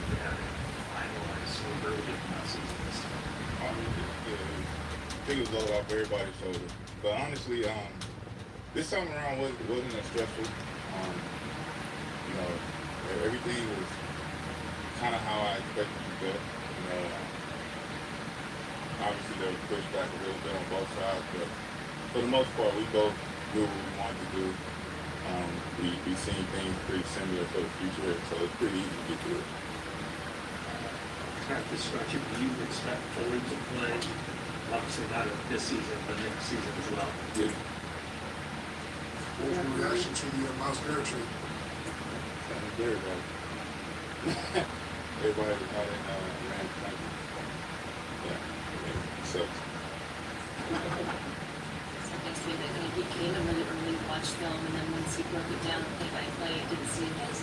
to have it finalized so early in the season this time? I think it was all off everybody's shoulders. But honestly, this time around wasn't as stressful. You know, everything was kind of how I expected it to go. You know, obviously there was pushback a little bit on both sides, but for the most part, we both knew what we wanted to do. We seen things pretty similar for the future, so it's pretty easy to get through it. Kind of structure, do you expect Foley to play, obviously not this season, but next season as well? Yeah. What was your reaction to the Miles Garrett trade? Everybody. Everybody was not in Rams country. Yeah, it sucks. Obviously, that kind of became a really early watch film, and then once he broke it down play by play, it didn't seem as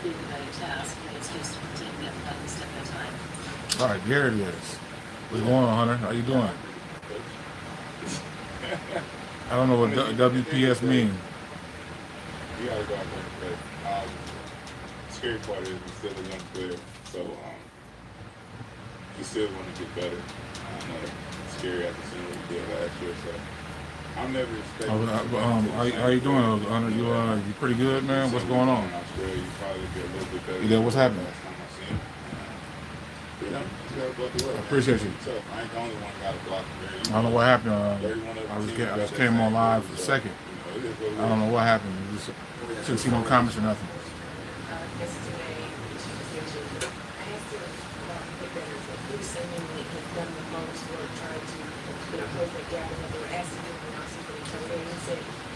big of a task. And it's just taking it one step at a time. All right, there it is. What's going on, Hunter? How you doing? I don't know what WPS means. You gotta go out there and play. The scary part is we're still a young player, so we still want to get better. I know it's scary after seeing what we did last year, so I'm never expecting. How you doing, Hunter? You pretty good, man? What's going on? In Australia, you probably get a little bit better. You there? What's happening? Last time I seen him. You know, you gotta go through it. I appreciate you. So I ain't the only one got a block. I don't know what happened. I just came on live for a second. I don't know what happened. Shouldn't see no comments or nothing.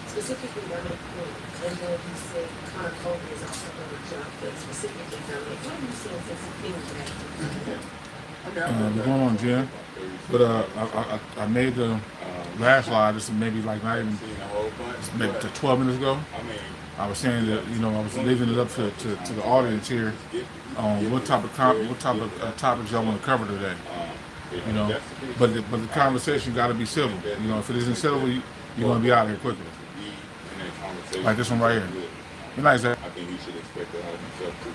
Specifically, I know you said Connor Colby is also going to jump, but specifically, what are you seeing since the field What's going on, Jim? But I made the last live, this is maybe like not even, maybe 12 minutes ago. I was saying that, you know, I was leaving it up to the audience here on what type of topics y'all want to cover today. You know, but the conversation got to be civil. You know, if it isn't civil, you're going to be out of here quickly. Like this one right here. Good night, Zach. I think he should expect to have himself too.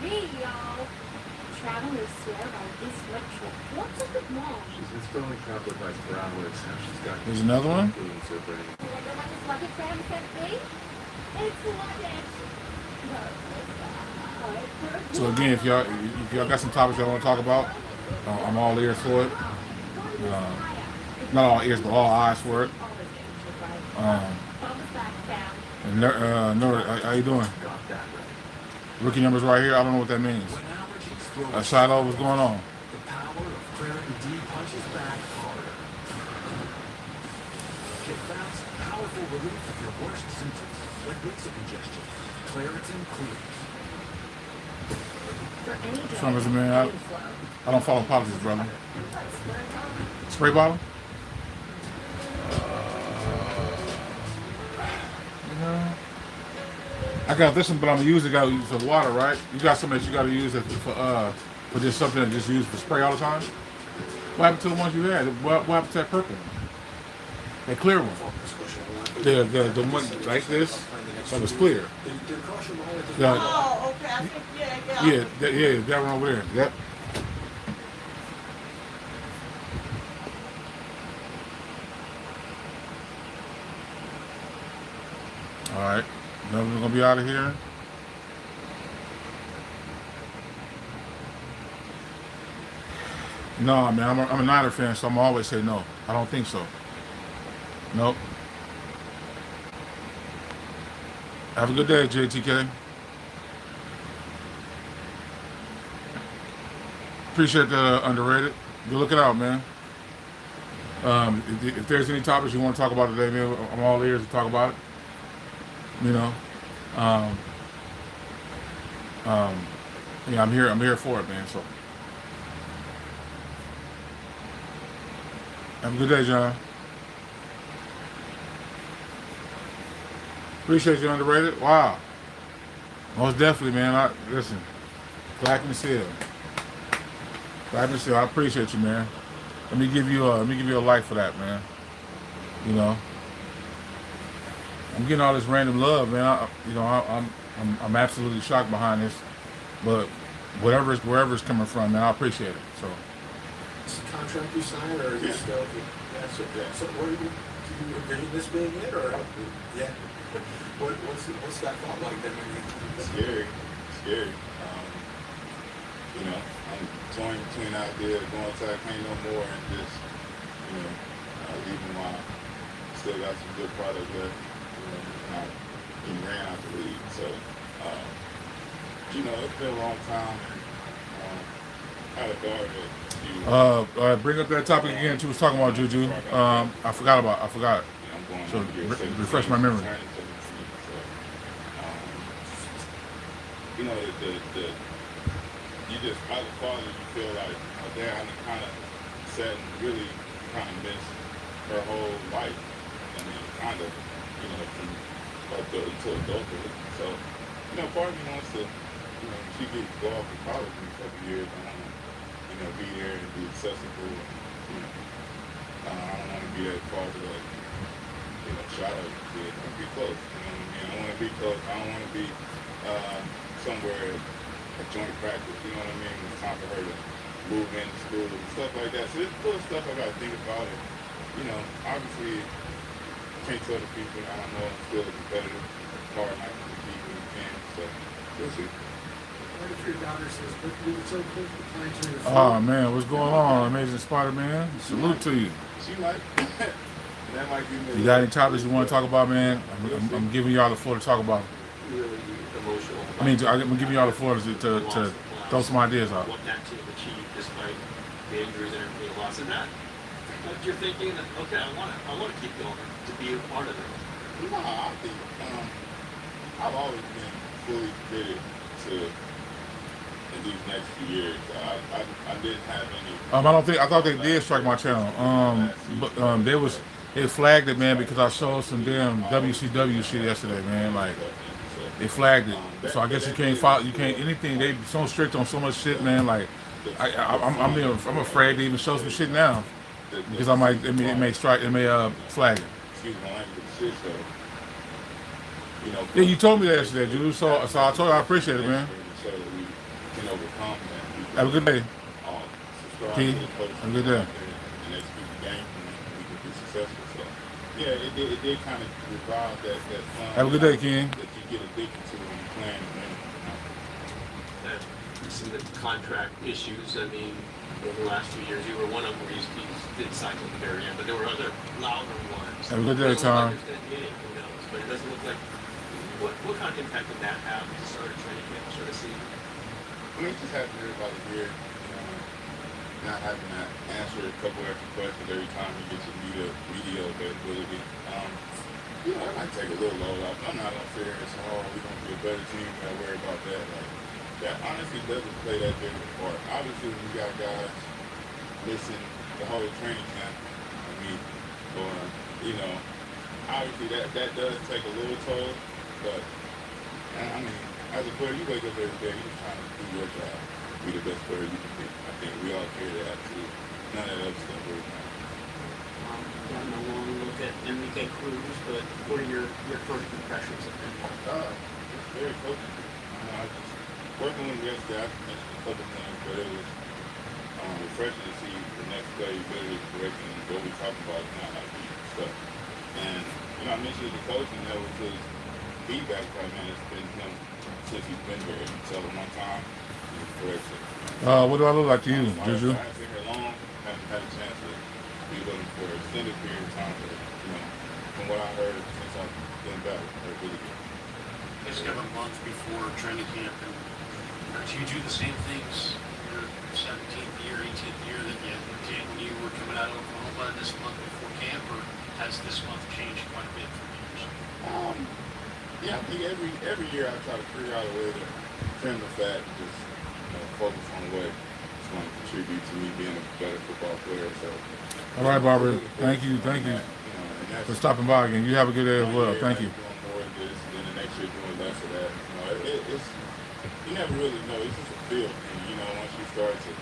And y'all. Travel is swear by this retro. What's up with mom? She's installing chocolate bites per hour. It's how she's got. There's another one? So again, if y'all got some topics y'all want to talk about, I'm all ears for it. Not all ears, but all eyes for it. How you doing? Rookie numbers right here. I don't know what that means. Shiloh, what's going on? The power of Claritin D punches back harder. Get fast, powerful relief of your worst symptoms, like nasal congestion. Claritin Clear. For some reason, man, I don't follow politics, brother. Spray bottle? I got this one, but I'm gonna use it. Got to use for water, right? You got something that you got to use for just something that just used for spray all the time. What happened to the ones you had? What happened to that purple one? That clear one? The one like this that was clear. Oh, okay. I think, Yeah, that one over there. Yep. All right. Then we're gonna be out of here. No, man, I'm a Niner fan, so I'm always say no. I don't think so. Nope. Have a good day, JTK. Appreciate the underrated. Good looking out, man. If there's any topics you want to talk about today, man, I'm all ears to talk about it. You know, yeah, I'm here for it, man. So, have a good day, John. Appreciate you, underrated. Wow, most definitely, man. Listen, Black and Seal. Black and Seal. I appreciate you, man. Let me give you a like for that, man. You know. I'm getting all this random love, man. I'm absolutely shocked behind this, but wherever it's coming from, man, I appreciate it. So Is the contract you signed, or is it still? That's it. Yeah. So, what do you envision this being it, or yeah? What's that thought like? That Scary, scary. You know, I'm torn between the idea of going to Can't no more and just, you know, leaving my still got some good product left. You know, not even ran out the league. So, you know, it's been a long time, and I had a daughter that bring up that topic again. She was talking about Juju. I forgot. you know, I'm going So on year 17, refresh my memory. turning 17. So, you know, the you just, as a father, you feel like, oh, damn, I kind of sat and really kind of missed her whole life. I mean, kind of, you know, from adult to adulthood. So, you know, part of me wants to, you know, she could go off to college in a couple of years. I want to, you know, be there and be accessible. And, you know, I don't want to be that father that, you know, shot up kid. I want to be close. You know what I mean? I want to be close. I don't want to be somewhere a joint practice, you know what I mean? It's time for her to move into school and stuff like that. So there's little stuff I gotta think about it. You know, obviously can't tell the people, I don't know, I'm still a competitive, hard not to compete when you can, so we'll see. What if your daughter says, but it's so close to time to your Oh man, what's going on, Amazing Spider-Man? Salute to you. She might that might give me You got any topics you want to talk about, man? I'm giving y'all the floor to talk about. Really emotional. I mean, I'm giving y'all the floor to throw some ideas out. What that team achieved despite the injuries and everything lost. And that, like you're thinking that, okay, I want to keep going to be a part of it. No, I think I've always been fully committed to in these next few years. I didn't have any. I thought they did strike my channel. But they flagged it, man, because I showed some damn WCW shit yesterday, man. Like they flagged it, so I guess you can't follow. You can't anything. They so strict on so much shit, man. Like I'm afraid to even show some shit now because it may flag it. Excuse my language, shit, so, you know, Yeah, you told me that yesterday, dude. So I told you I appreciate it, man. So that we can overcome that. Have a good day. Subscribe Key, to the post have a good day. and execute the game, and we can be successful. So, yeah, it did kind of revive that fun. Have a good day, King. That you get addicted to when you're playing and winning. That some of the contract issues, I mean, over the last few years, you were one of them where he did cycle at the very end, but there were other louder ones. Have a good day, Tom. Who knows? But it doesn't look like. What kind of impact did that have to start a training camp, sort of see? I mean, just having everybody here, not having to answer a couple extra questions every time you get your media availability. You know, it might take a little load off. I'm not gonna sit here and say, oh, we're gonna be a better team. We gotta worry about that. Like, that honestly doesn't play that big of a part. Obviously, when you got guys missing the whole training camp, I mean, or obviously that does take a little toll. But I mean, as a player, you wake up every day, you're trying to do your job, be the best player you can be. I think we all care that too. None of that other stuff really matters. Gotten a long look at Enrique Cruz, but what are your first impressions of him? It's very coachable. I just working with him yesterday, I mentioned a couple things, but it was refreshing to see the next play ability correcting what we talking about is not like stuff. And I mentioned the coaching that was his feedback from him. It's been him since he's been here. You tell him one time, he's correct it. What do I look like to you, Juju? I haven't been here long, haven't had a chance to be looking for an extended period of time. But, from what I heard since I've been back, they're really good. Just got a month before training camp, and do you do the same things your 17th year, 18th year that you did when you were coming out of Oklahoma this month before camp, or has this month changed quite a bit from yours? Yeah, I think every year I try to figure out a way to trim the fat and just focus on what is going to contribute to me being a better football player. So, All right, Barbara. Thank you for stopping by again. You have a good day as well. Thank you. Doing more of this, and then the next year doing less of that. It's you never really know. It's just a feel thing. Once you start to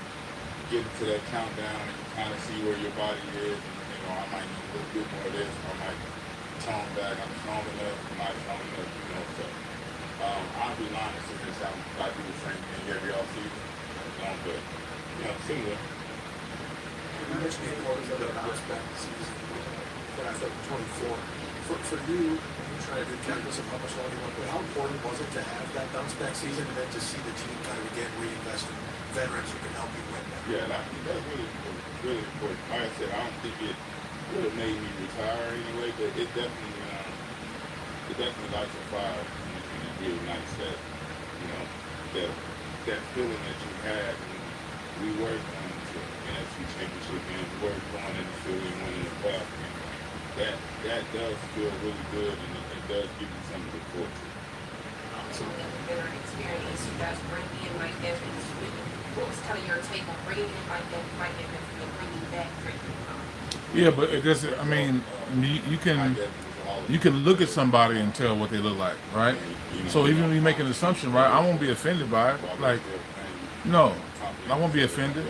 get into that countdown and you kind of see where your body is, and I might need a little bit more of this. I might tone back. I'm strong enough. I'm not strong enough. So I'll be lying to sit here and say I do the same thing every off season. But similar. You mentioned the importance of the bounce back season class of 24. For you, you try to do calculus of how much longer you want to play. How important was it to have that bounce back season and then to see the team kind of again reinvest in veterans who can help you win that? Yeah, and I think that's really important. Like I said, I don't think it would have made me retire anyway, but it definitely lights a fire and it reignites that, that feeling that you had when we were going to NFC Championship and we were going in the field and winning the playoff game. That does feel really good and it does give you something to look forward to. So with the veteran experience, you guys bring in Mike Evans. What was kind of your take on bringing in Mike Evans and bringing back Drake? Yeah, but it doesn't. I mean, you can look at somebody and tell what they look like, right? So even when you make an assumption, right, I won't be offended by it. Like, no, I won't be offended.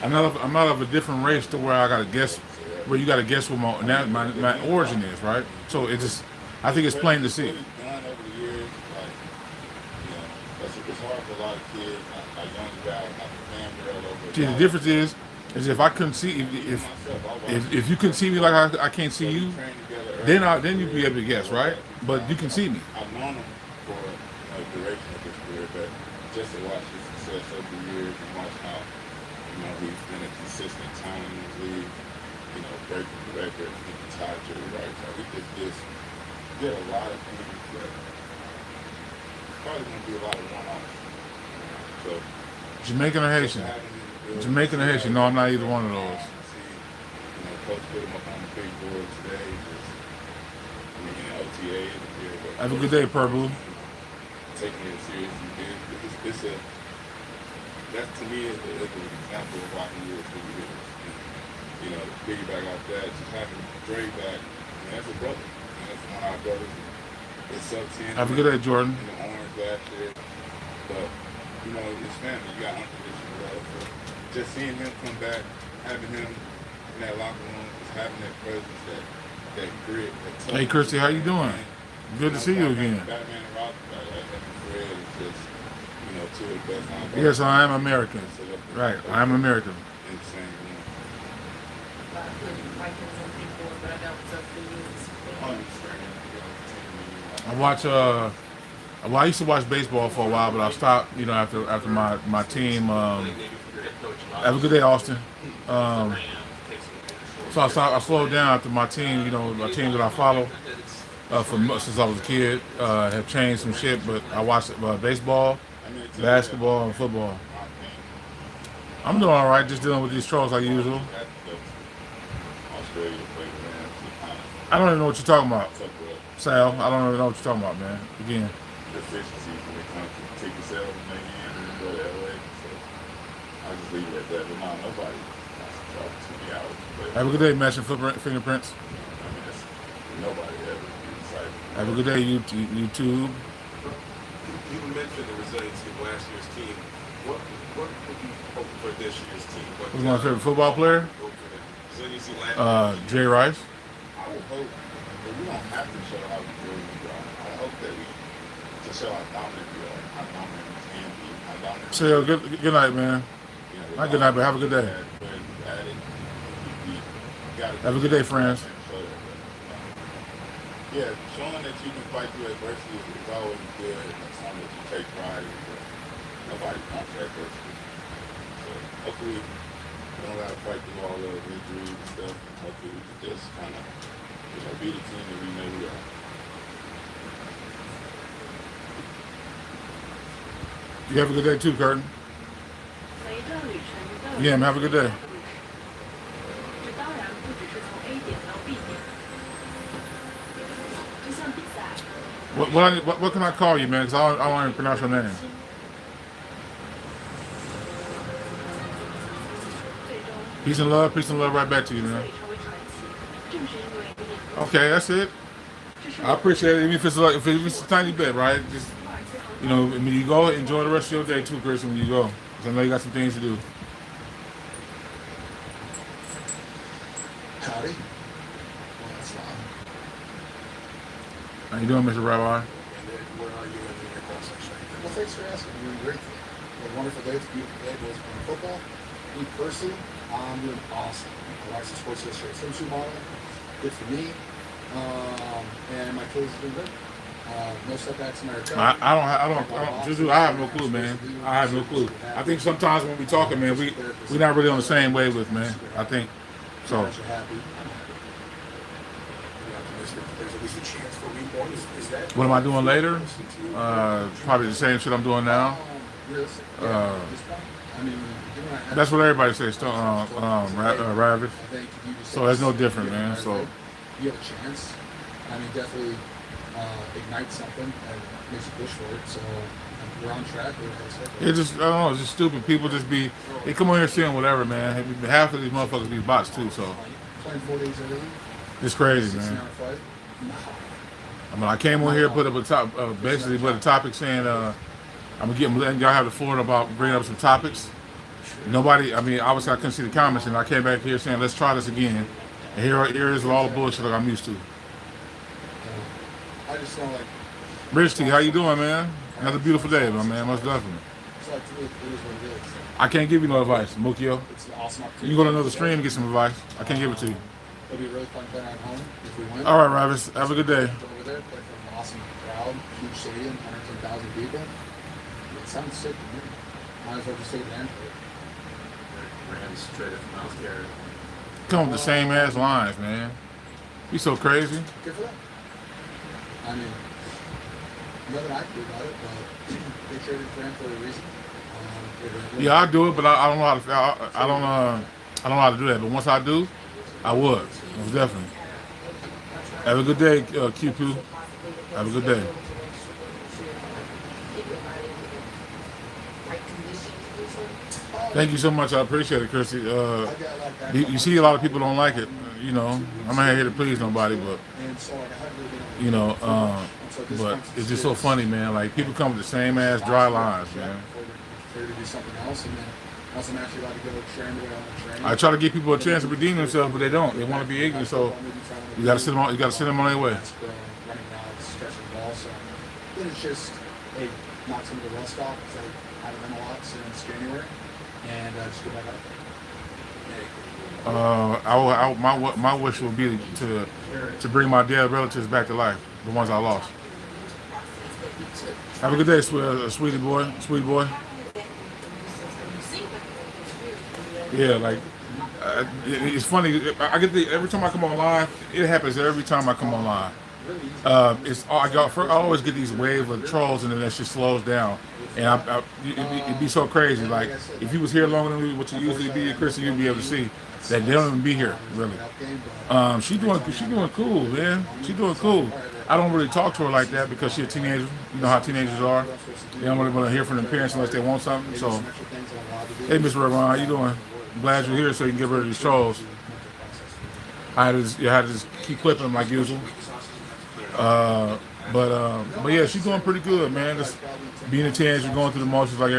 I'm not of a different race to where I gotta guess, where you gotta guess what my origin is, right? So it just, I think it's plain to see. It's hard for a lot of kids, like young guys, like a fan over. See, the difference is if I couldn't see, if you couldn't see me like I can't see you, then you'd be able to guess, right? But you can see me. I've known him for the duration of his career, but just to watch his success over the years and watch how, he's been a consistent talent in the league, breaking the record, tied to the right side. He just did a lot of things that probably going to be a lot of one-offs. So, Jamaican or Haitian? Jamaican or Haitian? No, I'm not either one of those. Coach put him up on the big board today. OTA. Have a good day, Purple. Taking it seriously, that to me is an example of why he is who he is. To piggyback off that, just having Dre back, that's a brother. That's one of our brothers. It's sub-10. Have a good day, Jordan. In the orange last year. But, his family, you got unconditional love. So just seeing him come back, having him in that locker room, just having that presence, that grit, that toughness. Hey, Christy, how you doing? Good to see you again. Batman and Robin, Fred is just, two of the best linebackers. Yes, I am American. Right, I am American. In the same room. I watch. Well, I used to watch baseball for a while, but I stopped. After my team. Have a good day, Austin. So I slowed down after my team. My team that I follow since I was a kid have changed some shit. But I watched baseball, basketball, and football. I'm doing all right, just dealing with these trolls like usual. I don't even know what you're talking about, Sal. I don't even know what you're talking about, man. Again. Deficiencies when it comes to ticket sales and making and go to LA. So I'll just leave it at that. But nobody wants to talk to me out. Have a good day, matching fingerprints. Nobody ever excited. Have a good day, YouTube. You mentioned the resiliency of last year's team. What would you hope for this year's team? Who's my favorite football player? Resiliency last Jay Rice. I would hope that we don't have to show how resilient we are. I hope that we to show how dominant we are, how dominant we can be, how dominant. So good night, man. Not good night, but have a good day. Have a good day, friends. Yeah, showing that you can fight through adversity is always good, and it's something that you take pride in. Nobody wants that adversity. So hopefully we don't have to fight through all the injuries and stuff. Hopefully we can just kind of, be the team that we know we are. You have a good day too, Curtin. Yeah, man, have a good day. What can I call you, man? Because I don't even pronounce your name. Peace and love right back to you, man. Okay, that's it. I appreciate it, even if it's a tiny bit, right? Just, when you go, enjoy the rest of your day too, Chris, when you go. Because I know you got some things to do. Howdy. How you doing, Mr. Rabbi? And then where are you in your process right now? Well, thanks for asking. I'm doing great. A wonderful day. It's a beautiful day. Boys playing football. Me personally, I'm doing awesome. I watch the Sports Illustrated swimsuit model. Good for me. And my kids are doing good. No setbacks in my recovery. Juju, I have no clue, man. I have no clue. I think sometimes when we talking, man, we're not really on the same wavelength, man. I think so. Guys are happy. You're optimistic. There's at least a chance for week one. Is that? What am I doing later? Probably the same shit I'm doing now. Realistically, at this point, I mean, given I have- That's what everybody says. Ravish. I think if you just So it's no different, man. So you have a chance. I mean, definitely ignite something and makes you push for it. So we're on track. it's just, I don't know, it's just stupid. People just they come on here saying whatever, man. Half of these motherfuckers be bots too. So Playing 4 days early. it's crazy, 16 man. hour flight. No. I mean, I came on here, put up basically put a topic saying, I'm letting y'all have the floor about bringing up some topics. Nobody, I mean, obviously I couldn't see the comments, and I came back here saying, let's try this again. And here is all the bullshit like I'm used to. I just don't like. Rich T, how you doing, man? Another beautiful day, my man, most definitely. It's like, to me, it is what it is. I can't give you no advice, Mukio. It's an awesome opportunity. You can go to another stream and get some advice. I can't give it to you. It'll be really fun playing at home if we win. All right, Ravis, have a good day. Go over there, play for an awesome crowd, huge stadium, 110,000 people. It sounds sick to me. Might as well just take advantage of it. Ran straight up from healthcare. Come with the same ass lines, man. You so crazy. Good for them. I mean, nothing I can do about it, but they traded for him for a reason. Yeah, I do it, but I don't know how to. I don't know how to do that. But once I do, I would. Most definitely. Have a good day, QQ. Have a good day. Thank you so much. I appreciate it, Chrissy. You see, a lot of people don't like it. You know, I'm not here to please nobody, but you know, but it's just so funny, man. Like people come with the same ass dry lines, man. I try to give people a chance to redeem themselves, but they don't. They want to be ignorant, so you gotta send them on. You gotta send them on their way. It's just, hey, knock some of the rust off because I haven't done a lot since January, and just go back out there. My wish would be to bring my dead relatives back to life, the ones I lost. Have a good day, sweetie boy. Yeah, like it's funny. I get every time I come on live. It happens every time I come on live. I always get these wave of trolls, and then that shit slows down, and it'd be so crazy. Like if you was here longer than what you usually be, Chris, you'd be able to see that they don't even be here really. She doing cool, man. She doing cool. I don't really talk to her like that because she's a teenager. You know how teenagers are. They don't really want to hear from their parents unless they want something. So, hey, Mr. Ron, how you doing? I'm glad you're here so you can get rid of these trolls. I had to just keep clipping them like usual. But yeah, she's doing pretty good, man. Just being a teenager, going through the motions like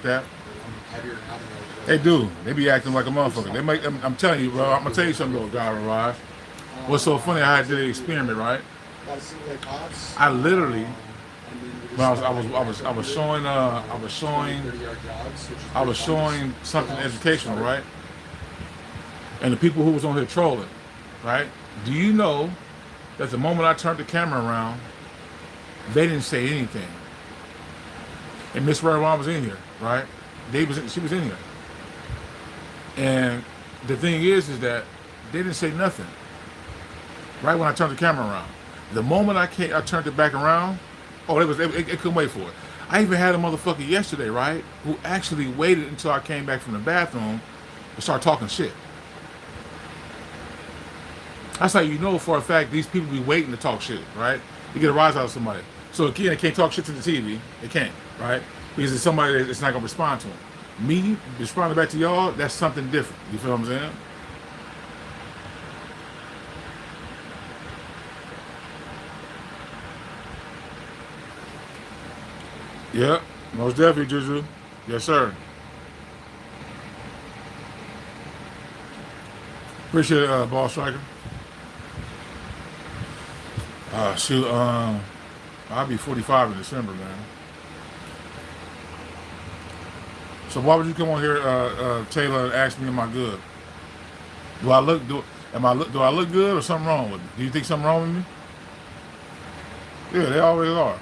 that. They do. They be acting like a motherfucker. I'm telling you, bro. I'm gonna tell you something, little guy, Raj. What's so funny? I did an experiment, right? I literally, when I was showing something educational, right? And the people who was on here trolling, right? Do you know that the moment I turned the camera around, they didn't say anything? And Miss Ray was in here, right? She was in here. And the thing is that they didn't say nothing. Right when I turned the camera around. The moment I turned it back around, it couldn't wait for it. I even had a motherfucker yesterday, right, who actually waited until I came back from the bathroom to start talking shit. That's how you know for a fact these people be waiting to talk shit, right? You get a rise out of somebody. So again, they can't talk shit to the TV. They can't, right? Because it's somebody that's not gonna respond to them. Me responding back to y'all, that's something different. You feel what I'm saying? Yep, most definitely, Juju. Yes, sir. Appreciate it, Ball Striker. Shoot, I'll be 45 in December, man. So why would you come on here, Taylor, and ask me am I good? Do I look do I look good or something wrong with me? Do you think something wrong with me? Yeah, they always are.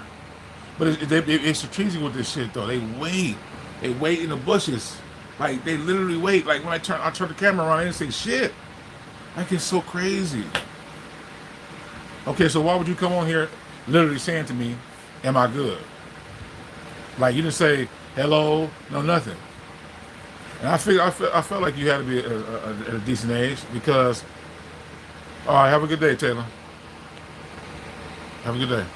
But it's strategic with this shit though. They wait in the bushes, like they literally wait. Like when I turn the camera around, they didn't say shit. Like it's so crazy. Okay, so why would you come on here, literally saying to me, "Am I good?" Like you didn't say hello, no nothing. And I felt like you had to be at a decent age because. All right, have a good day, Taylor. Have a good day.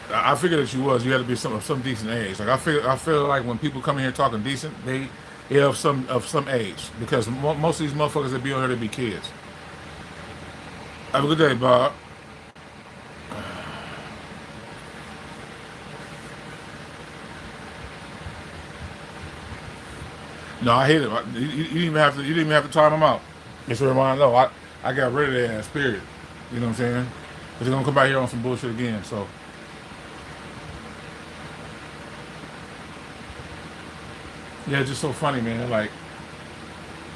I figured that you had to be some decent age. Like I feel like when people come in here talking decent, they of some age because most of these motherfuckers that be on here they be kids. Have a good day, Bob. No, I hate it. You didn't even have to time them out. Just to remind no, I got rid of their ass. Period. You know what I'm saying? But they're gonna come back here on some bullshit again. So. Yeah, it's just so funny, man. Like,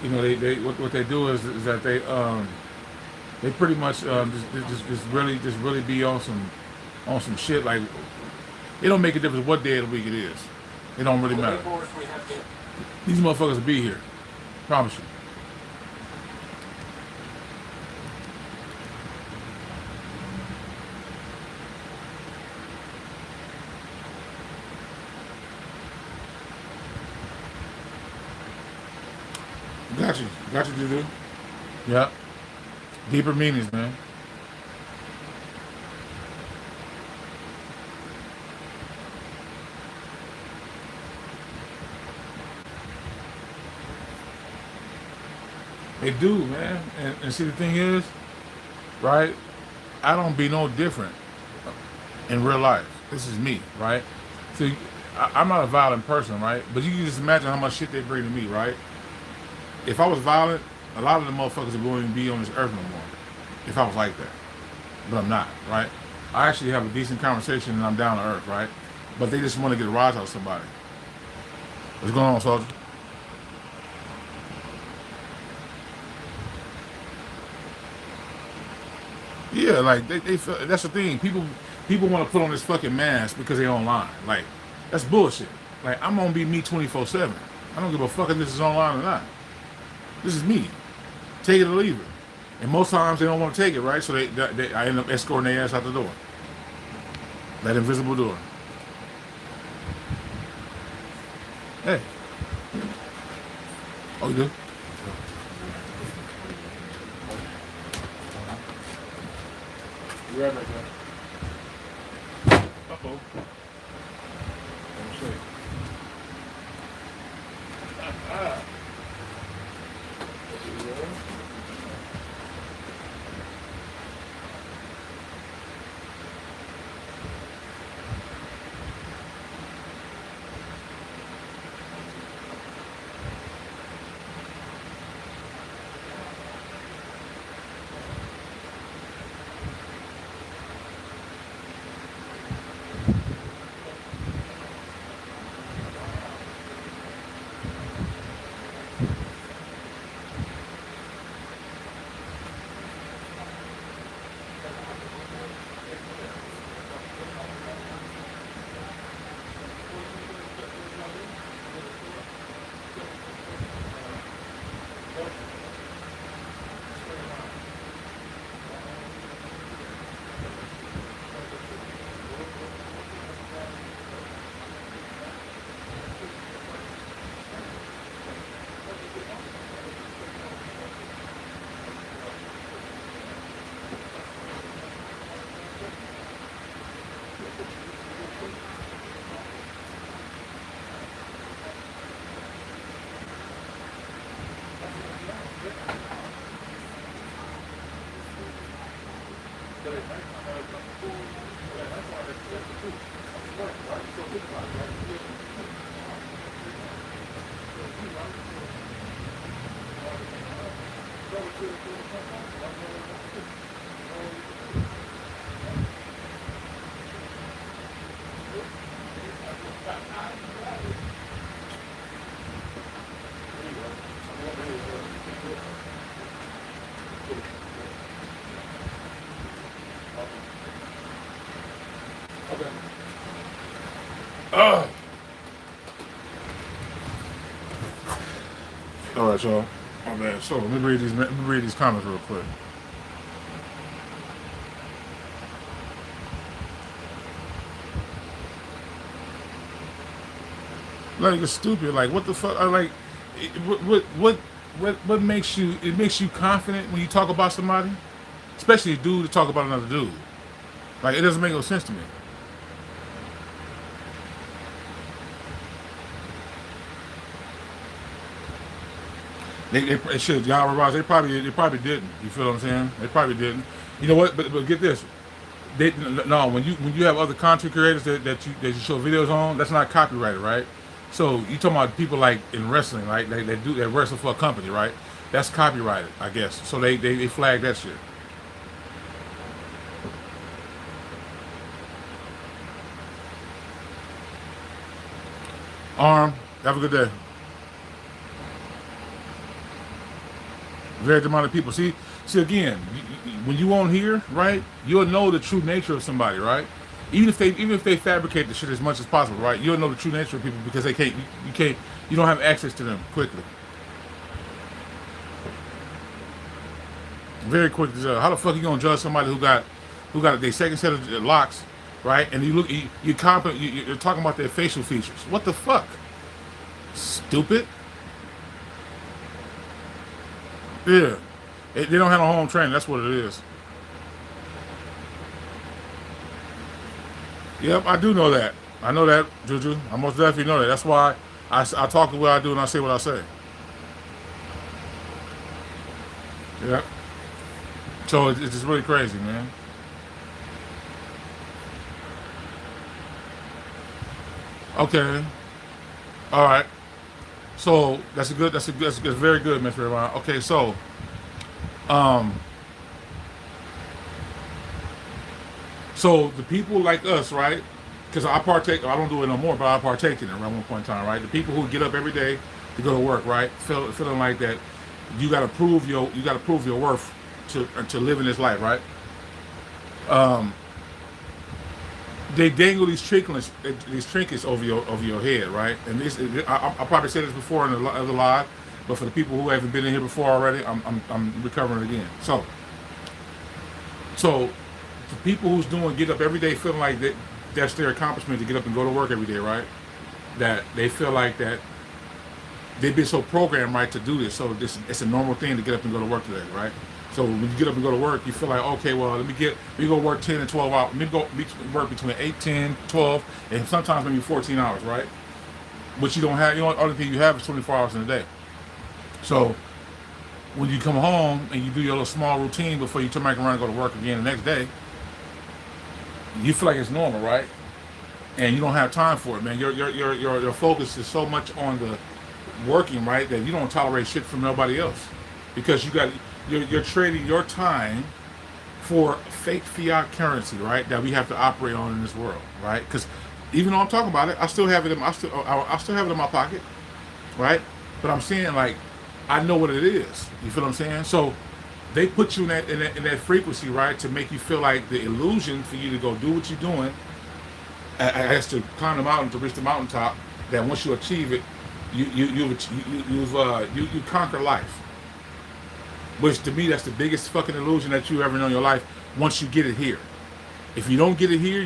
you know, they what they do is that they pretty much just really be on some shit. Like, it don't make a difference what day of the week it is. It don't really matter. These motherfuckers will be here. Promise you. Got you, Juju. Yeah. Deeper meanings, man. They do, man. And see, the thing is, right? I don't be no different in real life. This is me, right? See, I'm not a violent person, right? But you can just imagine how much shit they bring to me, right? If I was violent, a lot of the motherfuckers wouldn't even be on this earth no more. If I was like that. But I'm not, right? I actually have a decent conversation and I'm down to earth, right? But they just want to get a rise out of somebody. What's going on, soldier? Yeah, like they feel, that's the thing. People want to put on this fucking mask because they online. Like, that's bullshit. Like, I'm gonna be me 24/7. I don't give a fuck if this is online or not. This is me. Take it or leave it. And most times they don't want to take it, right? So I end up escorting their ass out the door. That invisible door. Hey. Oh, you do? You right back there. Uh-oh. Let me see. All right, y'all. Oh man. So let me read these comments real quick. Like it's stupid. Like what the fuck? Like what makes you? It makes you confident when you talk about somebody, especially a dude to talk about another dude. Like it doesn't make no sense to me. They should. Y'all realize they probably didn't. You feel what I'm saying? They probably didn't. You know what? But get this. No, when you have other content creators that you show videos on, that's not copyrighted, right? So you talking about people like in wrestling, right? They wrestle for a company, right? That's copyrighted, I guess. So they flag that shit. Have a good day. Very amount of people. See again, when you on here, right? You'll know the true nature of somebody, right? Even if they fabricate the shit as much as possible, right? You'll know the true nature of people because you don't have access to them quickly. Very quick to judge. How the fuck you gonna judge somebody who got their second set of locks, right? And you're talking about their facial features. What the fuck? Stupid. Yeah. They don't have no home training. That's what it is. Yep, I do know that. I know that, Juju. I most definitely know that. That's why I talk the way I do and I say what I say. Yep. So it's just really crazy, man. Okay. All right. So that's very good, Mr. Iran. Okay, so so the people like us, right? Because I don't do it no more, but I partake in it around one point in time, right? The people who get up every day to go to work, right? Feeling like that, you got to prove your worth to live in this life, right? They dangle these trinkets over your head, right? And I probably said this before in the other live, but for the people who haven't been in here before already, I'm recovering again. So the people who's get up every day feeling like that's their accomplishment to get up and go to work every day, right? That they feel like that they've been so programmed, right, to do this. So it's a normal thing to get up and go to work today, right? So when you get up and go to work, you feel like, okay, well, let me go work 10 and 12 hours. Let me go work between 8, 10, 12, and sometimes maybe 14 hours, right? But you don't have, the only thing you have is 24 hours in a day. So when you come home and you do your little small routine before you turn back around and go to work again the next day, you feel like it's normal, right? And you don't have time for it, man. Your focus is so much on the working, right, that you don't tolerate shit from nobody else, because you're trading your time for fake fiat currency, right? That we have to operate on in this world, right? Because even though I'm talking about it, I still have it in I still have it in my pocket, right? But I'm saying, like, I know what it is. You feel what I'm saying? So they put you in that frequency, right, to make you feel like the illusion for you to go do what you're doing, I guess, to climb the mountain, to reach the mountaintop. That once you achieve it, you conquer life. Which to me, that's the biggest fucking illusion that you ever know in your life. Once you get it here, if you don't get it here,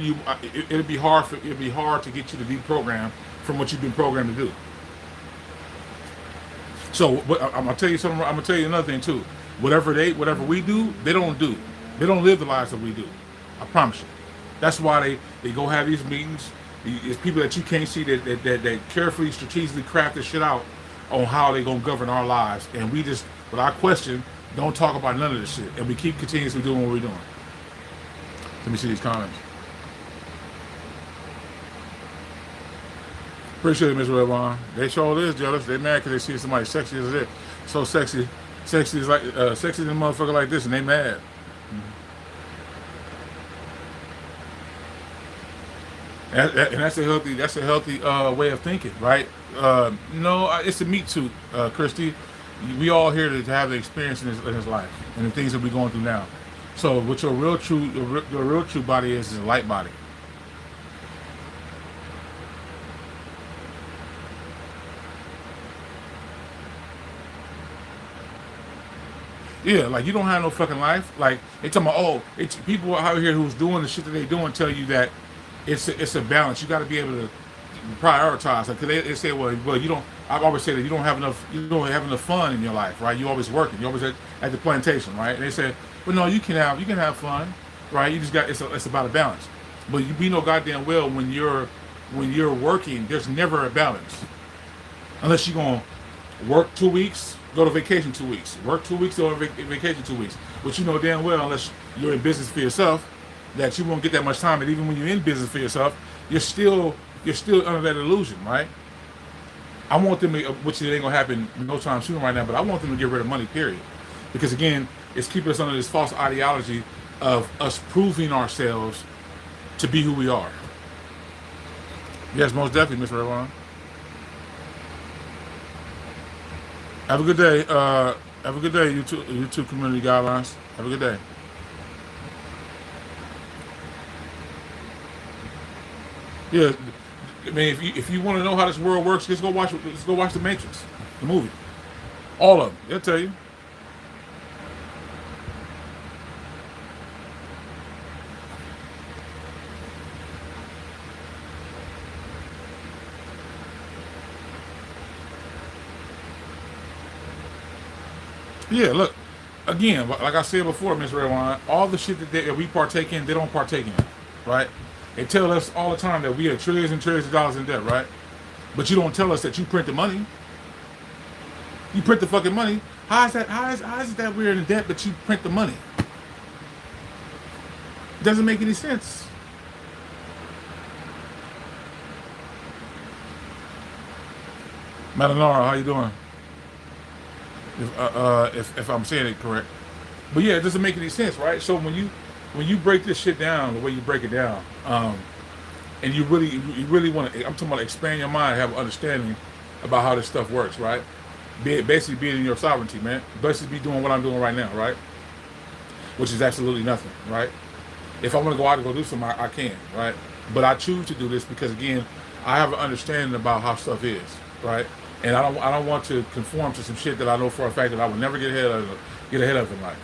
it'll be hard to get you to deprogram from what you've been programmed to do. So I'm gonna tell you something. I'm gonna tell you another thing too. Whatever we do, they don't do. They don't live the lives that we do. I promise you. That's why they go have these meetings. It's people that you can't see that carefully, strategically craft this shit out on how they gonna govern our lives, and we just, without question, don't talk about none of this shit, and we keep continuously doing what we're doing. Let me see these comments. Appreciate it, Ms. Redwan. They sure is jealous. They mad because they see somebody sexy as it. So sexy is like sexy than a motherfucker like this, and they mad. And that's a healthy way of thinking, right? No, it's a meat suit, Christy. We all here to have the experience in his life and the things that we're going through now. So, what your real true body is a light body. Yeah, like you don't have no fucking life. Like they talking about, oh, it's people out here who's doing the shit that they doing tell you that it's a balance. You got to be able to prioritize. Like they say, well, you don't. I've always said that you don't have enough fun in your life, right? You always working. You always at the plantation, right? And they say, well, no, you can have fun, right? You just got it's about a balance. But you know goddamn well when you're working, there's never a balance unless you're gonna work 2 weeks, go to vacation 2 weeks, work 2 weeks, go on vacation 2 weeks. But you know damn well, unless you're in business for yourself, that you won't get that much time. And even when you're in business for yourself, you're still under that illusion, right? I want them to, which it ain't gonna happen no time soon right now, but I want them to get rid of money, period. Because again, it's keeping us under this false ideology of us proving ourselves to be who we are. Yes, most definitely, Mr. Revan. Have a good day. Have a good day, YouTube community guidelines. Have a good day. Yeah, I mean, if you want to know how this world works, just go watch The Matrix, the movie. All of them. They'll tell you. Yeah, look, again, like I said before, Ms. Redwine, all the shit that we partake in, they don't partake in, right? They tell us all the time that we have trillions and trillions of dollars in debt, right? But you don't tell us that you print the money. You print the fucking money. How is it that we're in debt, but you print the money? Doesn't make any sense. Madanara, how you doing? If I'm saying it correct, but yeah, it doesn't make any sense, right? So when you break this shit down the way you break it down, and you really want to, I'm talking about expand your mind, have an understanding about how this stuff works, right? Basically being in your sovereignty, man. Basically be doing what I'm doing right now, right? Which is absolutely nothing, right? If I want to go out and go do something, I can, right? But I choose to do this because again, I have an understanding about how stuff is, right? And I don't want to conform to some shit that I know for a fact that I will never get ahead of in life.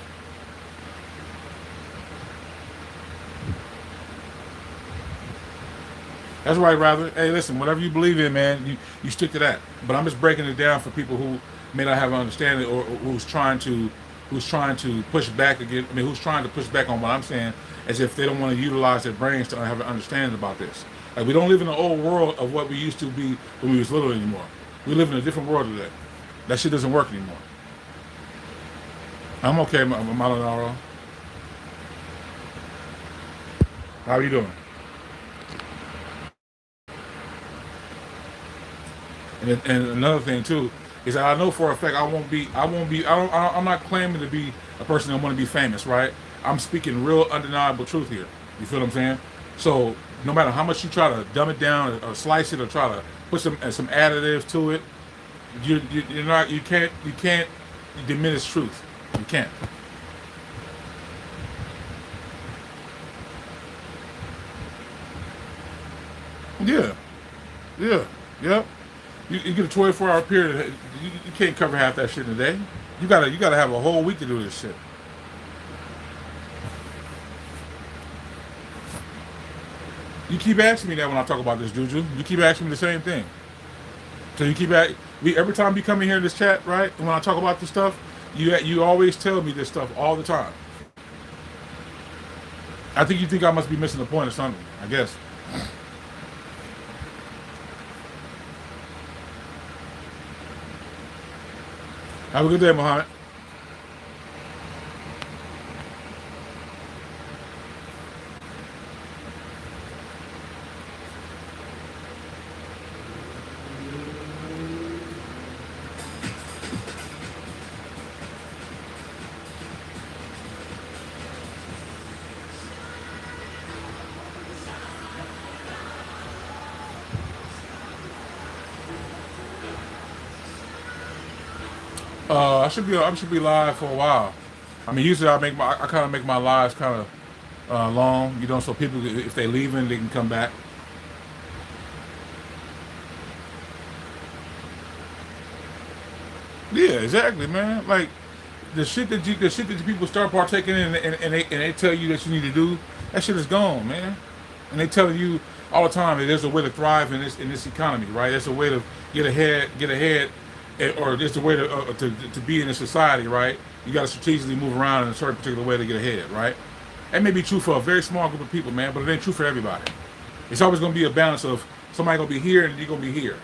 That's right, Rather. Hey, listen, whatever you believe in, man, you stick to that. But I'm just breaking it down for people who may not have an understanding or who's trying to push back again. I mean, who's trying to push back on what I'm saying, as if they don't want to utilize their brains to have an understanding about this. Like we don't live in the old world of what we used to be when we was little anymore. We live in a different world today. That shit doesn't work anymore. I'm okay, Malanaro. How are you doing? And another thing too is that I know for a fact I'm not claiming to be a person that want to be famous, right? I'm speaking real undeniable truth here. You feel what I'm saying? So no matter how much you try to dumb it down or slice it or try to put some additives to it, you can't diminish truth. You can't. Yeah. Yep. You get a 24-hour period. You can't cover half that shit in a day. You gotta have a whole week to do this shit. You keep asking me that when I talk about this, Juju. You keep asking me the same thing. So you keep every time you come in here in this chat, right? When I talk about this stuff, you always tell me this stuff all the time. I think you think I must be missing the point or something. I guess. Have a good day, Muhammad. I should be live for a while. I mean, usually I kind of make my lives kind of long, you know, so people, if they leaving, they can come back. Yeah, exactly, man. Like the shit that the people start partaking in, and they tell you that you need to do, that shit is gone, man. And they tell you all the time that there's a way to thrive in this economy, right? There's a way to get ahead, or there's a way to be in a society, right? You got to strategically move around in a certain particular way to get ahead, right? That may be true for a very small group of people, man, but it ain't true for everybody. It's always going to be a balance of somebody going to be here and you're going to be here.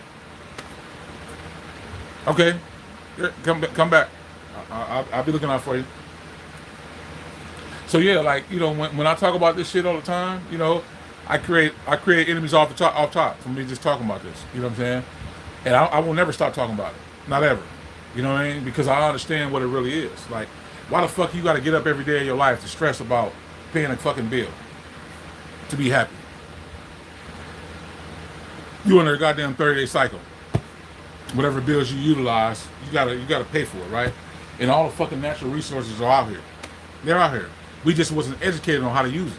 Okay, yeah, come back. I'll be looking out for you. So yeah, like, you know, when I talk about this shit all the time, you know, I create enemies off top from me just talking about this. You know what I'm saying? And I will never stop talking about it. Not ever. You know what I mean? Because I understand what it really is. Like, why the fuck you got to get up every day of your life to stress about paying a fucking bill to be happy? You under a goddamn 30-day cycle. Whatever bills you utilize, you gotta pay for it, right? And all the fucking natural resources are out here. They're out here. We just wasn't educated on how to use it.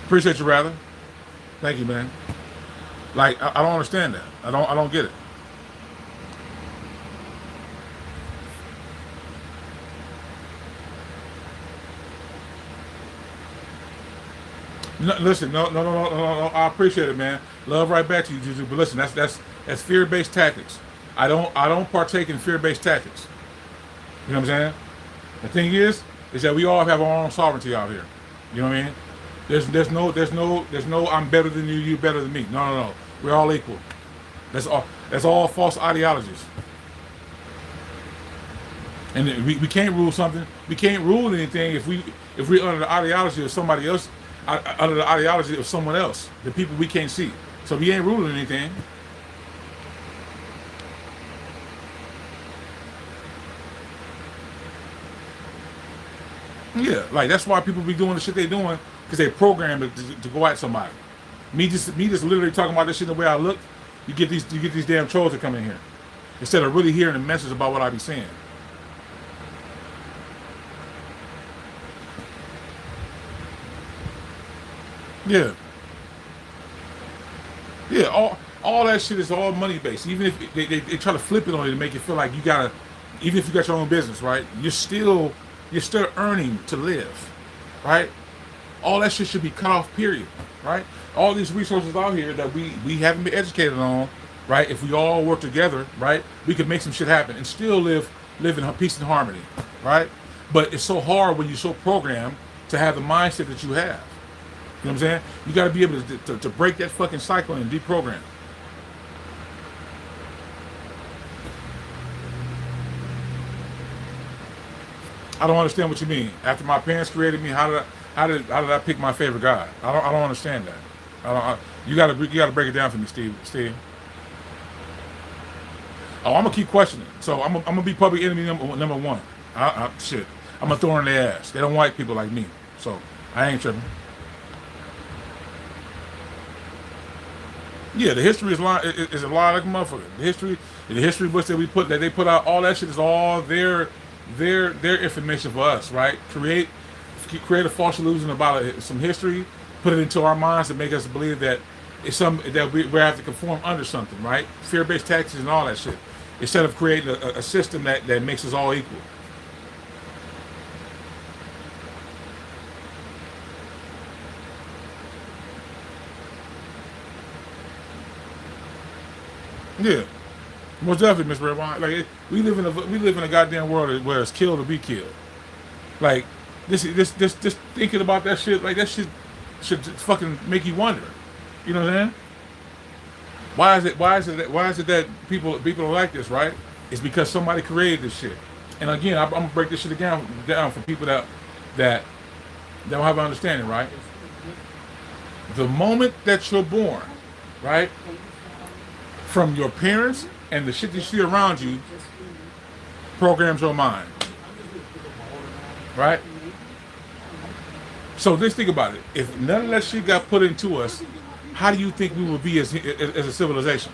Appreciate you, rather. Thank you, man. Like, I don't understand that. I don't get it. No, listen, no. I appreciate it, man. Love right back to you, Juju. But listen, that's fear-based tactics. I don't partake in fear-based tactics. You know what I'm saying? The thing is that we all have our own sovereignty out here. You know what I mean? There's no I'm better than you, you better than me. No. We're all equal. That's all false ideologies. And we can't rule something. We can't rule anything if we're under the ideology of somebody else, under the ideology of someone else, the people we can't see. So we ain't ruling anything. Yeah, like that's why people be doing the shit they doing, because they programmed to go at somebody. Me just literally talking about this shit the way I look, you get these damn trolls that come in here instead of really hearing the message about what I be saying. Yeah. All that shit is all money based. Even if they try to flip it on you to make it feel like you gotta, even if you got your own business, right? You're still earning to live, right? All that shit should be cut off, period, right? All these resources out here that we haven't been educated on, right? If we all work together, right, we could make some shit happen and still live in peace and harmony, right? But it's so hard when you're so programmed to have the mindset that you have. You know what I'm saying? You got to be able to break that fucking cycle and deprogram. I don't understand what you mean. After my parents created me, how did I pick my favorite God? I don't understand that. You gotta break it down for me, Steve. Oh, I'm gonna keep questioning. So I'm gonna be public enemy number one. Shit. I'm gonna throw in their ass. They don't like people like me. So I ain't tripping. Yeah, the history is a lie like a motherfucker. The history books that they put out, all that shit is all their information for us, right? Create a false illusion about some history, put it into our minds to make us believe that we have to conform under something, right? Fear-based taxes and all that shit, instead of creating a system that makes us all equal. Yeah, most definitely, Miss Redwine. Like we live in a goddamn world where it's kill or be killed. Like this thinking about that shit, like that shit should fucking make you wonder. You know what I'm saying? Why is it that people are like this, right? It's because somebody created this shit. And again, I'm gonna break this shit down for people that don't have an understanding, right? The moment that you're born, right? From your parents and the shit you see around you programs your mind, right? So just think about it. If none of that shit got put into us, how do you think we would be as a civilization?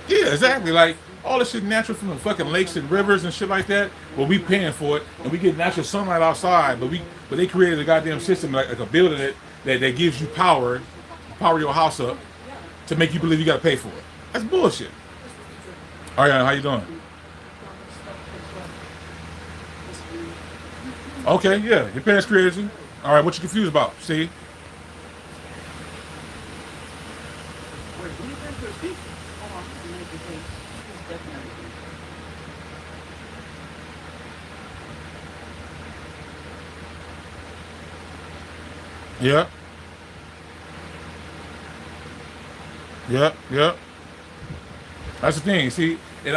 Yeah, exactly. Like all this shit natural from the fucking lakes and rivers and shit like that. Well, we paying for it, and we get natural sunlight outside. But they created a goddamn system like a building that gives you power your house up to make you believe you got to pay for it. That's bullshit. All right, how you doing? Okay, yeah, your parents created you. All right, what you confused about? See? Yeah. Yep, yep. That's the thing. See, and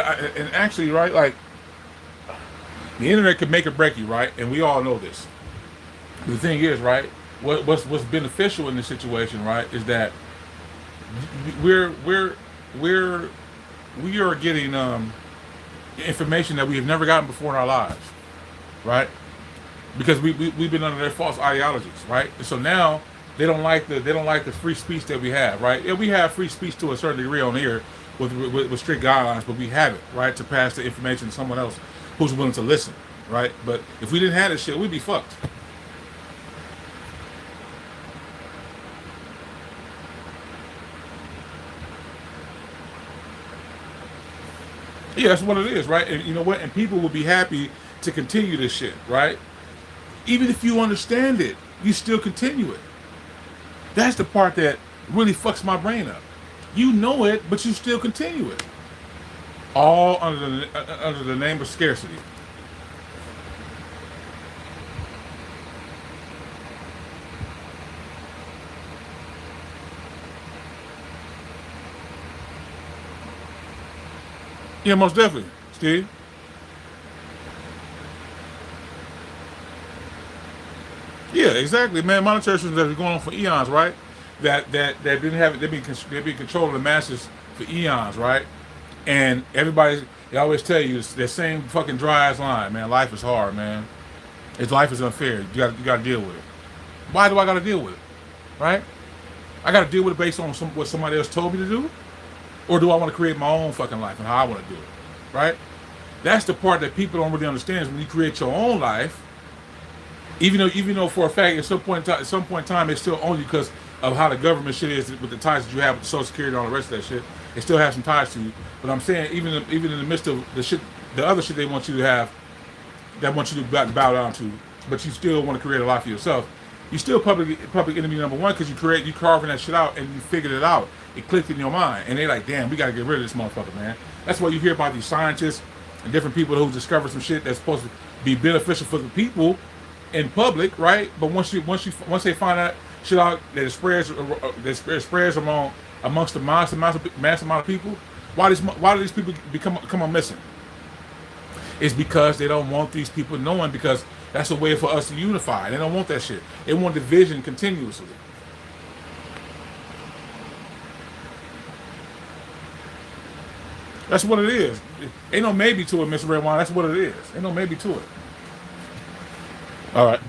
actually, right, like the internet could make or break you, right? And we all know this. The thing is, right, what's beneficial in this situation, right, is that we're we are getting information that we have never gotten before in our lives, right? Because we've been under their false ideologies, right? And so now they don't like the free speech that we have, right? Yeah, we have free speech to a certain degree on here with strict guidelines, but we have it, right, to pass the information to someone else who's willing to listen, right? But if we didn't have this shit, we'd be fucked. Yeah, that's what it is, right? And you know what? And people will be happy to continue this shit, right? Even if you understand it, you still continue it. That's the part that really fucks my brain up. You know it, but you still continue it. All under the name of scarcity. Yeah, most definitely, Steve. Yeah, exactly, man. Monetary systems that have been going on for eons, right? That didn't have they've been controlling the masses for eons, right? And they always tell you the same fucking dry ass line, man. Life is hard, man. Life is unfair. You got to deal with it. Why do I got to deal with it, right? I got to deal with it based on what somebody else told me to do, or do I want to create my own fucking life and how I want to do it, right? That's the part that people don't really understand is when you create your own life. Even though for a fact at some point in time it's still only because of how the government shit is with the ties that you have with Social Security and all the rest of that shit, it still has some ties to you. But I'm saying even in the midst of the other shit they want you to have, that want you to bow down to, but you still want to create a life for yourself. You still public enemy number one because you carving that shit out and you figured it out. It clicked in your mind and they like, damn, we got to get rid of this motherfucker, man. That's why you hear about these scientists and different people who discover some shit that's supposed to be beneficial for the people in public, right? But once they find that shit out that it spreads amongst the mass amount of people, why do these people come on missing? It's because they don't want these people knowing, because that's a way for us to unify. They don't want that shit. They want division continuously. That's what it is. Ain't no maybe to it, Mr. Redwine. That's what it is. Ain't no maybe to it. All right.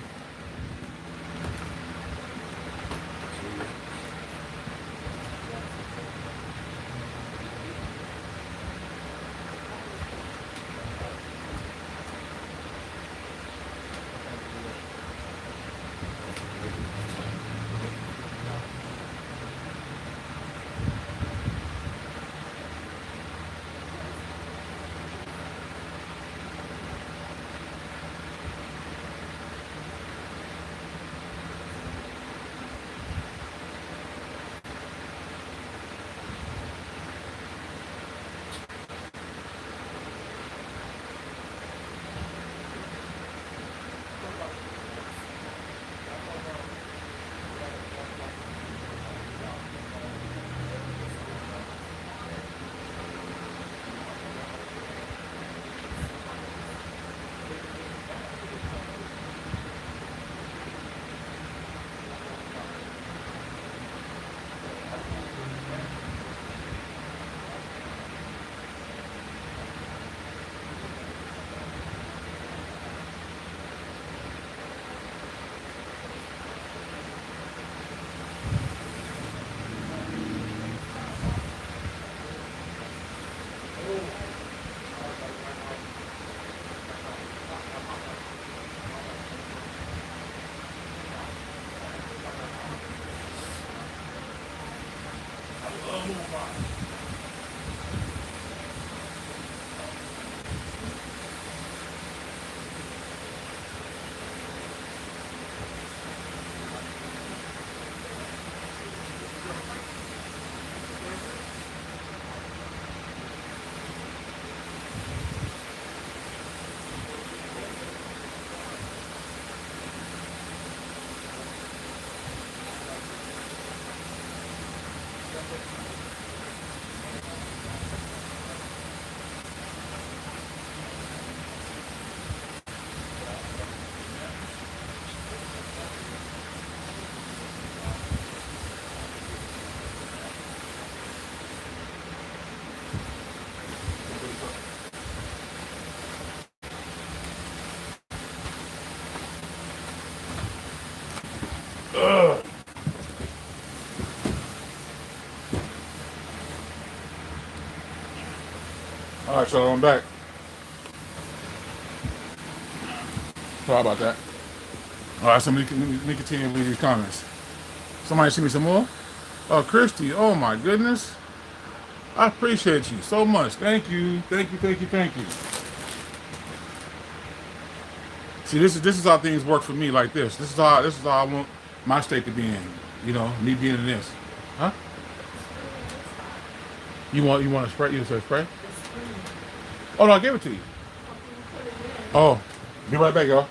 All right, so I'm back. Sorry about that. All right, so let me continue with these comments. Somebody send me some more? Oh, Christy, oh my goodness. I appreciate you so much. Thank you. Thank you, thank you, thank you. See, this is how things work for me like this. This is how I want my state to be in. You know, me being in this. Huh? You want to spray? You want to spray? Oh no, I gave it to you. Oh, be right back, y'all.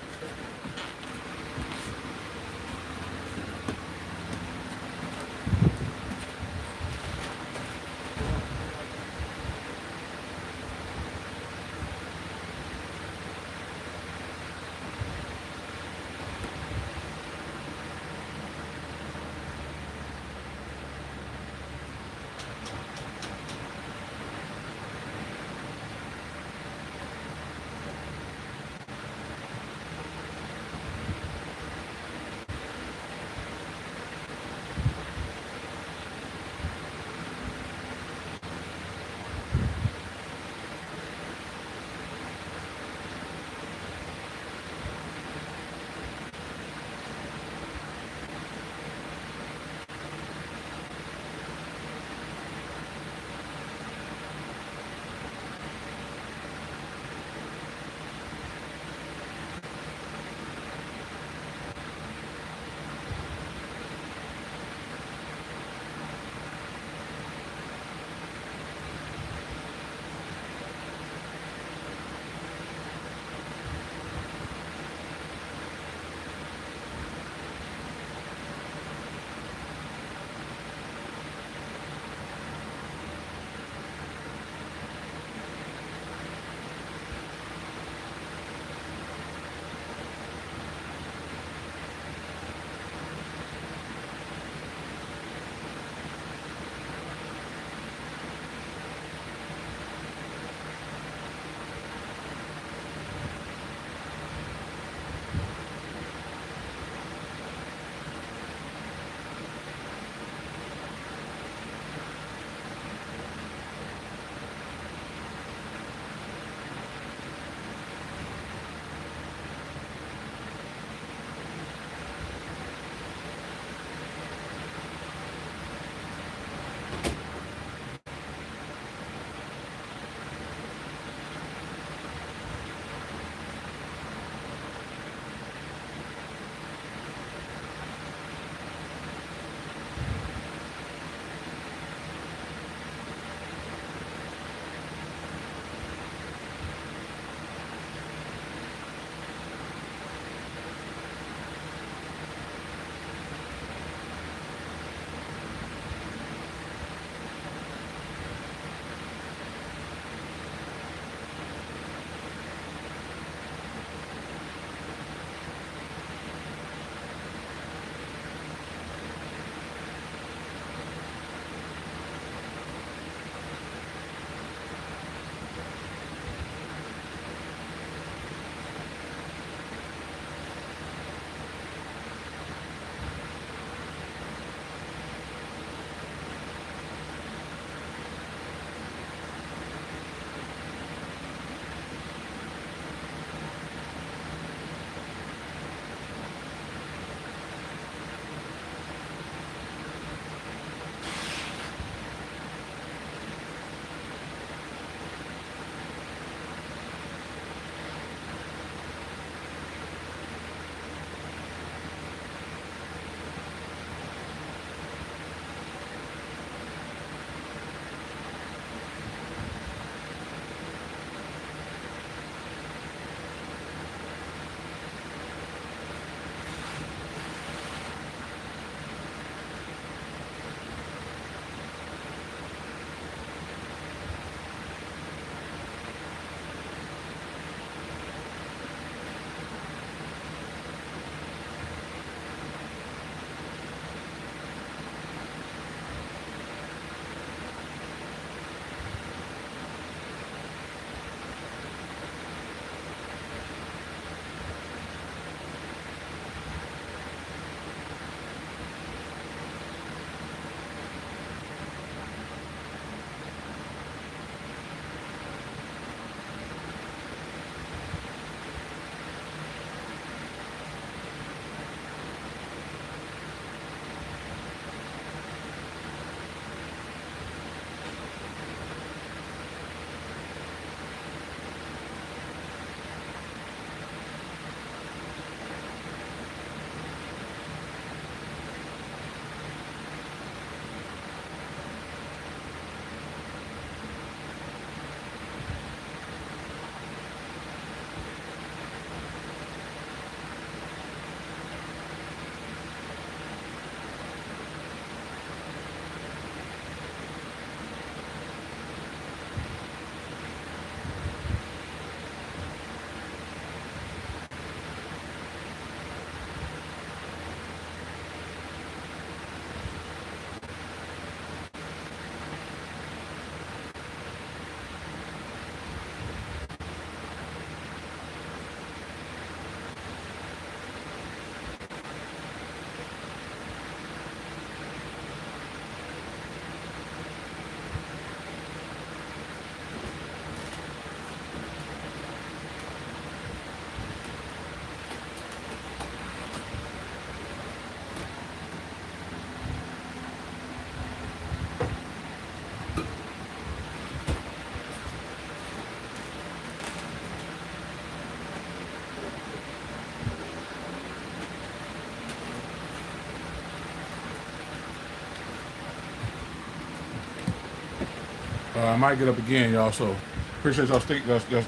I might get up again, y'all. So appreciate y'all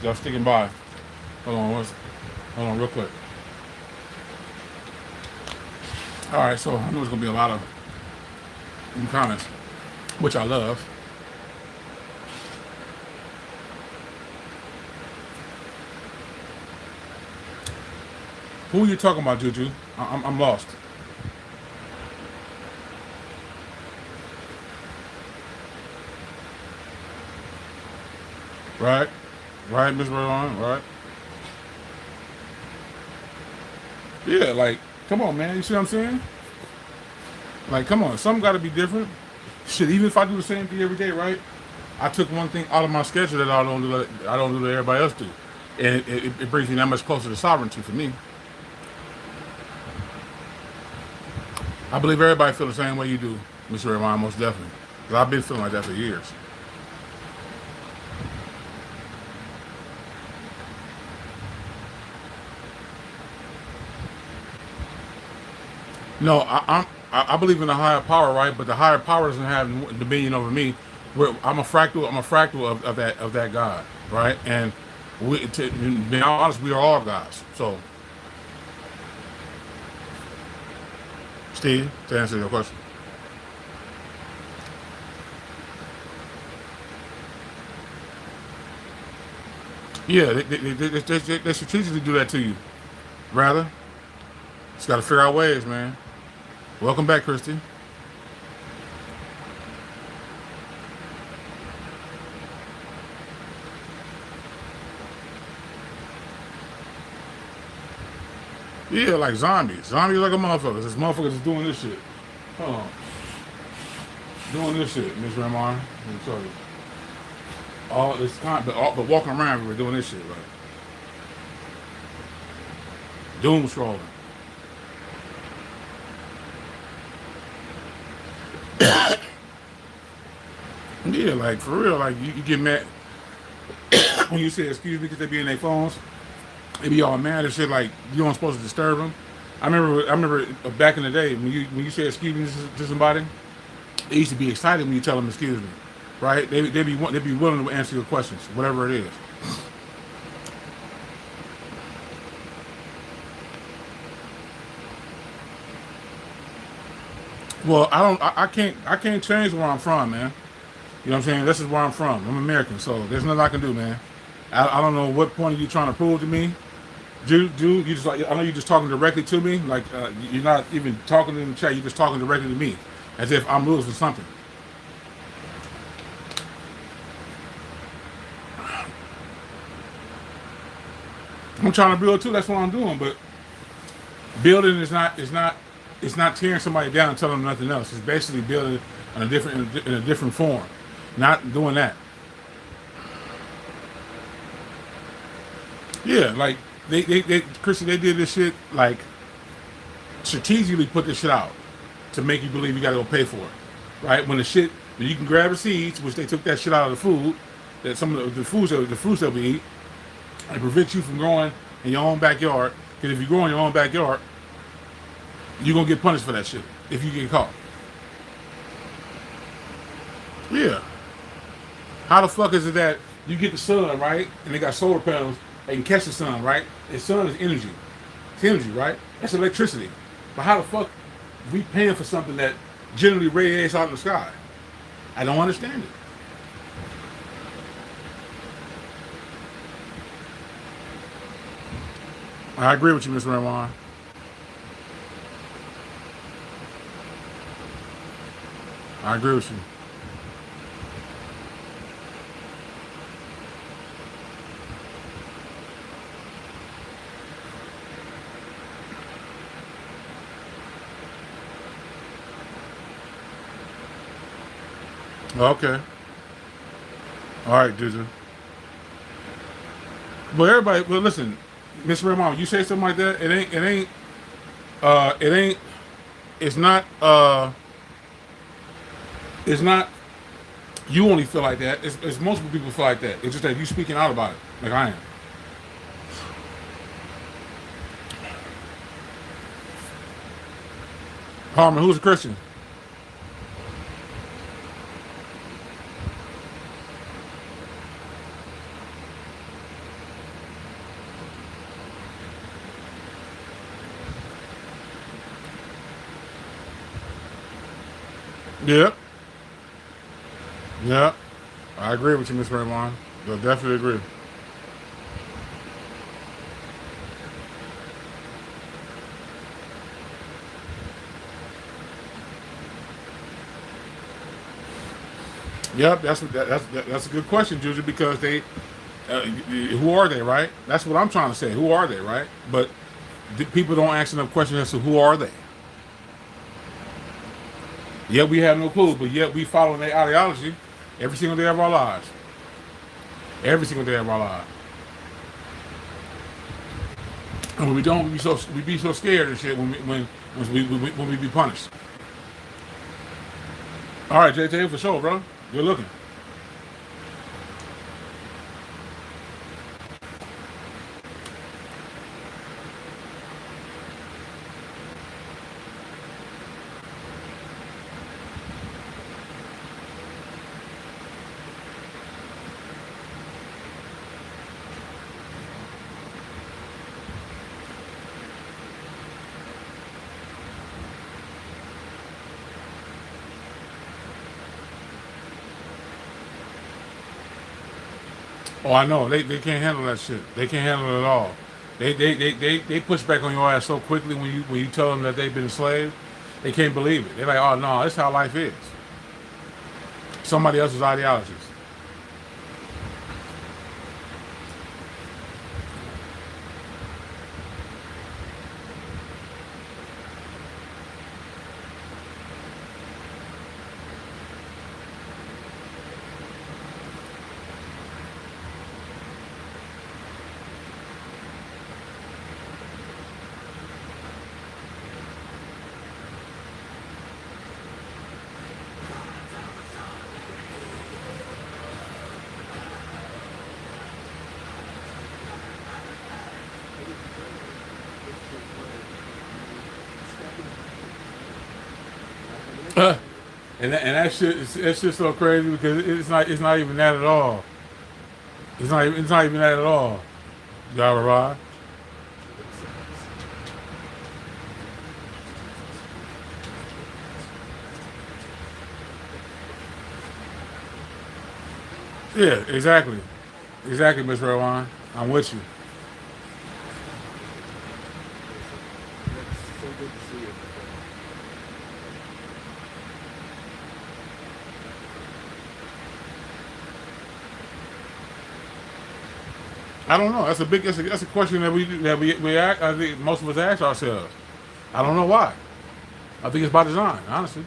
y'all sticking by. Hold on, real quick. All right, so I know there's gonna be a lot of comments, which I love. Who are you talking about, Juju? I'm lost. Right, Miss Rowan, right? Yeah, like, come on, man. You see what I'm saying? Like, come on, something got to be different. Shit, even if I do the same thing every day, right? I took one thing out of my schedule that I don't do that everybody else do, and it brings me that much closer to sovereignty for me. I believe everybody feel the same way you do, Mr. Irvine, most definitely. Because I've been feeling like that for years. No, I believe in a higher power, right? But the higher power doesn't have dominion over me. I'm a fractal. I'm a fractal of that God, right? And to be honest, we are all gods. So, Steve, to answer your question, yeah, they strategically do that to you. Rather, just got to figure out ways, man. Welcome back, Christy. Yeah, like zombies. Zombies like a motherfucker. This motherfucker is doing this shit. Hold on. Doing this shit, Miss Ramon. Let me tell you. All this time, but walking around, we're doing this shit, like doom scrolling. Yeah, like for real, like you get mad when you say excuse me because they be in their phones. They be all mad and shit. Like you don't supposed to disturb them. I remember back in the day when you say excuse me to somebody, they used to be excited when you tell them excuse me, right? They be willing to answer your questions, whatever it is. Well, I can't change where I'm from, man. You know what I'm saying? This is where I'm from. I'm American, so there's nothing I can do, man. I don't know what point are you trying to prove to me. Dude, you just like I know you're just talking directly to me. Like you're not even talking in the chat. You're just talking directly to me, as if I'm losing something. I'm trying to build too. That's what I'm doing. But building is not tearing somebody down and telling them nothing else. It's basically building in a different form. Not doing that. Yeah, like Chrissy, they did this shit like strategically put this shit out to make you believe you got to go pay for it, right? When you can grab receipts, which they took that shit out of the food, that some of the fruits that we eat, and prevent you from growing in your own backyard. Because if you grow in your own backyard, you're gonna get punished for that shit if you get caught. Yeah. How the fuck is it that you get the sun, right? And they got solar panels, they can catch the sun, right? The sun is energy. It's energy, right? That's electricity. But how the fuck we paying for something that generally radiates out in the sky? I don't understand it. I agree with you, Miss Ramon. I agree with you. Okay. All right, Juju. Well, everybody, well, listen, Miss Ramon, you say something like that, it's not, you only feel like that. It's multiple people feel like that. It's just that you speaking out about it, like I am. Harmon, who's a Christian? Yeah. Yeah. I agree with you, Miss Raymond. I definitely agree. Yep, that's a good question, Juju, because who are they, right? That's what I'm trying to say. Who are they, right? But people don't ask enough questions as to who are they. Yet we have no clue, but yet we follow their ideology every single day of our lives. Every single day of our lives. And when we don't, we be so scared and shit when we be punished. All right, JT, for sure, bro. Good looking. Oh, I know. They can't handle that shit. They can't handle it at all. They push back on your ass so quickly when you tell them that they've been enslaved. They can't believe it. They're like, oh no, this is how life is. Somebody else's ideologies. And that shit it's just so crazy because it's not even that at all. It's not even that at all. Y'all right? Yeah, exactly. Exactly, Miss Rowan. I'm with you. It's so good to see you. I don't know. That's a question I think most of us ask ourselves. I don't know why. I think it's by design, honestly.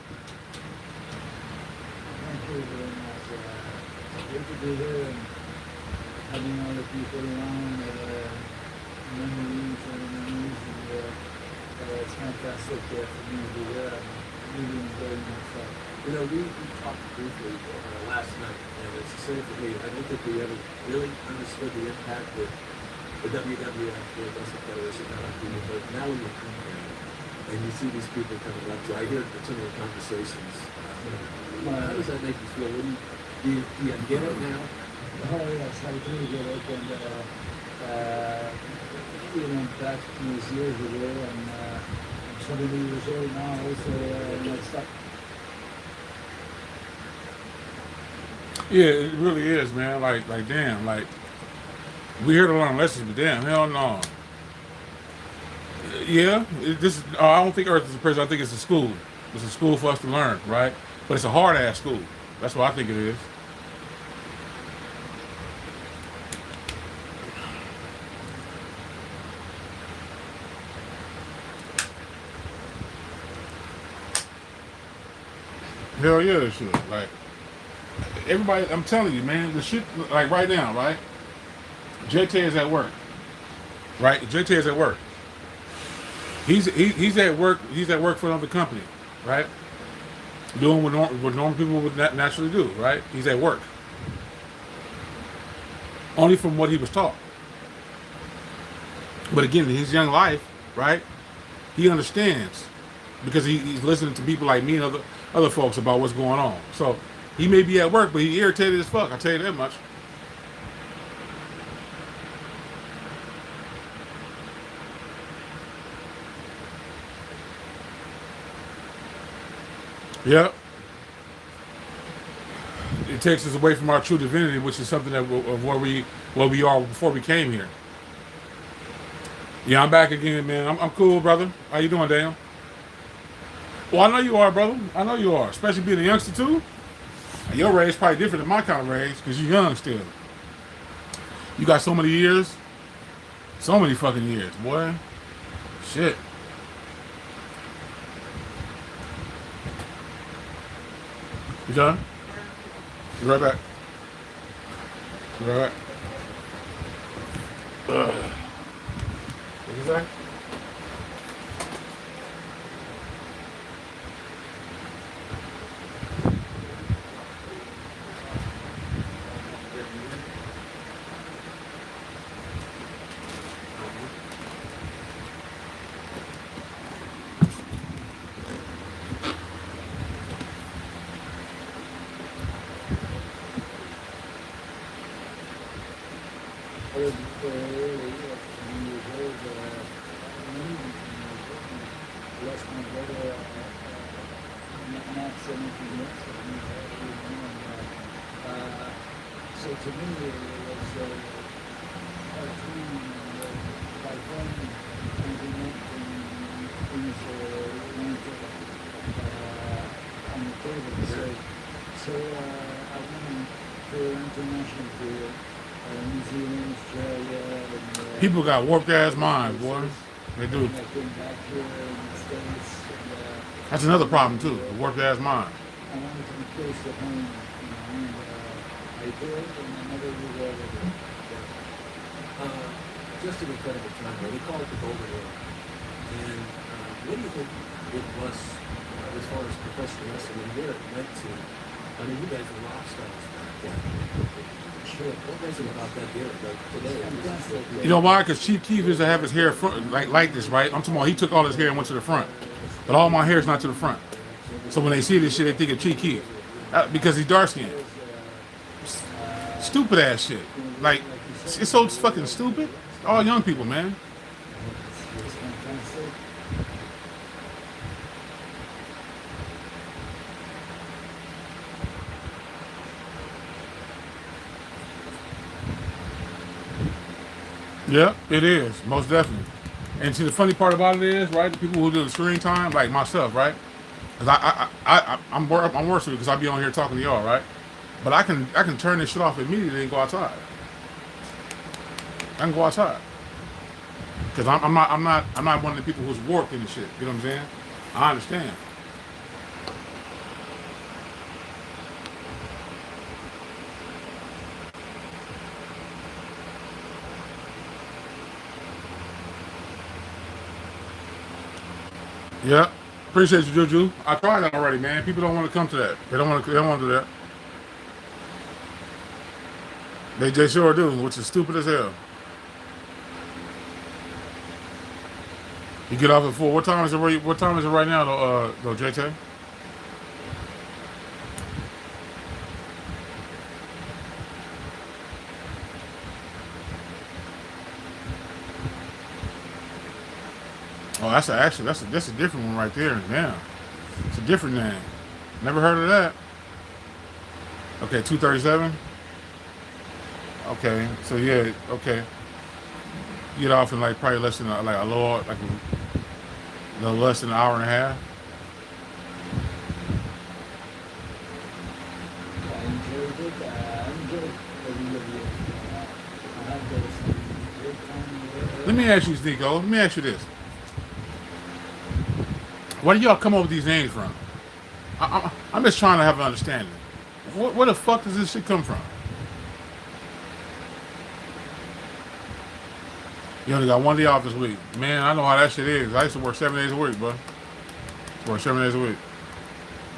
Thank you very much. Good to be here and having all the people around, memories and it's fantastic for me to be here. I'm really enjoying myself. You know, we talked briefly last night, and it's the same for me. I don't think we ever really understood the impact that the WWF, the Wrestling Federation, had on people. But now when you come here and you see these people coming up to, I hear some of the conversations. How does that make you feel? Do you get it now? Oh yes, I do get it. And back those years ago, and I'm 70 years old now, so it's up. Yeah, it really is, man. Like damn, like we here to learn lessons, but damn, hell no. Yeah, I don't think Earth is a prison. I think it's a school. It's a school for us to learn, right? But it's a hard ass school. That's what I think it is. Hell yeah, it should. Like everybody, I'm telling you, man, the shit. Like right now, right? JT is at work. Right? JT is at work. He's at work. He's at work for another company, right? Doing what normal people would naturally do, right? He's at work. Only from what he was taught. But again, in his young life, right? He understands because he's listening to people like me and other folks about what's going on. So he may be at work, but he irritated as fuck. I tell you that much. Yep. it takes us away from our true divinity, which is something that of where we are before we came here. Yeah, I'm back again, man. I'm cool, brother. How you doing, Daniel? Well, I know you are, brother. I know you are, especially being a youngster too. Your race probably different than my kind of race because you're young still. You got so many years, so many fucking years, boy. Shit. You done? Be right back. Be right back. What you say? So to me, it was a dream by then, and we met and things went on the table. So I went to international career, New Zealand, Australia, and People got warped ass minds, boy. They do. I came back here in the States. That's another problem too. The warped ass mind. I wanted to be close to home, and I did, and I never regretted it. Just an incredible time. They call it the Golden Era. And what do you think it was as far as professional wrestling and where it went to? I mean, you guys were rock stars back then. Sure. What was it about that era? Like today? You know why? Because Chief Keef used to have his hair front, like this, right? I'm talking about he took all his hair and went to the front. But all my hair is not to the front. So when they see this shit, they think of Chief Keef. Because he's dark skinned. Stupid ass shit. Like, it's so fucking stupid. All young people, man. Yeah, it is, most definitely. And see, the funny part about it is, right, the people who do the screen time, like myself, right? Because I'm worse with it because I be on here talking to y'all, right? But I can turn this shit off immediately and go outside. I can go outside. Because I'm not one of the people who's warped in the shit. You know what I'm saying? I understand. Yeah. Appreciate you, Juju. I tried that already, man. People don't want to come to that. They don't want to do that. They sure do, which is stupid as hell. You get off at 4. What time is it? What time is it right now, though, JT? Oh, that's a different one right there. Yeah, it's a different name. Never heard of that. Okay, 2:37. Okay, so yeah, okay. You get off in like probably less than a little less than an hour and a half. I enjoyed it. I enjoyed every of it. I had this great time. Let me ask you, Nico. Let me ask you this. Where do y'all come up with these names from? I'm just trying to have an understanding. Where the fuck does this shit come from? You only got one day off this week. Man, I know how that shit is. I used to work 7 days a week, bro. Work 7 days a week.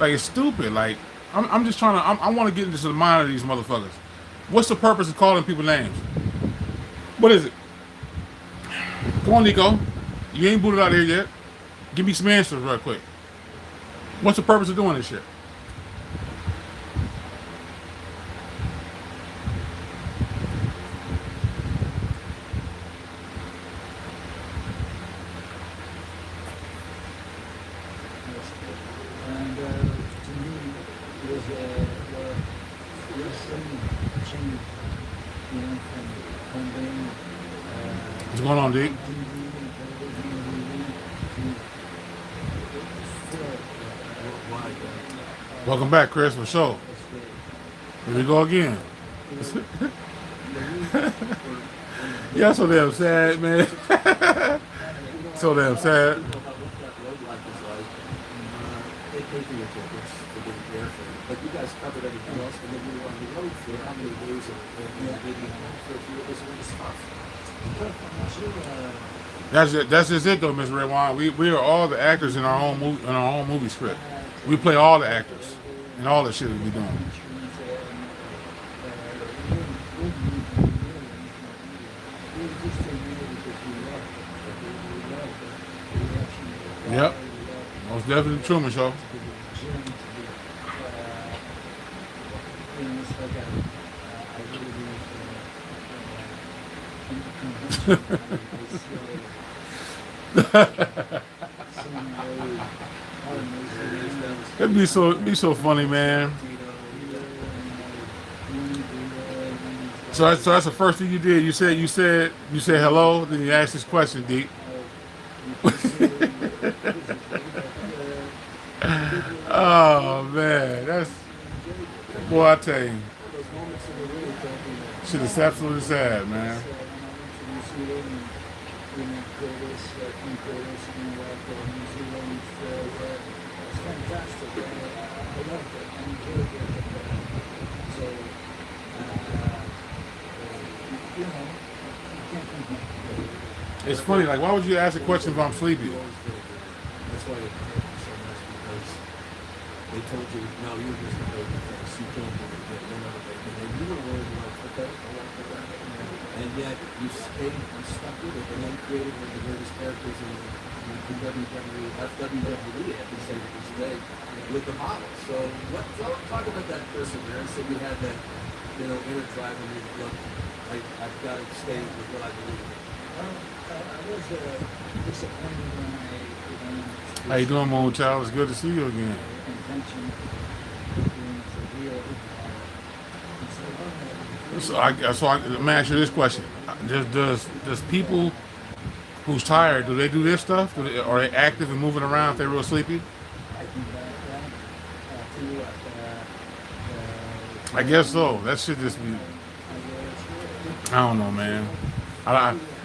Like, it's stupid. Like, I'm just trying to, I want to get into the mind of these motherfuckers. What's the purpose of calling people names? What is it? Come on, Nico. You ain't booted out here yet. Give me some answers real quick. What's the purpose of doing this shit? And to me, it was wrestling changed, you know, from being What's going on, D? TV and television and everything to still worldwide. Welcome back, Chris, for sure. That's great. Here we go again. Yeah, so damn sad, man. So damn sad. People about what that road life is like. They pay for your tickets to get there for you. But you guys covered everything else, and then you were on the road for how many days and maybe home for a few days. It was tough. That's just it though, Miss Redwine. We are all the actors in our own movie script. We play all the actors and all the shit that we doing. Yep, most definitely the Truman Show. It'd be so funny, man. So that's the first thing you did. You said hello, then you asked this question, Deep. Oh man, that's boy, I tell you, shit is absolutely sad, man. It's funny, like, why would you ask a question if I'm sleepy? That's why it hurt me so much, because they told you, no, you're just a baby face. You can't do it. You're not a baby. And you were worried, like, okay, I won't do that. And yet, you stayed, you stuck with it, and then created one of the greatest characters in WWE, I can say to this day, with the model. So, talk about that perseverance that you had, that, inner drive, and you look, I've got to stay with what I believe in. I was disappointed when How you doing, my old child? It's good to see you again. So let me ask you this question: Does people who's tired, do they do this stuff? Are they active and moving around if they're real sleepy? I guess so. That should just be. I don't know, man.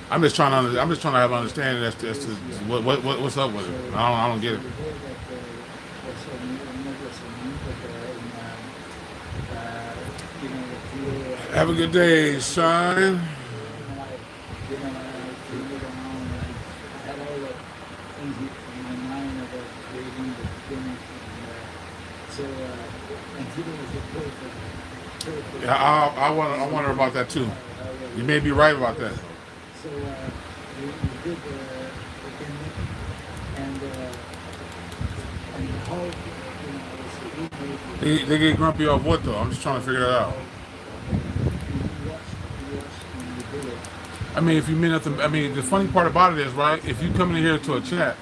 I'm just trying to have an understanding as to what's up with it. I don't get it. Have a good day, son. Yeah, I wonder about that too. You may be right about that. So we did the gimmick, and how, They get grumpy off what though? I'm just trying to figure that out. I mean, if you mean nothing, I mean, the funny part about it is, right, if you come in here to a chat,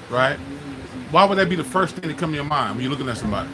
right, why would that be the first thing that come to your mind when you're looking at somebody?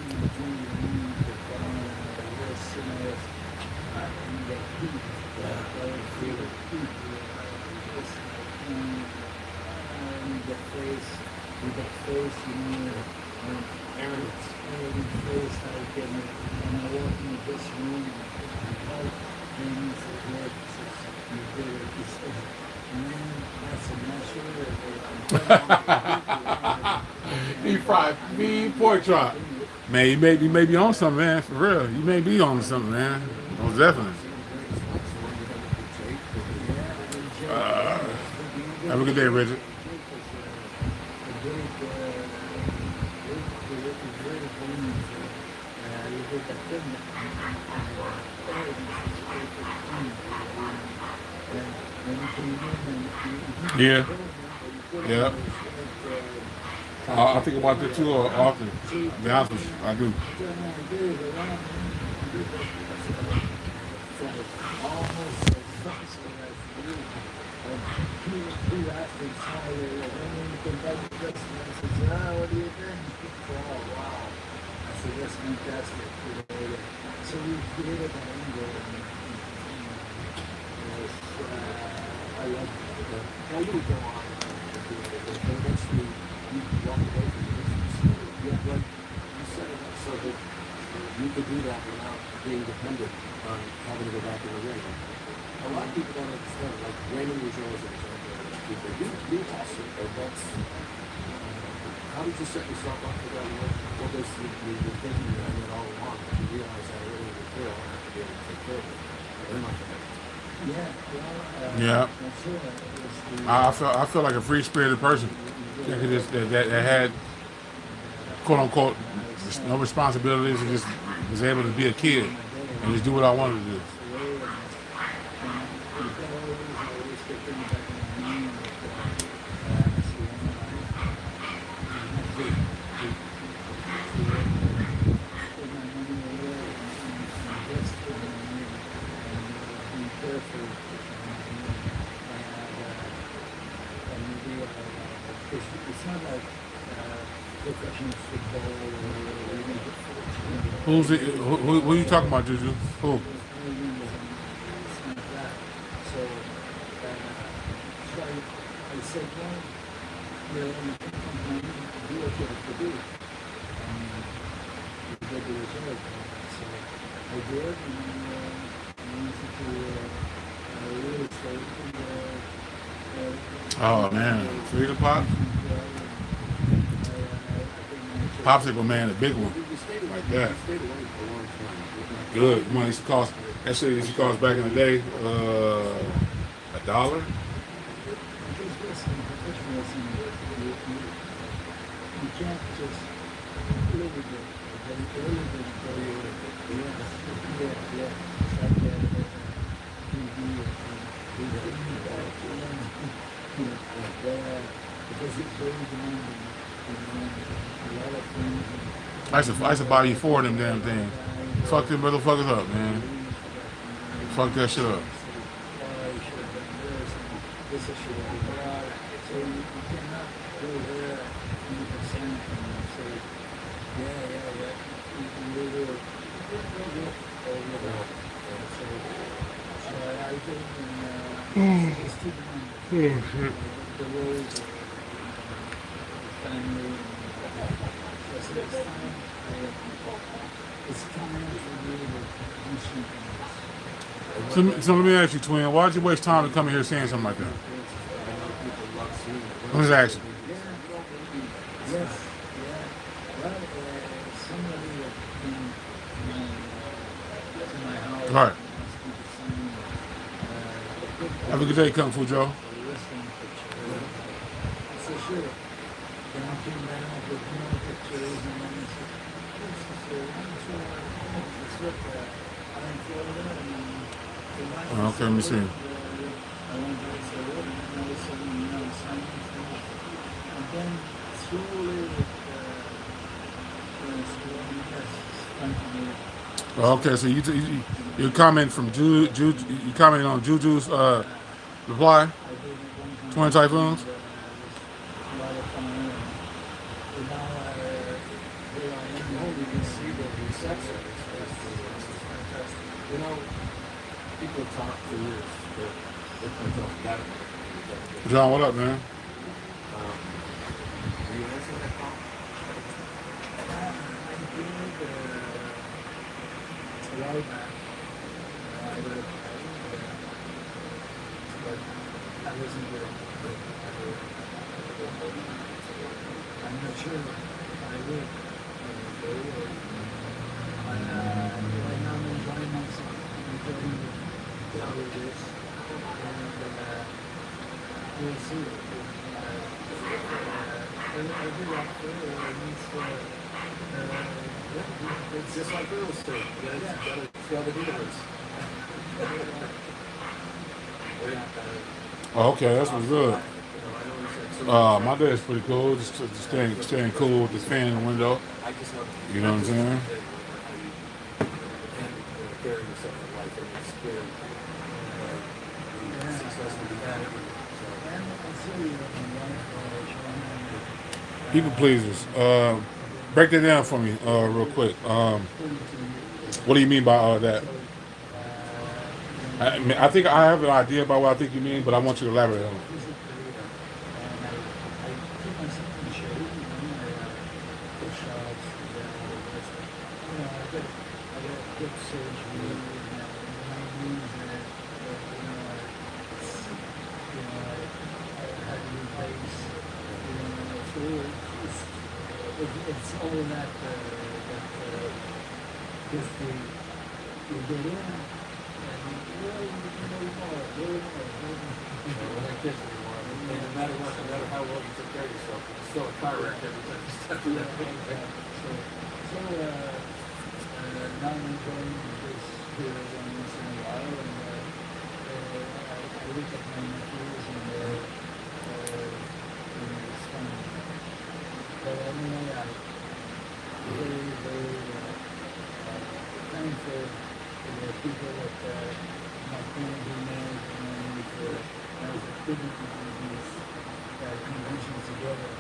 He fried mean pork chop. Man, you may be on something, man. For real, you may be on something, man. Most definitely. Have a good day, Richard. Yeah. Yeah. I think about that too often. To be honest with you, I do. So we created that angle, and I love that. Now you would go on and do everything, but eventually you walk away from the business. Yeah, but you set it up so that you could do that without being dependent on having to go back in the ring. A lot of people don't understand, like Raymond Rougeau is an example of those people. You hustle, but that's, how did you set yourself up for that? What was the thinking behind it all along? Did you realize that really in the tail, I have to be able to take care of it? They're not gonna. Yeah, well, Yeah. that's it. It was the, I feel like a free spirited person. That had quote unquote no responsibilities and just was able to be a kid and just do what I wanted to do. It's not like professional football or even Who's it? Who are you talking about, Juju? Who? So, I said, well, you know, do what you have to do. You get the result. So I did, and I went to real estate. Oh man, 3 o'clock. Popsicle man, a big one, like that. Good. Money used to cost. That shit used to cost back in the day $1. You can't just live with it. Yeah. Because it's very demanding. A lot of things. I used to buy you 4 of them damn things. Fuck them motherfuckers up, man. Fuck that shit up. So you cannot go there 100% and say, yeah. You can do it over there. So I did, and it's too demanding. The roles of family. So next time, it's time for me to do something else. So let me ask you, twin. Why'd you waste time to come in here saying something like that? Let me ask you. Yes. Well, somebody that came to my house. All right. Have a good day, Kung Fu Joe. So sure. Then I came down with more pictures and then I said, it's what I'm in Florida and Okay, let me see. I went to the road and all of a sudden, signing things. And then slowly, Okay, so you comment from you commented on Juju's reply. Twin Typhoons. You know, people talk for years, but it comes off better. John, what up, man? Are you answering that call? A while back, I would have, but I wasn't very good. I'm not sure if I would go or right now I'm enjoying myself. I'm enjoying how it is. And we'll see. Every actor needs It's just like real estate. You gotta throw the dealers. Oh, okay, that's what's good. My day is pretty cool. Just staying cool with this fan in the window. You know what I'm saying? Carry yourself in life and experience. Success will be had everywhere. People pleasers. Break that down for me real quick. What do you mean by that? So, I think I have an idea about what I think you mean, but I want you to elaborate on it. physically, and I keep myself in shape, push ups, I got hip surgery, my knees are, I had to replace, so it's all that, just you get in, and Like this anymore. And no matter what, no matter how well you took care of yourself, it's still a car wreck every time you step in that pain. now I'm enjoying this here once in a while, and I look at my nephews and it's funny. But anyway, I'm very, very thankful for the people that my family made, and for those activities that conventions together,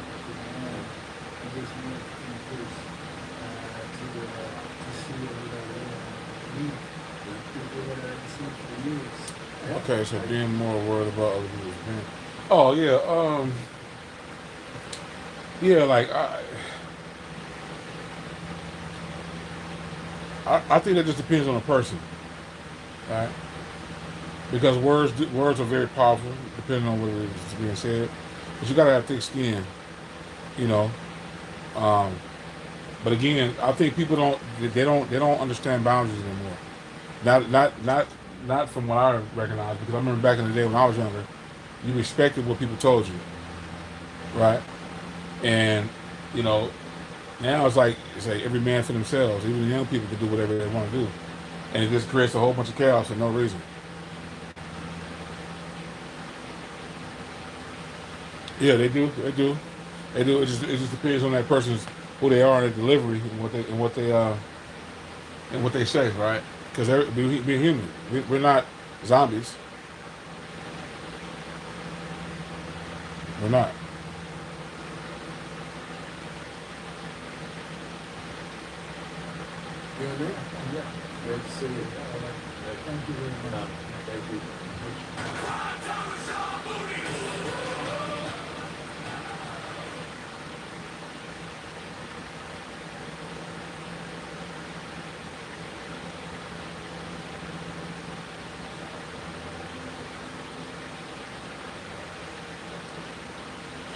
and this make increase to see everybody meet people that I've seen for years. Okay, so being more worried about other people's opinion. Oh yeah, yeah, like I think that just depends on the person, right? Because words are very powerful, depending on what is being said. But you gotta have thick skin, you know. Um, but again, I think people don't understand boundaries anymore. Not from what I recognize, because I remember back in the day when I was younger, you respected what people told you, right? And you know, now it's like every man for themselves. Even the young people can do whatever they want to do, and it just creates a whole bunch of chaos for no reason. Yeah, they do. They do. They do. It just depends on that person's who they are in their delivery and what they say, right? Because being human, we're not zombies. We're not. You know what I mean? Yeah. Great to see you. Thank you very much. Thank you.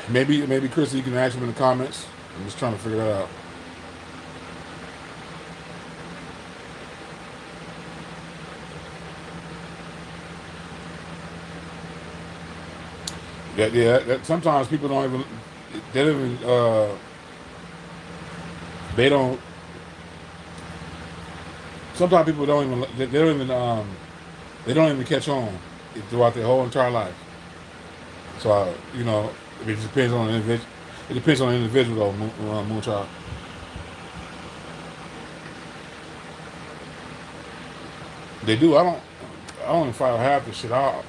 Maybe Chris, you can ask him in the comments. I'm just trying to figure that out. Sometimes people don't even, they don't even, they don't, sometimes people don't even, they don't even catch on throughout their whole entire life. So, it just depends on the individual. It depends on the individual, though, Moonchild. They do. I don't even follow half the shit. I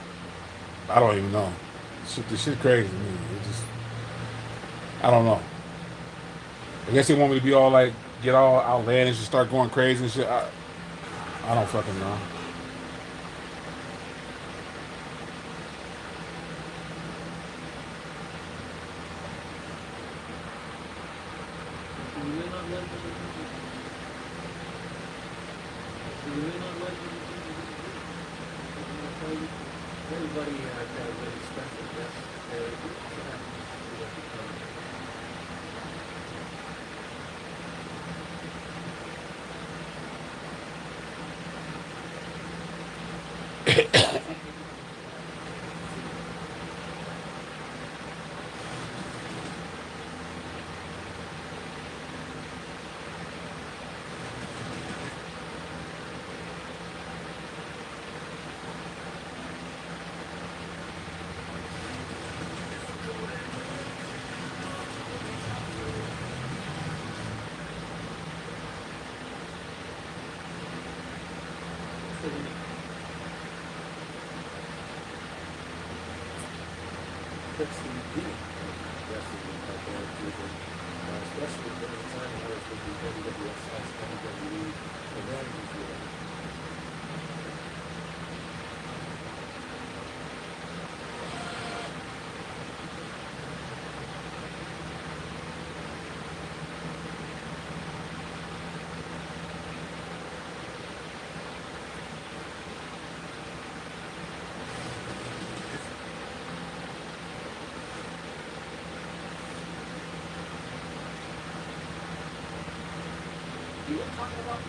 don't even know. This shit crazy to me. It just, I don't know. I guess they want me to be all like, get all outlandish and start going crazy and shit. I don't fucking know. Everybody got a really special guest. That's the beginning. That's the beginning. going through them, especially during the time when I was with the WWF/WWE managers role. You were talking about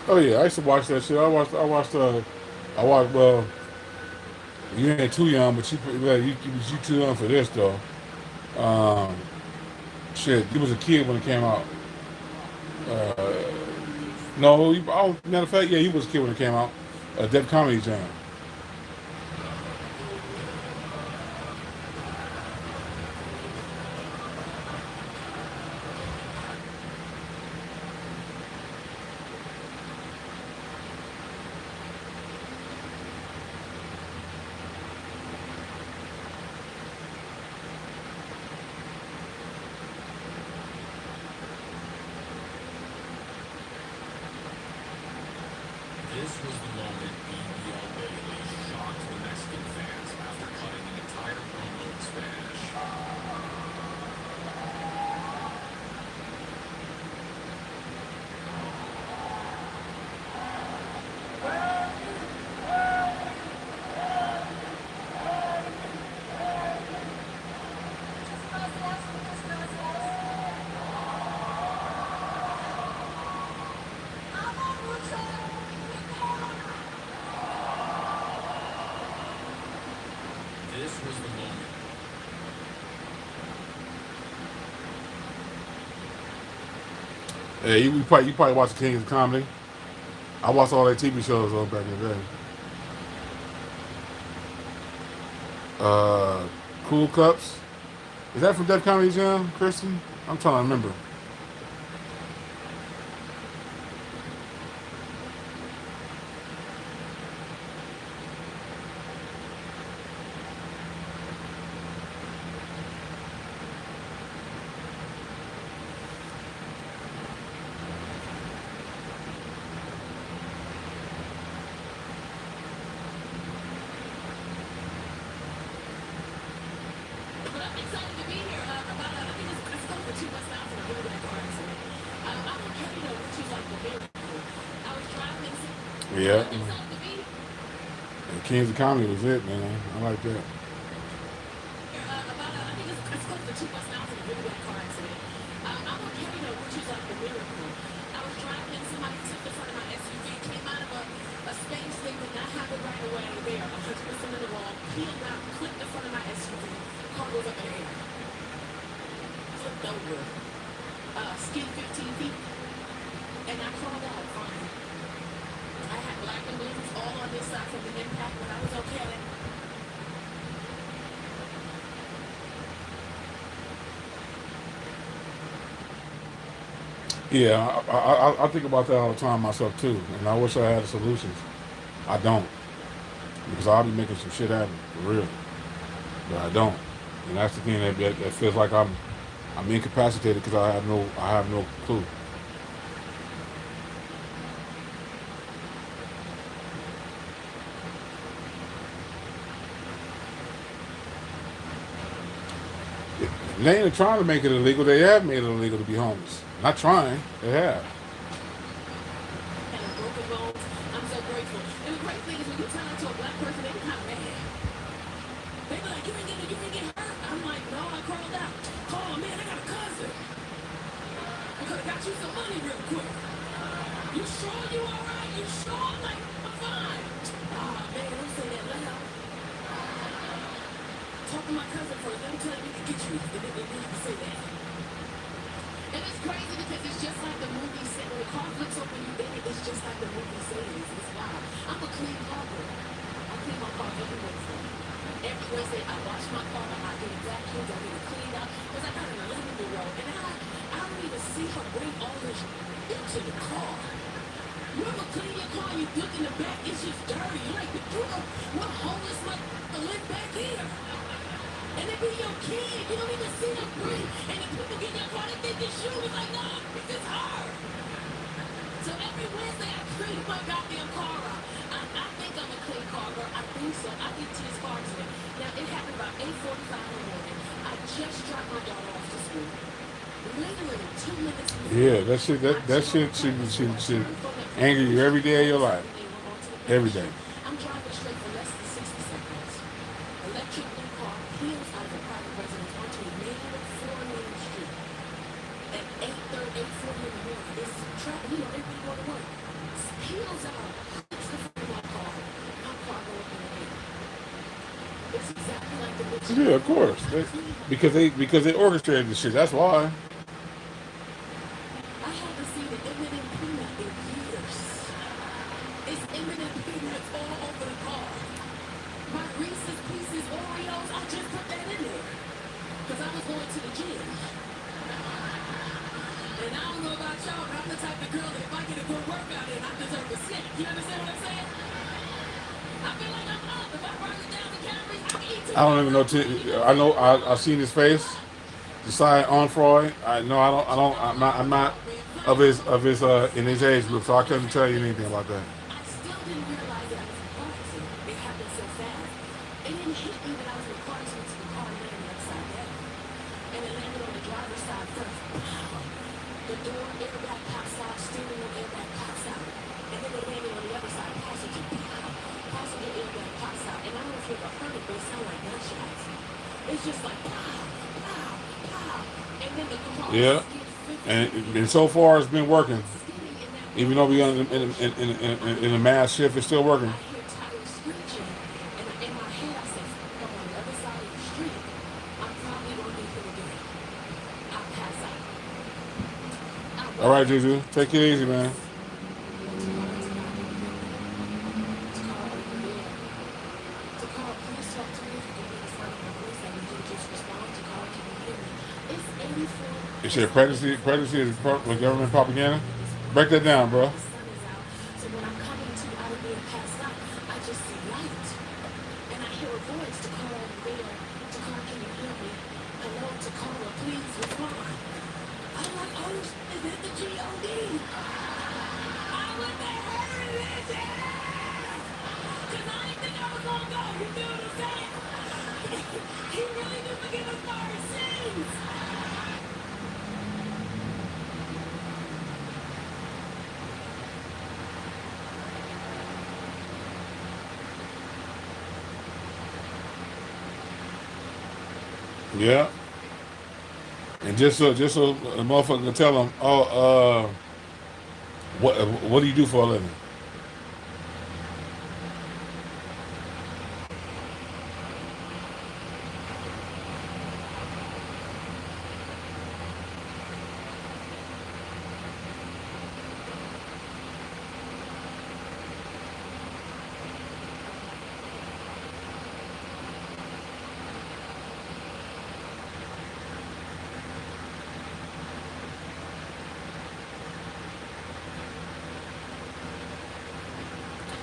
Oh yeah, I used to watch that shit. Well, you ain't too young, but you too young for this though. Um, shit, you was a kid when it came out. Uh, no, matter of fact, yeah, you was a kid when it came out. Def Comedy Jam. This was the moment BBL Bailey shocked the Mexican fans after cutting an entire promo in Spanish. This was the moment. Hey, you probably watched Kings of Comedy. I watched all their TV shows though back in the day. Uh, Cool Cups. Is that from Def Comedy Jam, Kristen? I'm trying to remember. But I'm excited to be here. I think it's going for 2 months now for a really bad car accident. I'm okay, which is like the miracle. I was driving and Yeah. I'm excited to be here. And Kings of Comedy was it, man. I like that. I think it's going for 2 months now for a really bad car accident. I'm okay, which is like the miracle. I was driving and somebody took the front of my SUV, came out of a space they did not have it right away. They are 100% in the wrong. Peeled out, clipped the front of my SUV. Car goes up in the air. Flipped over. Skinned 15 feet. And I crawled out fine. I had black and blues all on this side from the impact, but I was okay. Yeah, I think about that all the time myself too, and I wish I had the solutions. I don't, because I'll be making some shit happen for real, but I don't, and that's the thing that feels like I'm incapacitated because I have no clue. They ain't trying to make it illegal. They have made it illegal to be homeless. Not trying. They have. And broken bones. I'm so grateful. And the great thing is when you tell it to a black person, they kind of mad. They be like, you ain't get hurt. I'm like, no, I crawled out. Oh man, I got a cousin. I could have got you some money real quick. You sure you alright? You sure? I'm like, I'm fine. Ah man, don't say that loud. Talk to my cousin first. Let me tell you to get you. And then you can say that. And it's crazy because it's just like the movie said. When the car flips open, you in it. It's just like the movie says. It's wild. I'm a clean harbor. I clean my car every Wednesday. Every Wednesday, I wash my car. I get it vacuumed. I get it cleaned out. Because I got an 11-year-old. And I I don't even see her bring all this into the car. You ever clean your car and you look in the back, it's just dirty. You're like, what homeless motherfucker live back here? And it be your kid. You don't even see them bring. And the people get in your car, they think it's you. It's like, no, this is her. So every Wednesday I clean my goddamn car out. I think I'm a clean car girl. I think so. I get to this car today. Now it happened about 8:45 in the morning. I just dropped my daughter off to school. Literally 2 minutes before. Yeah, that shit should anger you every day of your life. Every day. I'm driving straight for less than 60 seconds. Electric blue car peels out of a private residence onto a main 4-lane street. At 8:40 in the morning, it's traffic, you know, everybody going to work. Peels out, hits the front of my car go up in the air. It's exactly like the bitch. Yeah, of course. Because they orchestrated the shit. That's why. I haven't seen an M&M peanut in years. It's M&M peanuts all over the car. My Reese's Pieces Oreos, I just put that in there. Because I was going to the gym. And I don't know about y'all, but I'm the type of girl that if I get a good workout in, I deserve a snack. You understand what I'm saying? I feel like I'm up. If I burn it down the calories, I can eat two. I don't even know. I know. I've seen his face. Decide on Freud. I know. I don't. I'm not of his in his age group, so I couldn't tell you anything about that. I still didn't realize that I was in a car accident. It happened so fast. It didn't hit me that I was in a car accident to the car landed upside down. And it landed on the driver's side first. Pow! The door airbag pops out, steering wheel airbag pops out. And then it landed on the other side, passenger. Pow! Passenger airbag pops out. And I don't know if you ever heard it, but it sounds like gunshots. It's just like pow, pow, pow. And then the car Yeah. And so far it's been working. Even though we're in a mass shift, it's still working. I hear tires screeching, and in my head I said, "Fuck, on the other side of the street, I'm probably gonna be here again. I'll pass out." All right, Juju, take it easy, man. Is your pregnancy is government propaganda? Break that down, bro. So when I'm coming to out of being passed out, I just see light. And I hear a voice to call over there. To call, can you hear me? Hello, to call her, please respond. I'm like, oh, is that the G.O.D.? I went to her religion! Cause I didn't think I was gonna go, you feel what I'm saying? He really did forgive us for our sins. Yeah. And just so a motherfucker can tell them, oh, what do you do for a living?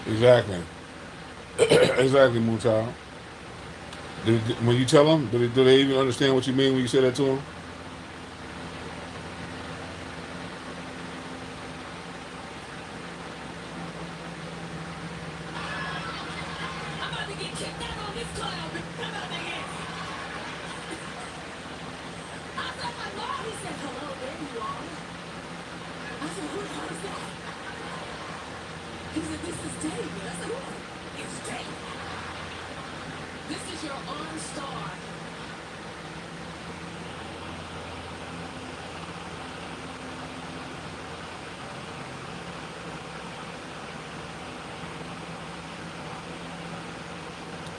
Exactly. Exactly, Mutal. When you tell them, do they even understand what you mean when you say that to them? I'm about to get kicked out on this cloud. Come out there. I said hello. He said hello. There you are. I said, who the hell is that? He said, this is David. I said, who? It's David. This is your OnStar.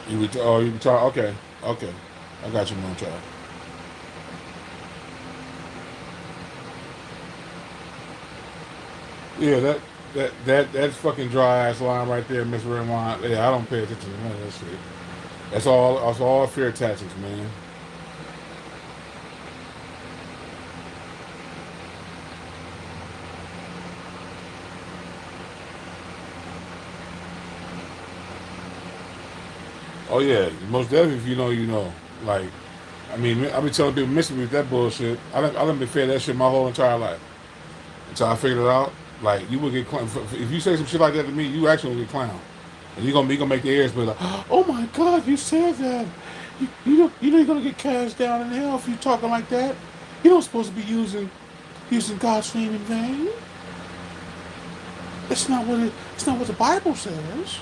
You retire. Okay. I got you, Mutal. Yeah, that fucking dry ass line right there, Miss Redwine. Yeah, I don't pay attention to none of that shit. That's all fear tactics, man. Oh yeah, most definitely. If you know, you know. Like, I mean, I've been telling people, miss me with that bullshit. I done been fed that shit my whole entire life until I figured it out. Like, you would get clowned if you say some shit like that to me. You actually will get clowned, and you gonna make the ears be like, "Oh my God, you said that. You know you're gonna get cast down in hell if you talking like that. You don't supposed to be using God's name in vain. It's not what the Bible says."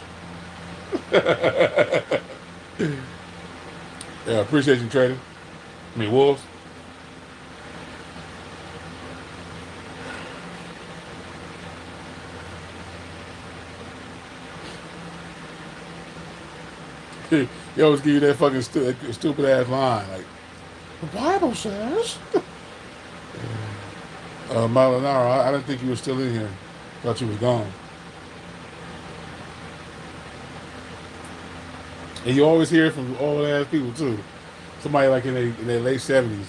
Yeah, appreciate you, Trader. I mean, Wolves. He always give you that fucking stupid ass line, like the Bible says. Malinara, I didn't think you were still in here. Thought you was gone. And you always hear it from old ass people too. Somebody like in their late 70s.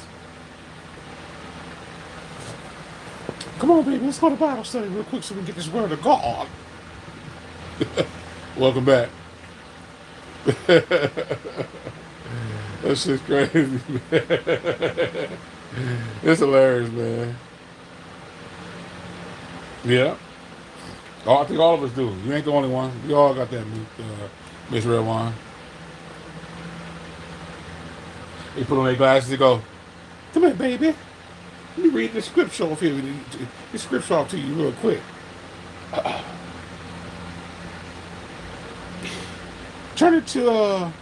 Come on, baby, let's go to Bible study real quick so we can get this word of God. Welcome back. That shit's crazy, man. It's hilarious, man. Yeah. Oh, I think all of us do. You ain't the only one. We all got that Miss Red Wine. They put on their glasses and go, "Come here, baby. Let me read the scripture off here. The scripture off to you real quick." Turn it to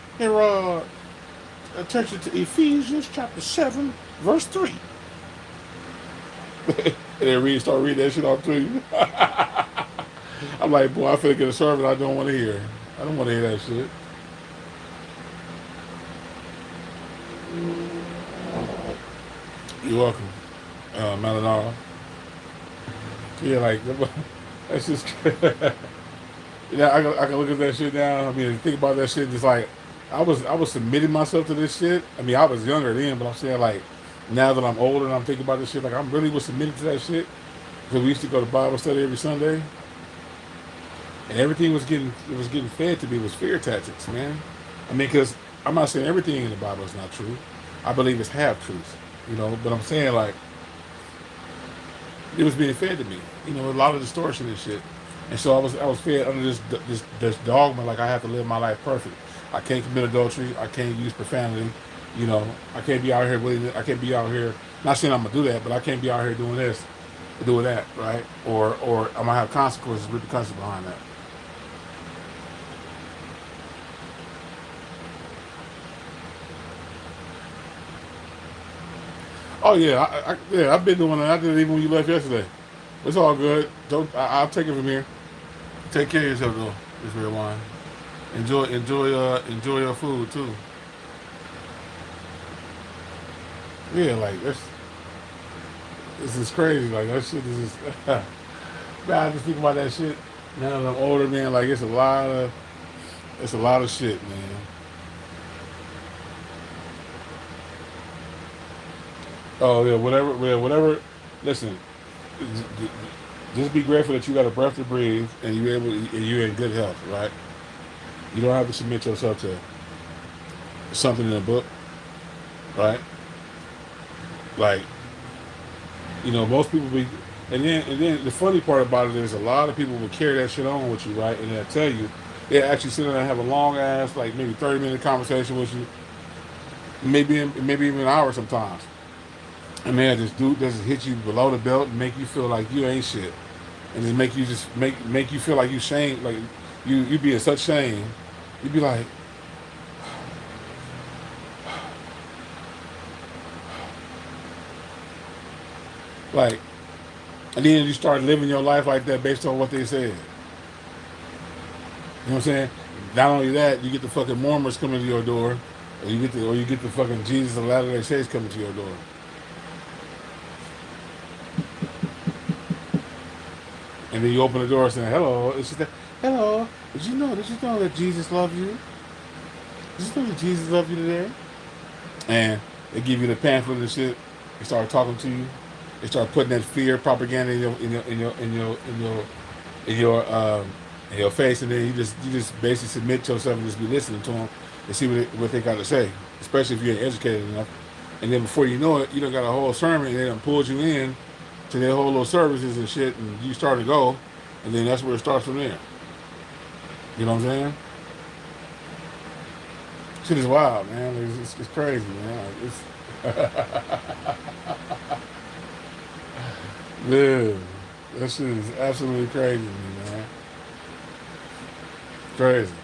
turn it to Ephesians chapter 7, verse 3. And they start reading that shit off to you. I'm like, boy, I finna get a sermon I don't want to hear. I don't want to hear that shit. You're welcome, Malinara. Yeah, like that's just. Yeah, I can look at that shit now. I mean, think about that shit. Just like I was submitting myself to this shit. I mean, I was younger then, but I'm saying like now that I'm older and I'm thinking about this shit, like I'm really was submitted to that shit because we used to go to Bible study every Sunday, and everything was getting fed to me was fear tactics, man. I mean, because I'm not saying everything in the Bible is not true. I believe it's half truth, you know. But I'm saying like it was being fed to me, you know, a lot of distortion and shit. And so I was fed under this dogma, like I have to live my life perfect. I can't commit adultery. I can't use profanity. You know, I can't be out here I can't be out here. Not saying I'm gonna do that, but I can't be out here doing this, or doing that, right? Or I'm gonna have consequences, repercussions behind that. Oh yeah, I've been doing that. I did it even when you left yesterday. It's all good. I'll take it from here. Take care of yourself though, Miss Red Wine. Enjoy your food too. Yeah, like this is crazy. Like that shit is just man, I just think about that shit. Now that I'm older, man, like it's a lot of shit, man. Oh yeah, whatever. Listen, just be grateful that you got a breath to breathe and you're in good health, right? You don't have to submit yourself to something in a book, right? Like, you know, most people be, and then the funny part about it is a lot of people will carry that shit on with you, right? And they'll tell you, they actually sit there and have a long ass, like maybe 30-minute conversation with you, maybe even an hour sometimes. And man, this dude just hit you below the belt and make you feel like you ain't shit, and just make you feel like you shame, like you be in such shame. You be like, and then you start living your life like that based on what they said. You know what I'm saying? Not only that, you get the fucking Mormons coming to your door, or you get the fucking Jesus of Latter-day Saints coming to your door. And then you open the door saying, "Hello." It's just that, "Hello. Did you know that Jesus loves you? Did you know that Jesus loves you today?" And they give you the pamphlet and shit. They start talking to you. They start putting that fear propaganda in your in your face, and then you just basically submit yourself and just be listening to them and see what they got to say, especially if you're educated enough. And then before you know it, you done got a whole sermon, and they done pulled you in to their whole little services and shit, and you start to go, and then that's where it starts from there. You know what I'm saying? Shit is wild, man. It's crazy, man. Yeah, that shit is absolutely crazy to me, man. Crazy.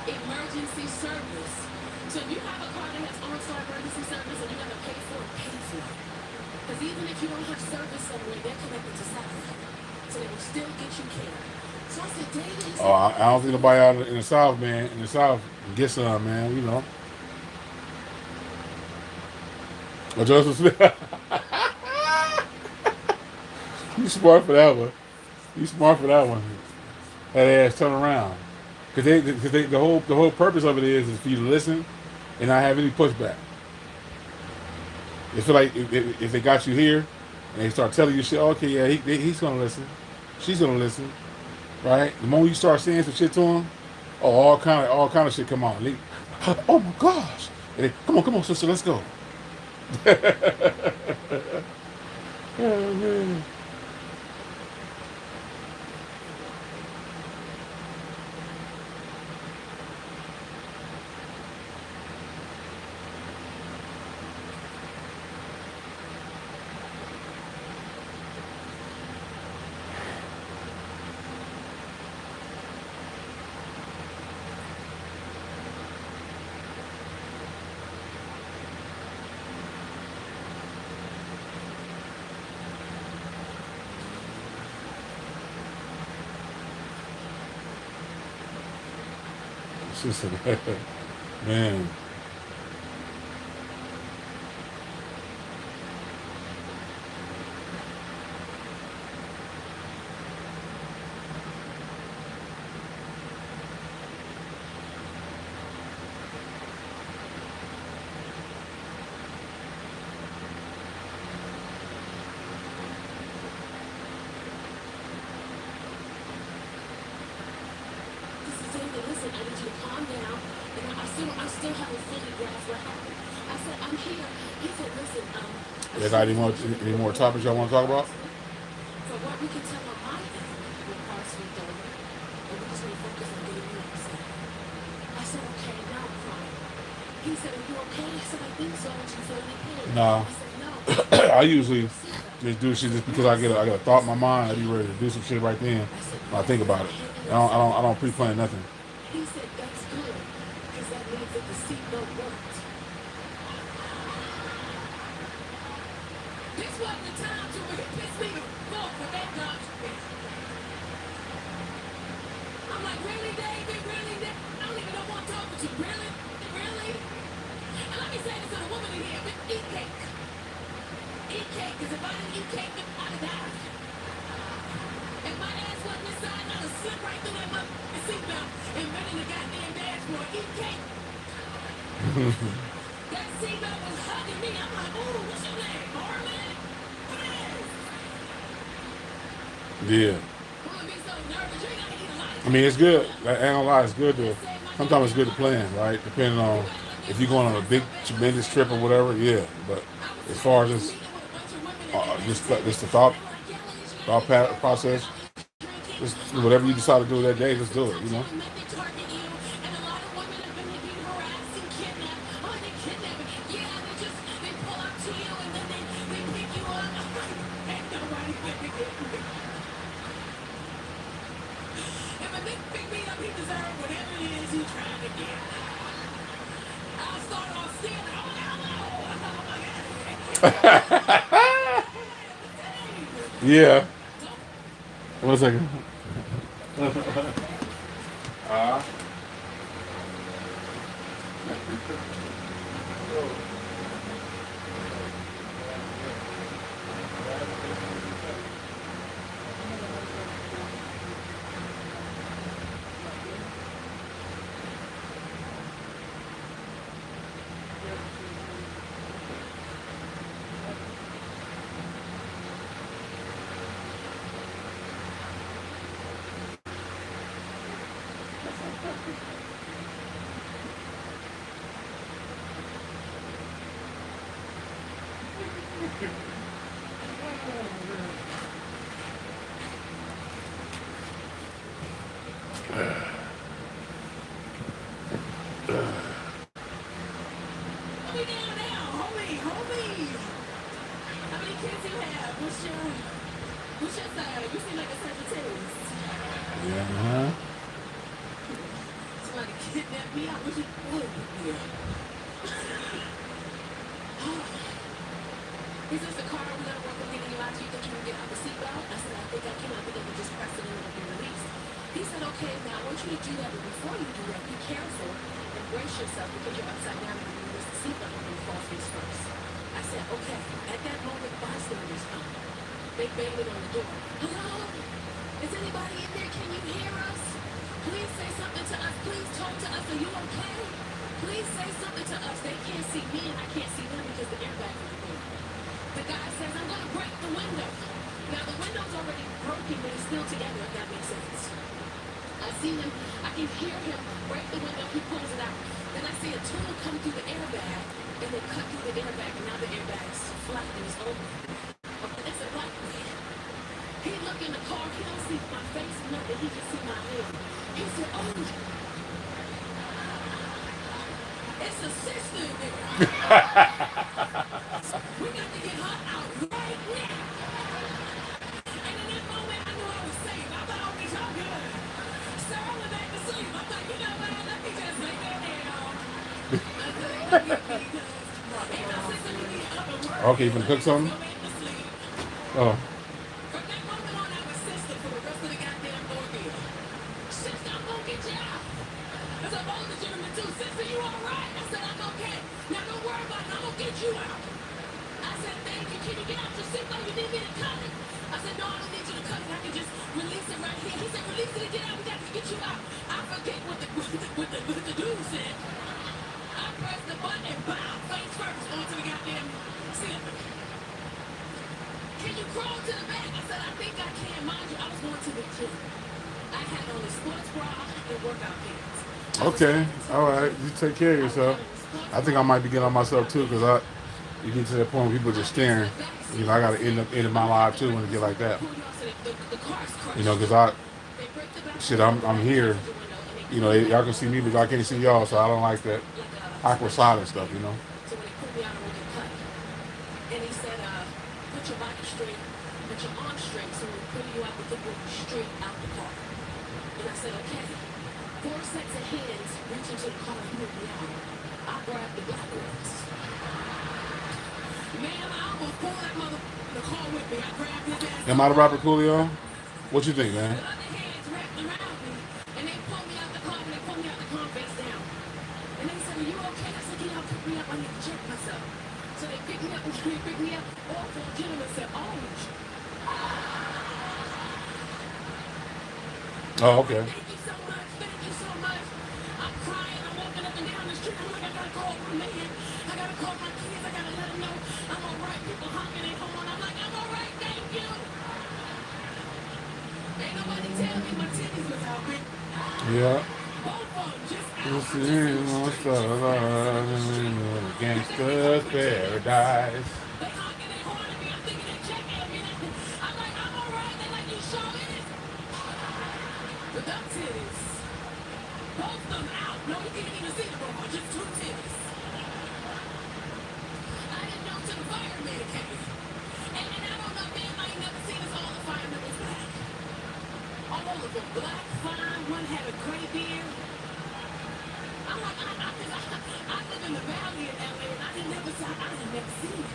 Emergency service. So if you have a car that has on-star emergency service and you have to pay for it, pay for it. Because even if you don't have service somewhere, they're connected to satellite. So they will still get you care. So I said, David, Oh, I don't think nobody out in the South, man. In the South, get some, man. You know. But Joseph Smith, you smart for that one. You smart for that one. That ass turn around, because the whole purpose of it is for you to listen and not have any pushback. They feel like if they got you here and they start telling you shit, okay, yeah, he's gonna listen, she's gonna listen, right? The moment you start saying some shit to them, oh, all kind of shit come on. They, oh my gosh! And they, come on, sister, let's go. Oh man. Sister, man. listen, I need you to calm down. And I still haven't fully grasped what happened. I said, I'm here. He said, listen, You got any more topics y'all want to talk about? so what we can tell on my end, when cars swept over, and we just need to focus on getting you upset. I said, okay, now I'm crying. He said, are you okay? I said, I think so. Don't you feel any pain? No. I said, no. I usually just do shit just because I get a thought in my mind. I be ready to do some shit right then when I think about it. I don't pre-plan nothing. He said, that's good, because that means that the seatbelt worked. This wasn't the time to where he pissed me off for that Dodge bitch. I'm like, really, David? Really, David? I don't even know who I'm talking to. Really? Really? And let me say this to the woman in here, but eat cake. Eat cake, because if I didn't eat cake, I'd have died. If my ass wasn't inside, I'd have slipped right through that motherfucking seatbelt and been in the goddamn dashboard. Eat cake. That seatbelt was hugging me. I'm like, ooh, what's your name? Marlon? What is? Yeah. Would be so nervous. You ain't gotta eat a lot of I mean, it's good. I ain't gonna lie, it's good to. Sometimes it's good to plan, right? Depending on if you're going on a big, tremendous trip or whatever. Yeah, but as far as just the thought process, just whatever you decide to do that day, just do it. You know. Yeah. 1 second. Hold me down now. Hold me. How many kids you have? What's your side? You seem like a Sagittarius. Yeah. Somebody kidnapped me. I wish it would. Yeah. Is this the car we gotta work on getting you out? Do you think you can get out the seatbelt? I said, I think I can. I think I can just press it and it'll be released. He said, okay, now I want you to do that, but before you do that, be careful and brace yourself because you're upside down and you release the seatbelt and you fall face first. I said, okay. At that moment, bystanders come. They banged it on the door. Hello? Is anybody in there? Can you hear us? Please say something to us. Please talk to us. Are you okay? Please say something to us. They can't see me and I can't see them because the airbag is there. The guy says, I'm going to break the window. Now, the window's already broken, but it's still together, if that makes sense. I see him. I can hear him break the window. He pulls it out. Then I see a tool come through the airbag and then cut through the airbag, and now the airbag's flat and it's open. It's a black man. He look in the car. He don't see my face, nothing. He just see my hand. He said, oh, it's a sister in there. We got to get her out right now. And in that moment, I knew I was safe. I thought, oh, it's all good. So I went back to sleep. I'm like, you know what? Let me just lay there down. I said, ain't no get me, ain't no sister to be up and work. Okay, you finna cook something? Go back to sleep. Oh. From that moment on, I was sister for the rest of the goddamn ordeal. Sister, I'm gonna get you out. As I'm older gentleman too. Sister, you all right? I said, I'm okay. Now don't worry about it. I'm gonna get you out. I said, thank you. Can you get out your seatbelt? You need me to cut it? I said, no, I don't need you to cut it. I can just release it right here. He said, release it and get out. We got to get you out. I forget what the dude said. I pressed the button and bow, face first onto the goddamn ceiling. Can you crawl to the back? I said, I think I can. Mind you, I was going to the gym. I had on a sports bra and workout pants. Okay. All right. You take care of yourself. I think I might be getting on myself too, because you get to that point where people are just staring. You know, I got to end my life too when it get like that. You know, because I'm here. You know, y'all can see me, but I can't see y'all, so I don't like that awkward silent stuff. You know. So when they put me out on the cut, and he said, put your body straight, put your arms straight, so when we put you out, we can put you straight out the car. And I said, okay. 4 sets of hands reach into the car and put me out. I grabbed the black ones. Man, I almost pulled that mother in the car with me. I grabbed his ass. Am I the Robert Coolio? What you think, man? The other hands wrapped around me, and they pulled me out the car, and they pulled me out the car face down. And they said, are you okay? I said, can y'all pick me up? I need to check myself. So they picked me up, and they picked me up. All 4 gentlemen said, Oh, okay. thank you so much. Thank you so much. I'm crying. I'm walking up and down the street. I'm like, I gotta call my man. I gotta call my kids. I gotta let them know I'm all right. People honking their horn. I'm like, I'm all right. Thank you. Ain't nobody tell me my titties was out, man. Yeah. Both of them just out. This is Gangsta's Paradise. They honking their horn at me. I'm thinking they checking me. I'm like, I'm all right. They're like, you sure is? But them titties, both of them out. No, you can't even see the bra. Just 2 titties. I didn't know till the fireman came. And I don't know, man, I ain't never seen this. All the firemen was black. All of them black, fine. One had a gray beard. I'm like, I live in the valley in LA, and I didn't never see it.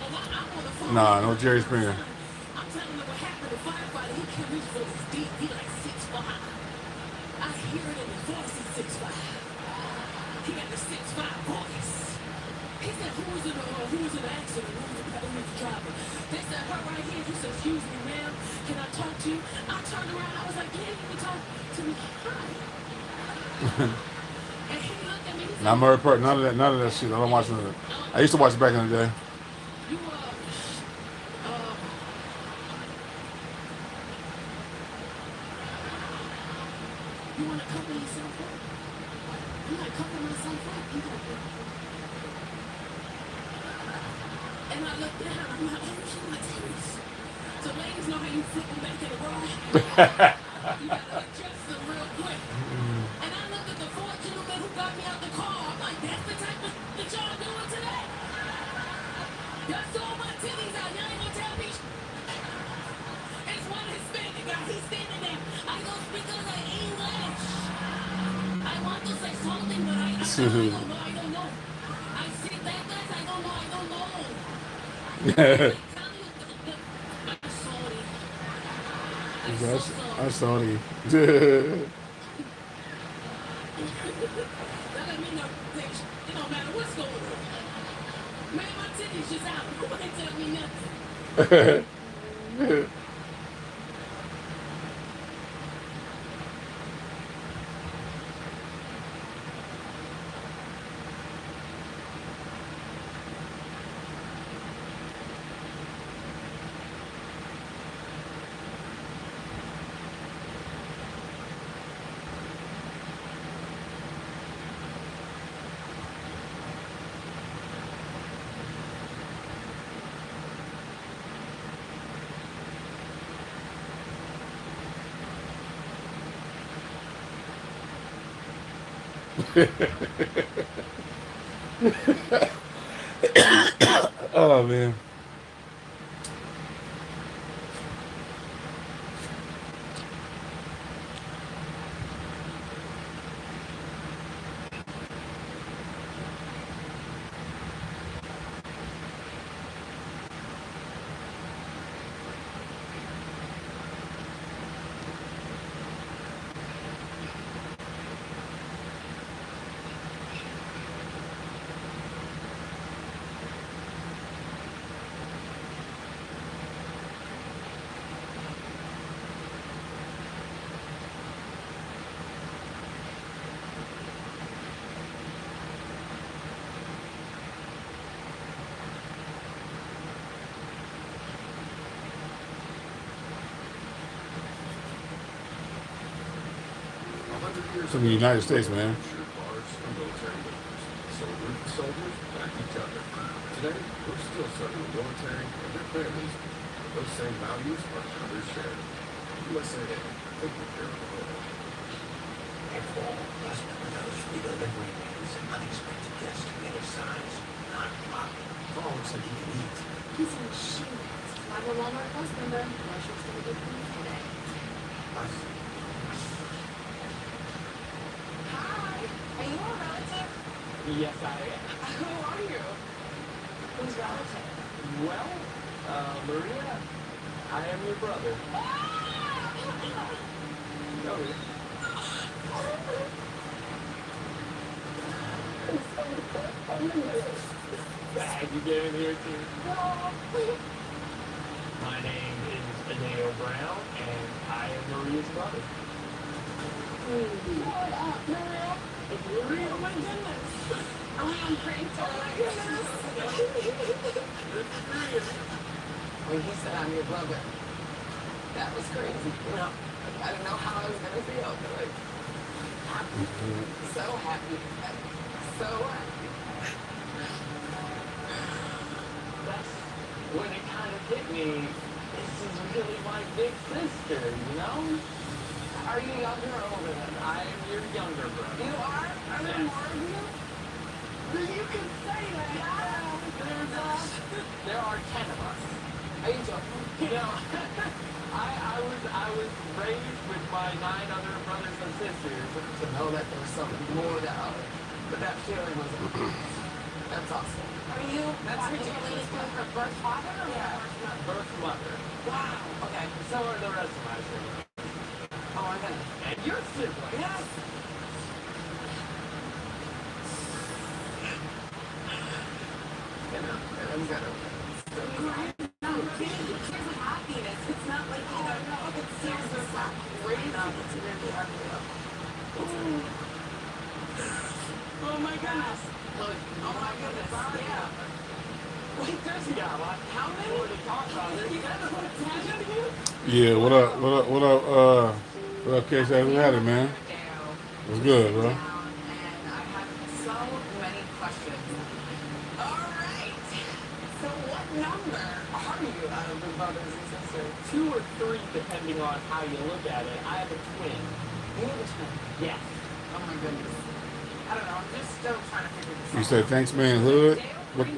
And I'm on the phone. Nah, no Jerry Springer. I'm telling him what happened. The firefighter, he can't reach for his deep. He like 6'5". I hear it in his voice. He's 6'5". He got the 6'5" voice. He said, who was in the accident? Who was the driver? They said, her right here. He said, excuse me, ma'am. Can I talk to you? I turned around. I was like, yeah, you can talk to me. Hi. And he looked at me. He said, Now, I'm a part. None of that shit. I don't watch none of it. I used to watch it back in the day. you you want to cover yourself up? I'm like, cover myself up. He like, And I looked down, I'm like, oh, shit, my titties. So ladies know how you flip them back in the bra. You gotta adjust them real quick. And I looked at the four gentlemen who got me out the car. I'm like, that's the type of that y'all doing today? Y'all saw my titties out. Y'all ain't gonna tell me. It's one Hispanic guy. He's standing there. I don't speak a little English. I want to say something, but I don't know. I see that, guys. I don't know. Like, tell you I'm sorry. I'm so sorry. I'm sorry. That let me know, bitch. It don't matter what's going on. Man, my titties just out. Nobody tell me nothing. Oh man. From the United States, man. Soldiers back each other. Today, we're still serving the military and their families. Those same values are never shared. USA, taking care of the world. If all hospitals be delivering news and unexpected guests of any size, not popping. Paul looks like he can eat. He's in shoes. I'm a Walmart Plus member. Russia's gonna get me today. I see. Hi. Are you a relative? Yes, I am. Who are you? Who's relative? Well, Maria, I am your brother. Go here. Glad you get in here too. My name is Adeo Brown, and I am Maria's brother. What up, Maria? Maria, oh my goodness. Oh, I'm pretty tall. Oh my goodness. This is Maria. When he said I'm your brother, that was crazy. You know, I didn't know how I was gonna feel, but like, happy, so happy, so happy. That's when it kind of hit me. This is really my big sister, you know? Are you younger or older than me? I am your younger brother. You are? Are there more of you? Then you can say that. There are 10 of us. Are you joking? No, I was raised with my 9 other brothers and sisters. To know that there was something more to others. But that feeling was that's awesome. Are you that's ridiculous with her birth father or Birth mother. Wow. Okay. So are the rest of my siblings. Oh my goodness. And your siblings. Yes. You know, I'm gonna. No, tears of happiness. It's not like, you know, it's tears of crazy. No, it's really happy. Oh my goodness. Oh my goodness. Yeah. Wait, there's how many? More to talk about. You guys are going to tag of you? Yeah, what up? What up, Case? How's it at it, man? What's good, bro? And I have so many questions. All right. So what number are you out of the brothers and sisters? 2 or 3, depending on how you look at it. I have a twin. You have a twin. Yes. Oh my goodness. I don't know. I'm just still trying to figure this out. You say thanks, man, hood. What, I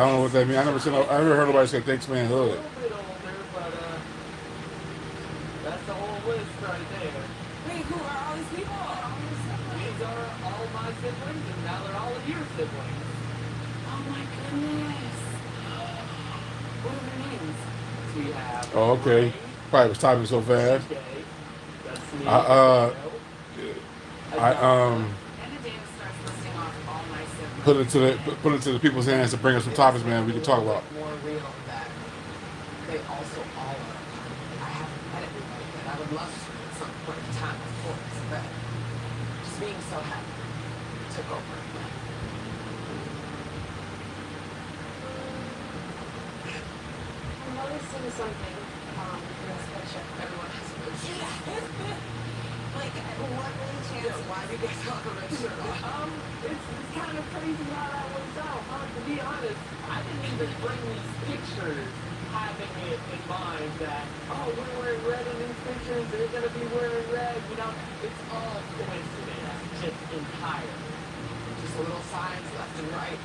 don't know what that means. I never heard nobody say thanks, man, A hood. little bit older, but that's the whole list right there. Wait, who are all these people? These are all my siblings, and now they're all of your siblings. Oh my goodness. What are their names? We have. Oh, okay. Probably was typing so fast. Okay. That's me. I And the Davis starts listing off all my siblings. put it to the people's hands to bring us some topics, man. We can talk about. More real that they also all are. I haven't met everybody yet. I would love to at some point in time, of course, but just being so happy took over. I'm noticing something in this picture. Everyone has a good shirt. Like, what really chance? Why do you guys all have a red shirt on? It's kind of crazy how that works out, huh? To be honest, I didn't even bring these pictures having it in mind that, oh, we're wearing red in these pictures, they're going to be wearing red, you know? It's all coincidence, just entire. Just little signs left and right.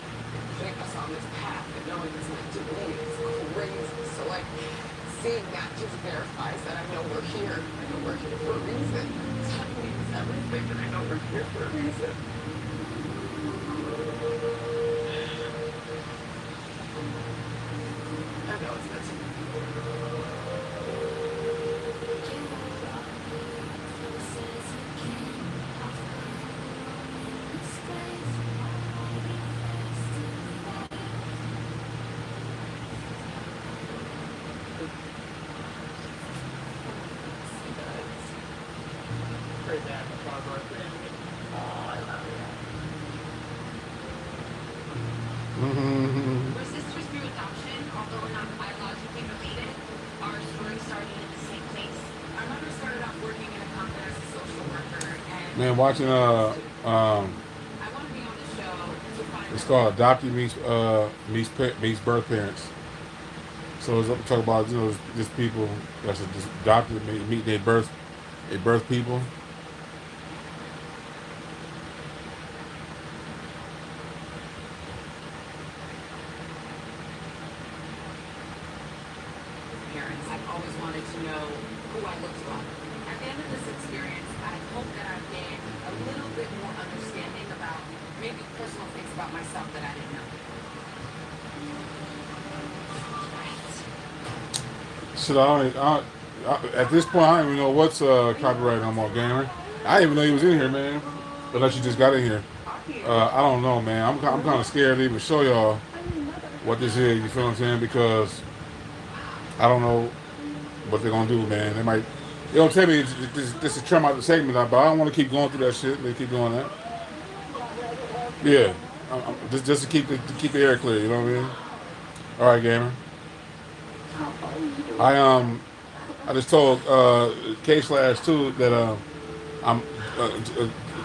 Take us on this path that no one is meant to believe. It's crazy. So, like, seeing that just verifies that I know we're here. I know we're here for a reason. Time means everything, and I know we're here for a reason. I know it's meant to be. Great to have a car birthday. Oh, I love Mm-hmm. We're sisters through adoption, although we're not biologically related. Our story started in the same place. Our mother started off working in a company as a social worker, and Man, watching I want to be on the show to find it's called Adopted meets Birth Parents. So it's talk about just people that's just adopted meet their birth people. Parents, I've always wanted to know who I looked like. At the end of this experience, I hope that I've gained A little bit more understanding about maybe personal things about myself that I didn't know. Shit, at this point, I don't even know what's copyright no more, gamer. I didn't even know he was in here, man. Unless you just got in here. I don't know, man. I'm kind of scared to even show y'all what this is. You feel what I'm saying? Because I don't know what they're gonna do, man. They don't tell me this is trim out the segment, but I don't want to keep going through that shit. They keep doing that. Yeah, just to keep the air clear. You know what I mean? All right, gamer. I just told K/2 that I'm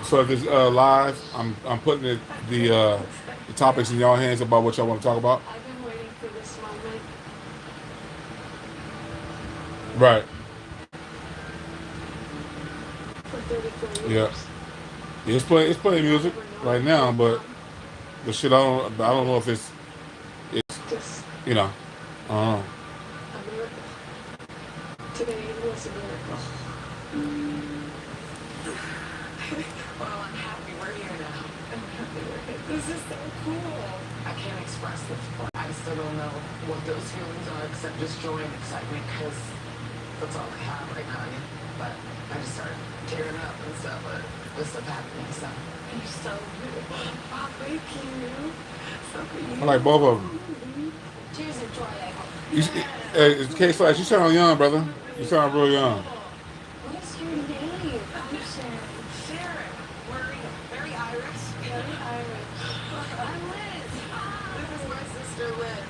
for this live. I'm putting the topics in y'all hands about what y'all want to talk about. I've been waiting for this moment. Right. For 34 Yeah. years. Yeah, it's playing music right now, but the shit I don't know if it's Just you know I don't know. a miracle. Today was a miracle. Well, I'm happy we're here now. I'm happy we're here. This is so cool. I can't express this, but I still don't know what those feelings are except just joy and excitement because that's all I have right now. But I just started tearing up and stuff, but this stuff happening, so. You're so beautiful. Oh, thank you. So beautiful. I like both of them. Cheers and joy, I hope. It's K/, you sound young, brother. You sound real young. What is your name? I'm Sharon. Sharon. Very Irish. Very Irish. I'm Liz. This is my sister Liz.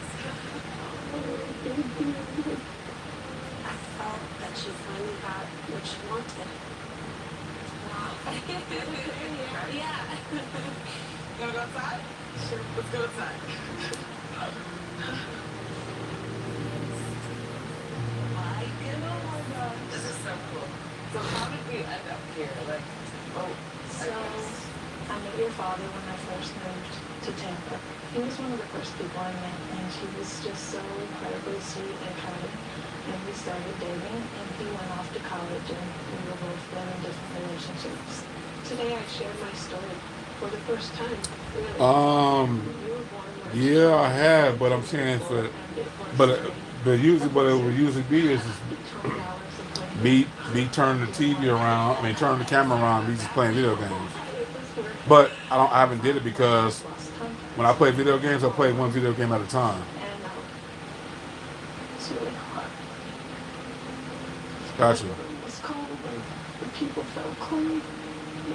I felt that she finally got what she wanted. Wow. Yeah. You wanna go outside? Sure. Let's go outside. So how did we end up here? Like, oh, So, I met your father when I first moved to Tampa. He was one of the first people I met, and he was just so incredibly sweet and kind. And we started dating, and he went off to college, and we were both then in different relationships. Today I shared my story for the first time, really. You were born March Yeah, I have, but I'm saying for, but usually what it would usually be is me turning the TV around. I mean, turning the camera around. Me just playing video games. But I haven't did it because when I play video games, I play one video game at a time. It's really hard. Gotcha. It was cold, and the people felt clean.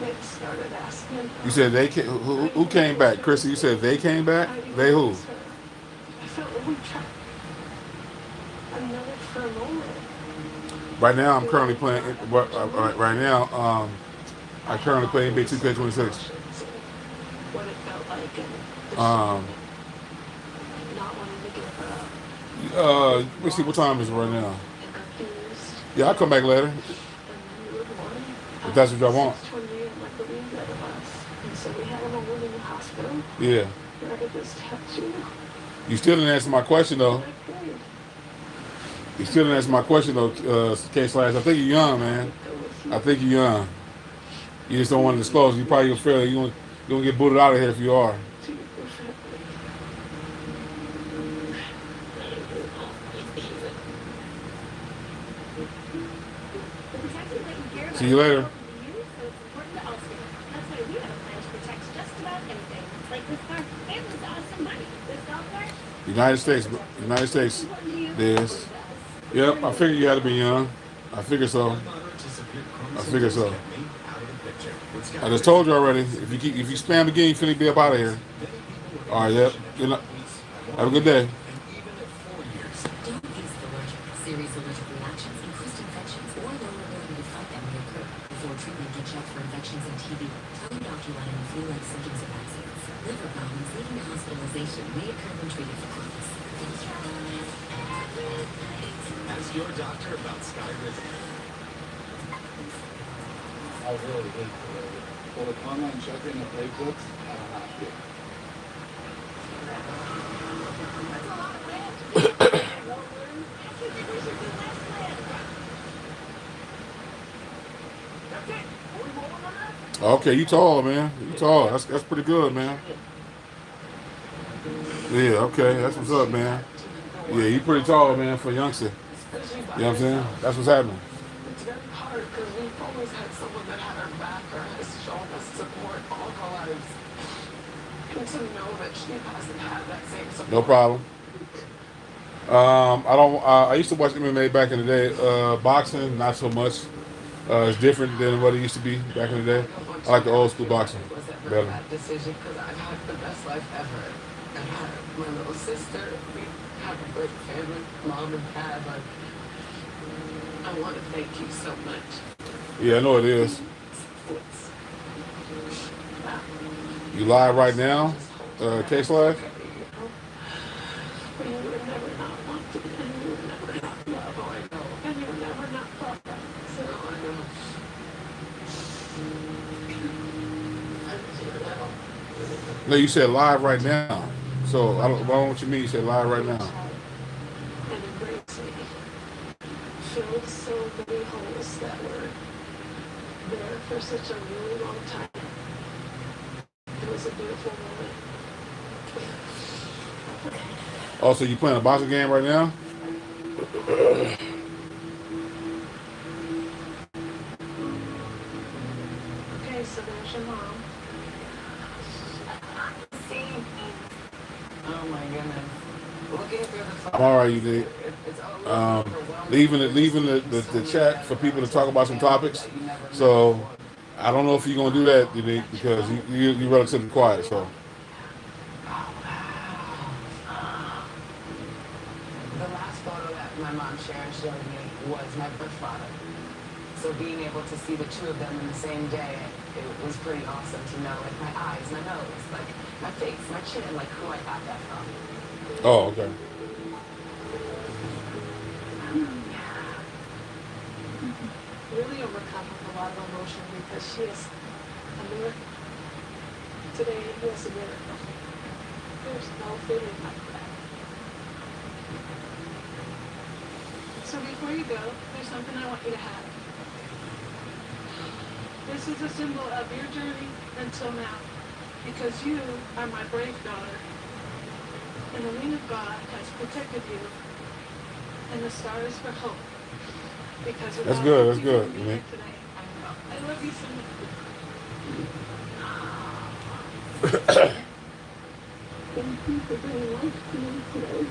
They started asking. You said they came, who came back? Chrissy, you said they came back? They who? I felt really trapped. I know it for a moment. Right now, I'm currently playing. Right now, I currently play NBA 2K26. What it felt like, and not wanting to give up. Let's see what time is it right now. And confused. Yeah, I'll come back later And you were born. if that's what y'all want. 628, like the lead led of us. And so we had him over in the hospital. Yeah. Where I could just touch you. You still didn't answer my question though. You still didn't answer my question though, K/Slash. I think you're young, man. I think you're young. You just don't want to disclose. You probably feel you gonna get booted out of here if you are. See you later. United States, Des. Yep, I figured you had to be young. I figured so. I just told you already. If you spam again, you finna be up out of here. All right, yep. Have a good day. Serious allergic reactions, increased infections, or no ability to fight them may occur. Before treatment, get checked for infections and TB. Tell your doctor about any flu-like symptoms of accidents. Liver problems leading to hospitalization may occur when treated for causes. Ask your doctor about Skyrim. I really hate for the online checking the playbooks, I don't have to. Okay, you tall, man. You tall. That's pretty good, man. Yeah, okay. That's what's up, man. Yeah, you pretty tall, man, for a youngster. You know what I'm saying? That's what's happening. it's very hard because we've always had someone that had our back or has shown us support all our lives. And to know that she hasn't had that same support. No problem. I used to watch MMA back in the day. Boxing, not so much. It's different than what it used to be back in the day. I like the old school boxing better. That decision because I've had the best life ever. I've had my little sister. We have a great family, mom and dad. Like, I want to thank you so much. Yeah, I know it is. You live right now, K/Slash? But you would never not want to, and you would never not love, oh, I know. And you would never not love that. So I know. No, you said live right now. So I don't know what you mean. You said live right now. And embrace me. Filled so many holes that were there for such a really long time. It was a beautiful moment. Oh, so you playing a boxing game right now? Okay, so there's your mom. Oh my goodness. Looking through the I'm all right, you did. Leaving the chat for people to talk about some topics. So I don't know if you're gonna do that, Unique, because you're relatively quiet. So The last photo that my mom Sharon showed me was my birth father. So being able to see the two of them in the same day, it was pretty awesome to know, like my eyes, my nose, like my face, my chin, like who I got that from. oh, okay. Really overcome of emotion because she is a miracle. Today he was a miracle. There's no feeling like that. So before you go, there's something I want you to have. This is a symbol of your journey until now, because you are my brave daughter, and the wing of God has protected you, and the star is for hope. Because That's good. That's good. I love you so much. Thank you for bringing life to me today.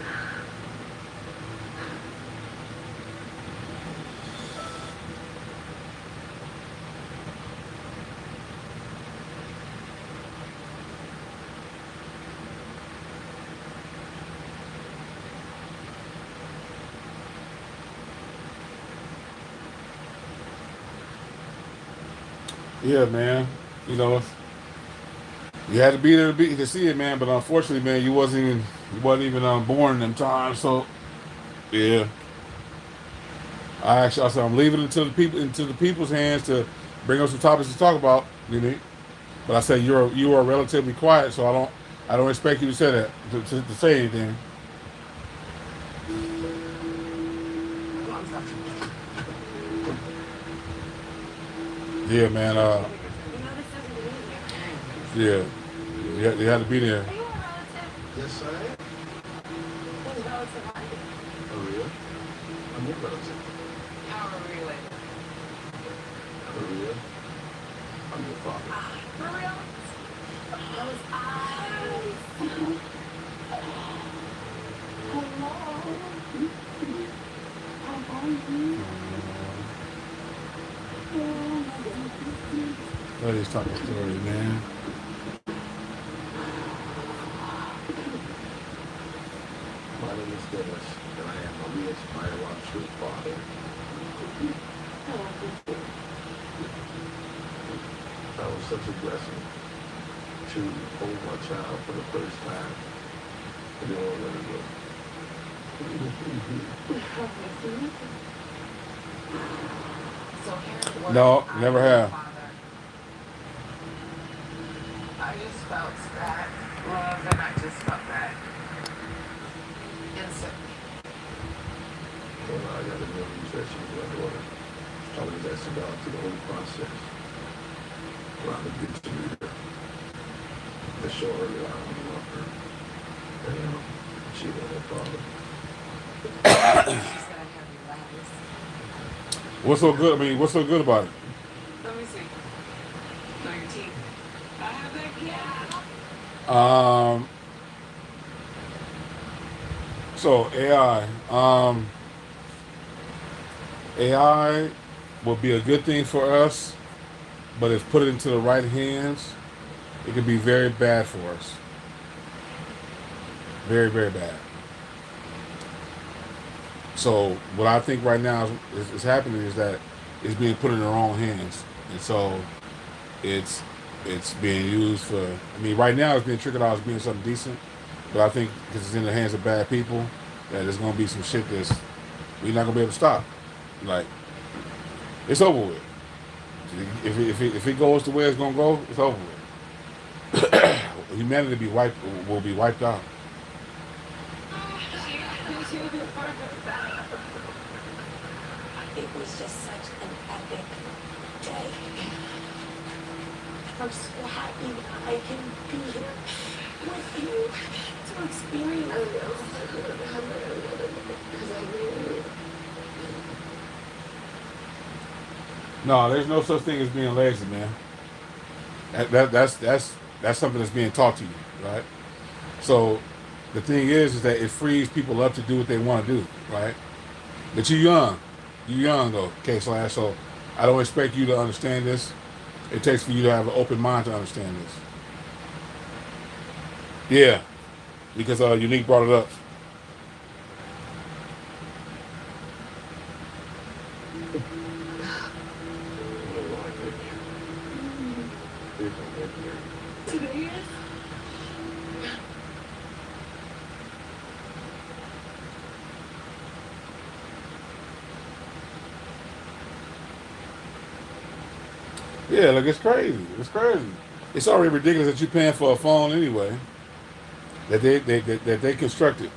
Yeah, man. You know, you had to be there to see it, man. But unfortunately, man, you wasn't even born in them times. So, yeah. I said I'm leaving it into the people's hands to bring up some topics to talk about. You know, but I said you are relatively quiet, so I don't expect you to say that to say anything. Yeah, man. Yeah, you had to be there. Yes, I am. His relative are you? Oh, really? I'm your relative. How are we related? For real? I'm your father. For real? Those eyes. Hello. How are you? Let us talk a story, man. My name is Dennis, and I am Maria's biological father. That was such a blessing to hold my child for the first time. I didn't want to let it go. So here's what No, never have. I just felt that love, and I just felt that instantly. Well, I got the news that she was my daughter. I was asking God through the whole process. Well, I'm a good leader. To show her that I love her. And, she was her father. What's so good? I mean, what's so good about it? Let me see. No, your teeth. I have that cat. So AI, AI will be a good thing for us, but if put it into the right hands, it can be very bad for us. Very, very bad. So what I think right now is happening is that it's being put in the wrong hands, and so it's being used for. I mean, right now it's being triggered out as being something decent, but I think because it's in the hands of bad people, that there's gonna be some shit that's we're not gonna be able to stop. Like it's over with. If it goes the way it's gonna go, it's over with. Humanity will be wiped out. It was just such an epic day. I'm so happy that I can be here with you to experience No, there's no such thing as being lazy, man. That's something that's being taught to you, right? So the thing is that it frees people up to do what they want to do, right? But you're young though, K/. So I don't expect you to understand this. It takes for you to have an open mind to understand this. Yeah, because Unique brought it up. Today is? Yeah, like it's crazy. It's crazy. It's already ridiculous that you're paying for a phone anyway. That they constructed.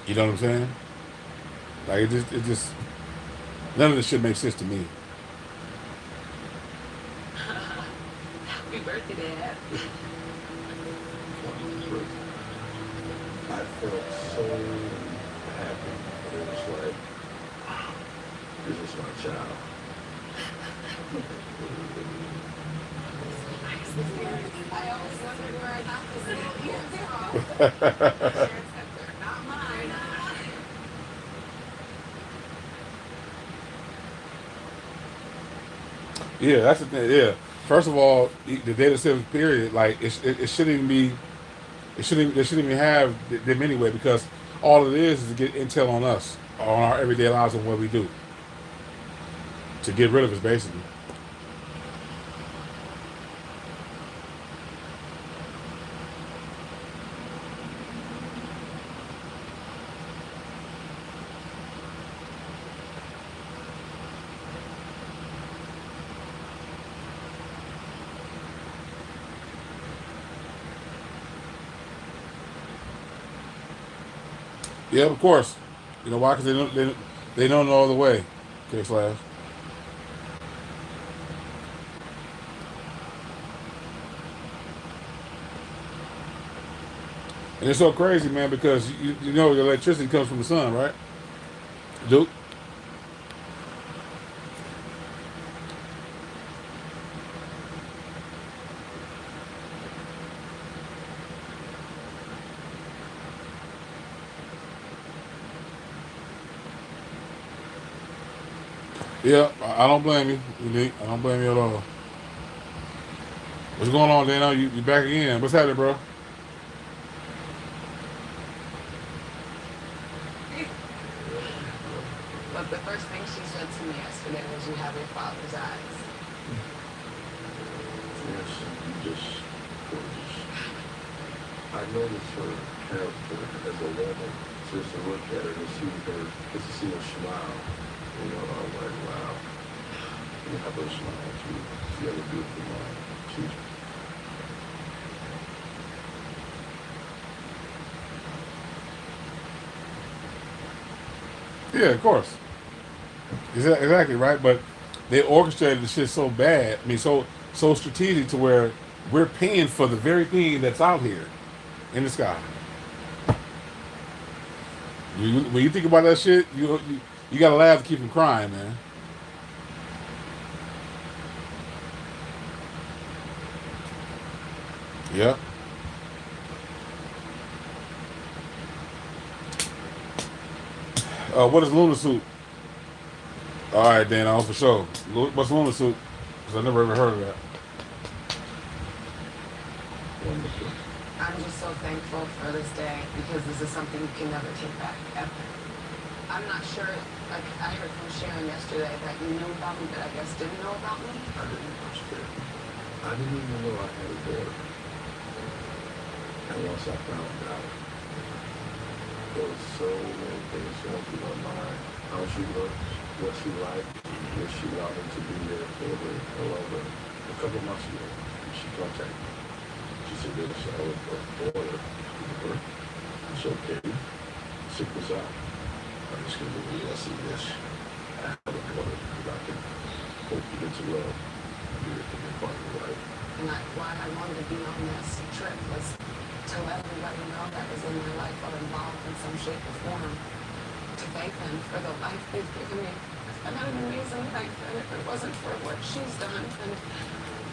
You know what I'm saying? Like it just none of this shit makes sense to me. Happy birthday, Dad. I felt so happy. It was like, this is my child. I always wondered where I got this little ear from. Not mine. Yeah, that's the thing. Yeah. First of all, the data center period, like it shouldn't even be. They shouldn't even have them anyway because all it is to get intel on us, on our everyday lives and what we do. To get rid of us, basically. Yeah, of course. You know why? Because they don't know the way. Okay, Slash. And it's so crazy, man, because you know the electricity comes from the sun, right? Duke. Yeah, I don't blame you, Unique. I don't blame you at all. What's going on, Dano? You back again? What's happening, bro? But the first thing she said to me yesterday was, "You have your father's eyes." Yes, you just gorgeous. I noticed her character as a woman, just to look at her and see her, just to see her smile. You know, I'm like, wow. You have a smile too. She has a beautiful mind. She's Yeah, of course. Exactly right. But they orchestrated the shit so bad. I mean, so strategic to where we're paying for the very thing that's out here in the sky. When you think about that shit, you gotta laugh to keep from crying, man. Yep. What is Luna Suit? All right, Dan, on for sure. What's Luna Suit? Because I never ever heard of that. wonderful. I'm just so thankful for this day because this is something you can never take back, ever. I'm not sure, like I heard from Sharon yesterday that you knew about me, but I guess didn't know about me. I didn't understand. I didn't even know I had a daughter. And once I found out, there was so many things going through my mind. How she looks, what she likes, if she allowed me to be there for her. However, a couple months ago, she contacted me. She said, there's a daughter in the birth. It's okay. Check this out. I'm just going to believe I see this. I have a daughter that I can hope to get to love and be able to be part of your life. And why I wanted to be on this trip was to let everybody know that was in my life or involved in some shape or form. To thank them for the life they've given me. I've had an amazing life, and if it wasn't for what she's done and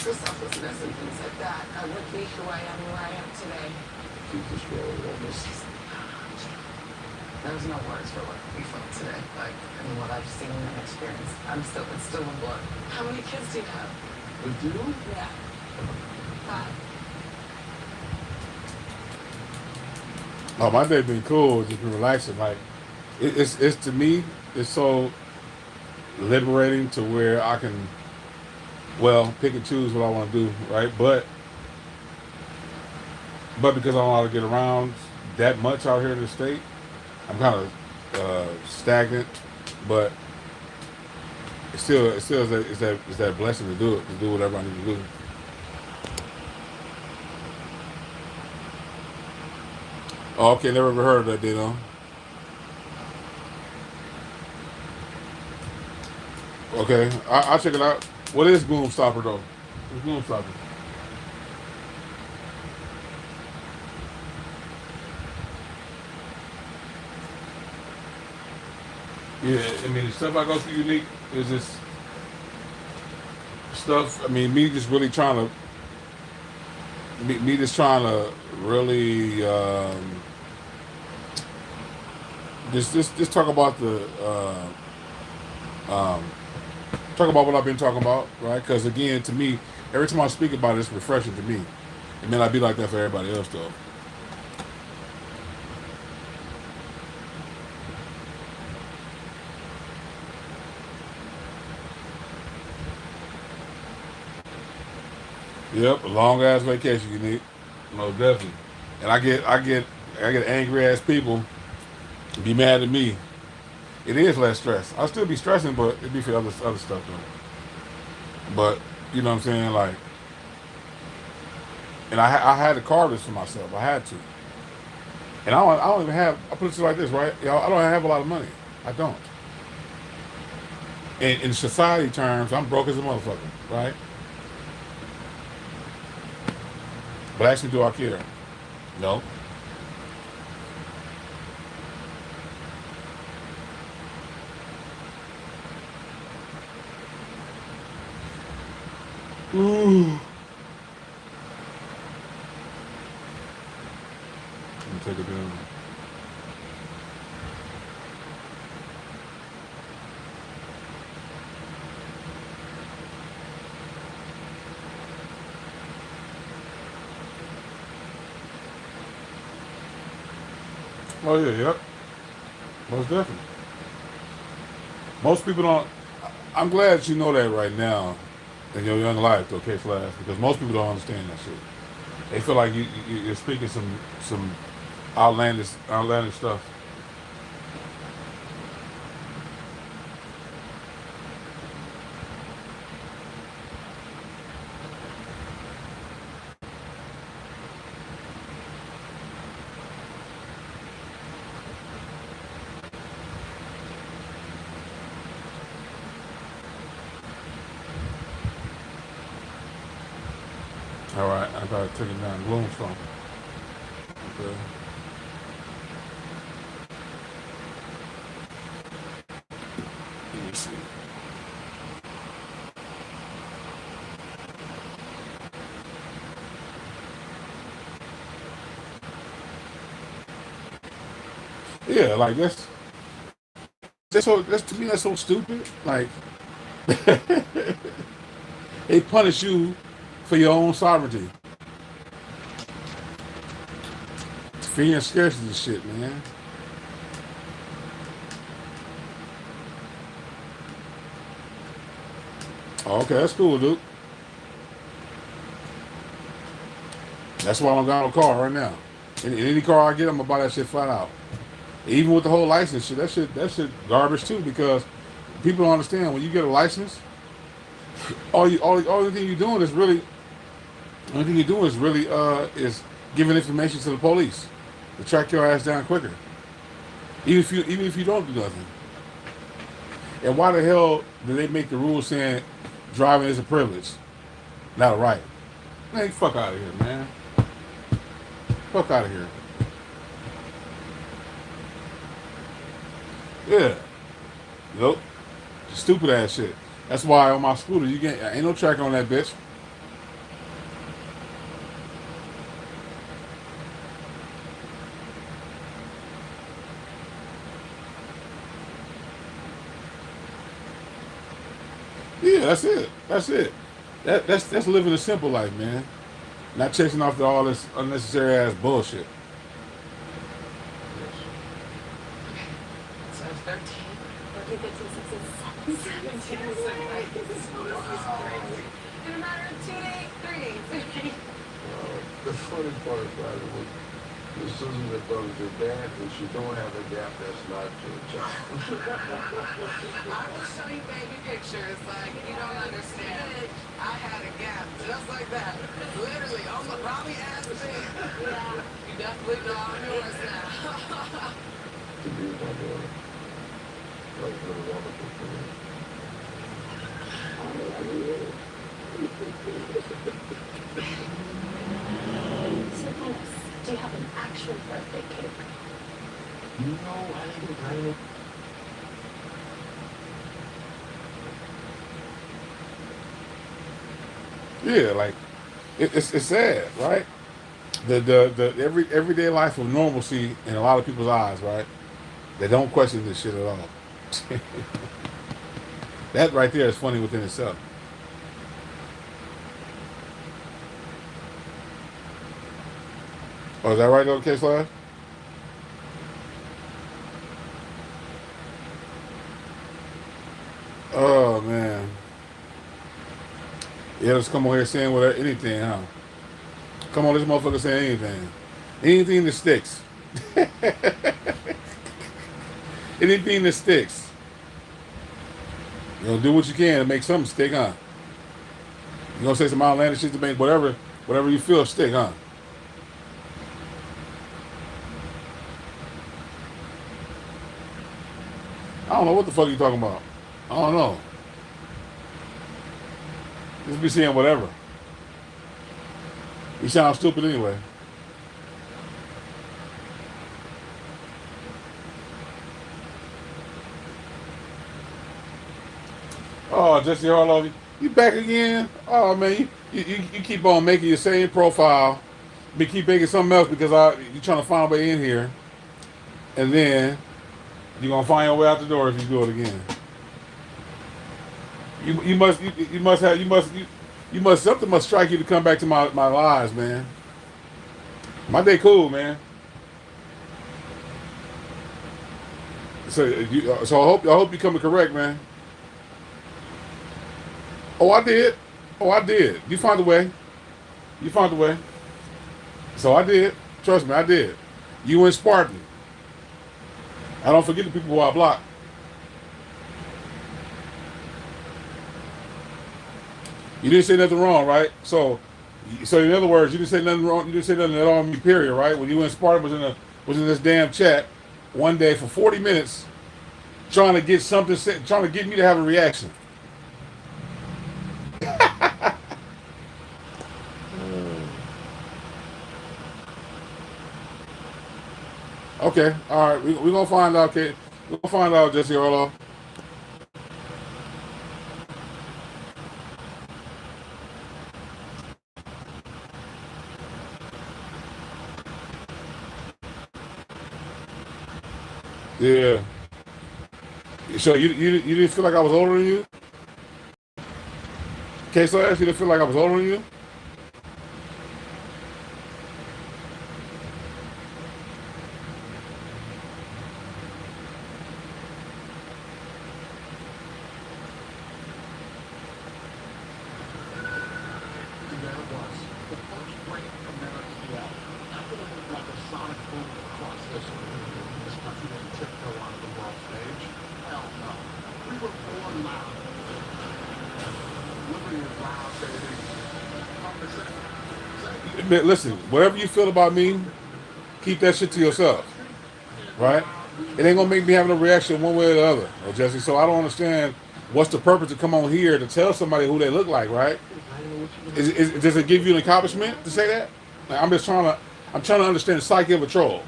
for selflessness and things like that, I wouldn't be who I am where I am today. Keep this roll on. There's no words for what we felt today, like, and what I've seen and experienced. It's still in blood. How many kids do you have? With you? Yeah. 5. Oh, my day been cool. Just been relaxing. Like, it's to me, it's so liberating to where I can, well, pick and choose what I want to do, right? But because I don't know how to get around that much out here in the state, I'm kind of stagnant. But it's still is that blessing to do whatever I need to do. Oh, okay, never ever heard of that, Dino. Okay, I'll check it out. What is Gloom Stopper though? What's Gloom Stopper? Yeah, I mean the stuff I go through unique is just stuff. I mean me just really trying to me just trying to really just talk about the talk about what I've been talking about, right? Because again, to me, every time I speak about it, it's refreshing to me. It may not be like that for everybody else, though. Yep, a long ass vacation you need. No, definitely. And I get angry ass people be mad at me. It is less stress. I'll still be stressing, but it'd be for other stuff though. But you know what I'm saying, like, and I had to carve this for myself. I had to. And I don't even have. I put it to you like this, right? Y'all, I don't have a lot of money. I don't. And in society terms, I'm broke as a motherfucker, right? But actually, do I care? No. Ooh. Let me take it down. Oh yeah, yep. Most definitely. Most people don't. I'm glad you know that right now in your young life, though, K Flash, because most people don't understand that shit. They feel like you're speaking some outlandish stuff. All right, I gotta take it down. Bloomstone. Okay. Let me see. Yeah, like that's to me that's so stupid. Like they punish you for your own sovereignty. Fear and scarcity shit, man. Oh, okay, that's cool, dude. That's why I don't got no car right now. Any car I get, I'm gonna buy that shit flat out. Even with the whole license shit, that shit garbage too. Because people don't understand when you get a license, all the thing you're doing is really, only thing you're doing is really is giving information to the police to track your ass down quicker. Even if you don't do nothing. And why the hell do they make the rule saying driving is a privilege, not a right? Man, fuck out of here, man. Fuck out of here. Yeah. Nope. Stupid ass shit. That's why on my scooter you get ain't no track on that bitch. Yeah, that's it. That's it. That's living a simple life, man. Not chasing after all this unnecessary ass bullshit. So 13. Okay, 15, 16, 17, 18, right? This is crazy. In a matter of 2 days, 3 days. The funny part about it was The sisters and brothers are bad, and she don't have a gap that's not to a child. I will show you baby pictures. Like, you don't understand. I had a gap just like that. Literally, almost Robbie asked me. Yeah. You definitely know I'm yours now. To be with my daughter. Like, what a wonderful thing. So, Dennis, do you have an actual birthday cake? No, I didn't bring it. Yeah, like it's sad, right? The everyday life of normalcy in a lot of people's eyes, right? They don't question this shit at all. That right there is funny within itself. Oh, is that right, okay, Slash? Oh man. Yeah, let's come on here saying whatever, anything, huh? Come on, this motherfucker saying anything. Anything that sticks. Anything that sticks. You know, do what you can to make something stick, huh? You gonna say some outlandish shit to make whatever you feel stick, huh? I don't know what the fuck you talking about. I don't know. Just be saying whatever. You sound stupid anyway. Oh, Jesse Harlow, you back again? Oh man, you keep on making your same profile. You keep making something else because you trying to find a way in here, and then you're gonna find your way out the door if you do it again. Something must strike you to come back to my lives, man. My day cool, man. So I hope you coming correct, man. Oh, I did. Oh, I did. You found a way. You found a way. So I did. Trust me, I did. You and Spartan. I don't forget the people who I blocked. You didn't say nothing wrong, right? So in other words, you didn't say nothing wrong. You didn't say nothing at all. Period, right? When you and Spartan was in this damn chat one day for 40 minutes, trying to get something, trying to get me to have a reaction. Okay, all right. We're gonna find out. Okay, we're gonna find out, Jesse Orlo. Yeah. So you didn't feel like I was older than you? Okay, so I asked you to feel like I was older than you? Listen, whatever you feel about me, keep that shit to yourself, right? It ain't gonna make me have no reaction one way or the other, Jesse. So I don't understand what's the purpose to come on here to tell somebody who they look like, right? Does it give you an accomplishment to say that? Like, I'm trying to understand the psyche of a troll.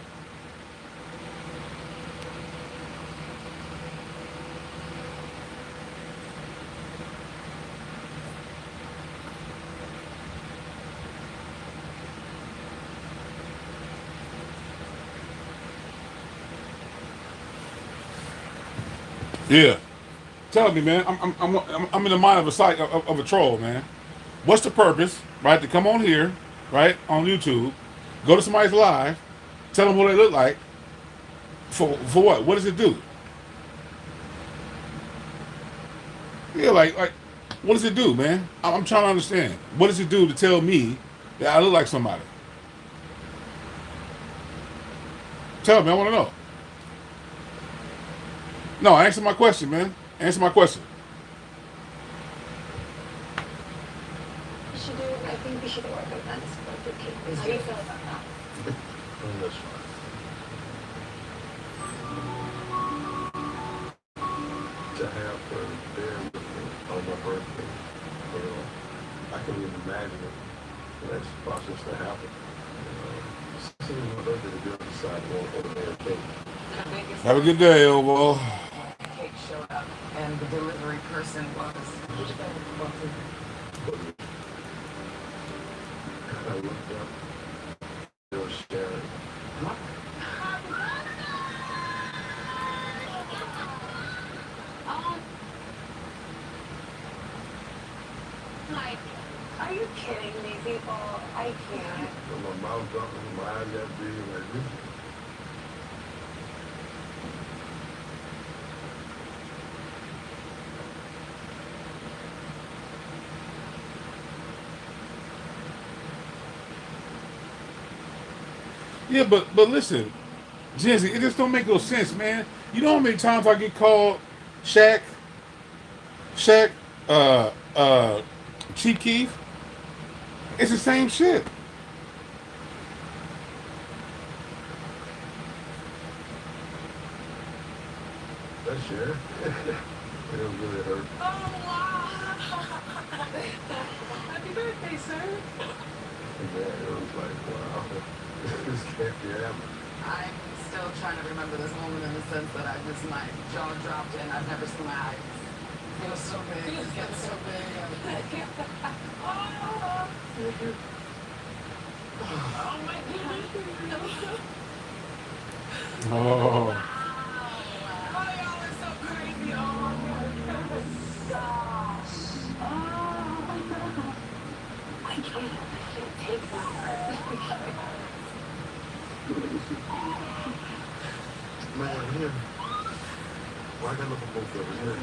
Yeah, tell me, man. I'm in the mind of a troll, man. What's the purpose, right? To come on here, right, on YouTube, go to somebody's live, tell them what they look like. For what? What does it do? Yeah, like what does it do, man? I'm trying to understand. What does it do to tell me that I look like somebody? Tell me, I want to know. No, answer my question, man. Answer my question. We should do. I think we should work on that birthday cake. How do you feel about that? That's fine. To have her there with me on my birthday, you know, I can even imagine it, for that process to happen. You know, seeing my birthday to be on the side of ordinary cake. Have a good day, Ovo. Cake showed up, and the delivery person was. I looked up, they were sharing. Like, are you kidding me, people? I can't. When my mouth dropped and my eyes got big, like this. Yeah, but listen, Jizzy, it just don't make no sense, man. You know how many times I get called Shaq, uh, uh, Chief Keef? It's the same shit. That's sure. It don't really hurt. Oh, wow. Happy birthday, sir. Yeah, it was like, wow, this can't be happening. I'm still trying to remember this moment in the sense that my jaw dropped and I've never seen my eyes feel so big. It gets so big. Oh my goodness. Oh. Oh, y'all are so crazy. Oh my gosh. Oh. I can't take that. Man, here. Why I gotta look for both of us here?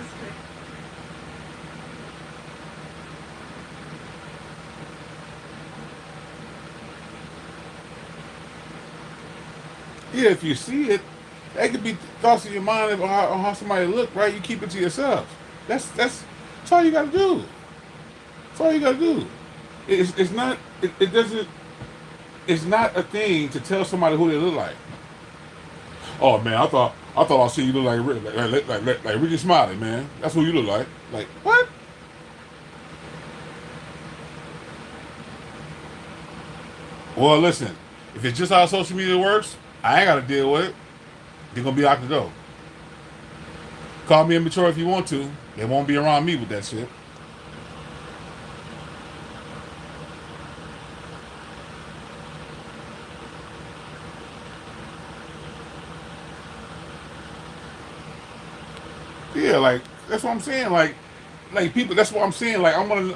Yeah, if you see it, that could be thoughts in your mind of how somebody look, right? You keep it to yourself. That's all you gotta do. That's all you gotta do. It's not it doesn't it's not a thing to tell somebody who they look like. Oh man, I thought I see you look like Ricky Smiley, man. That's who you look like. Like what? Well, listen, if it's just how social media works, I ain't got to deal with it. You're going to be out the door. Call me immature if you want to. They won't be around me with that shit. Yeah, like, that's what I'm saying. Like people, that's what I'm saying. Like, I want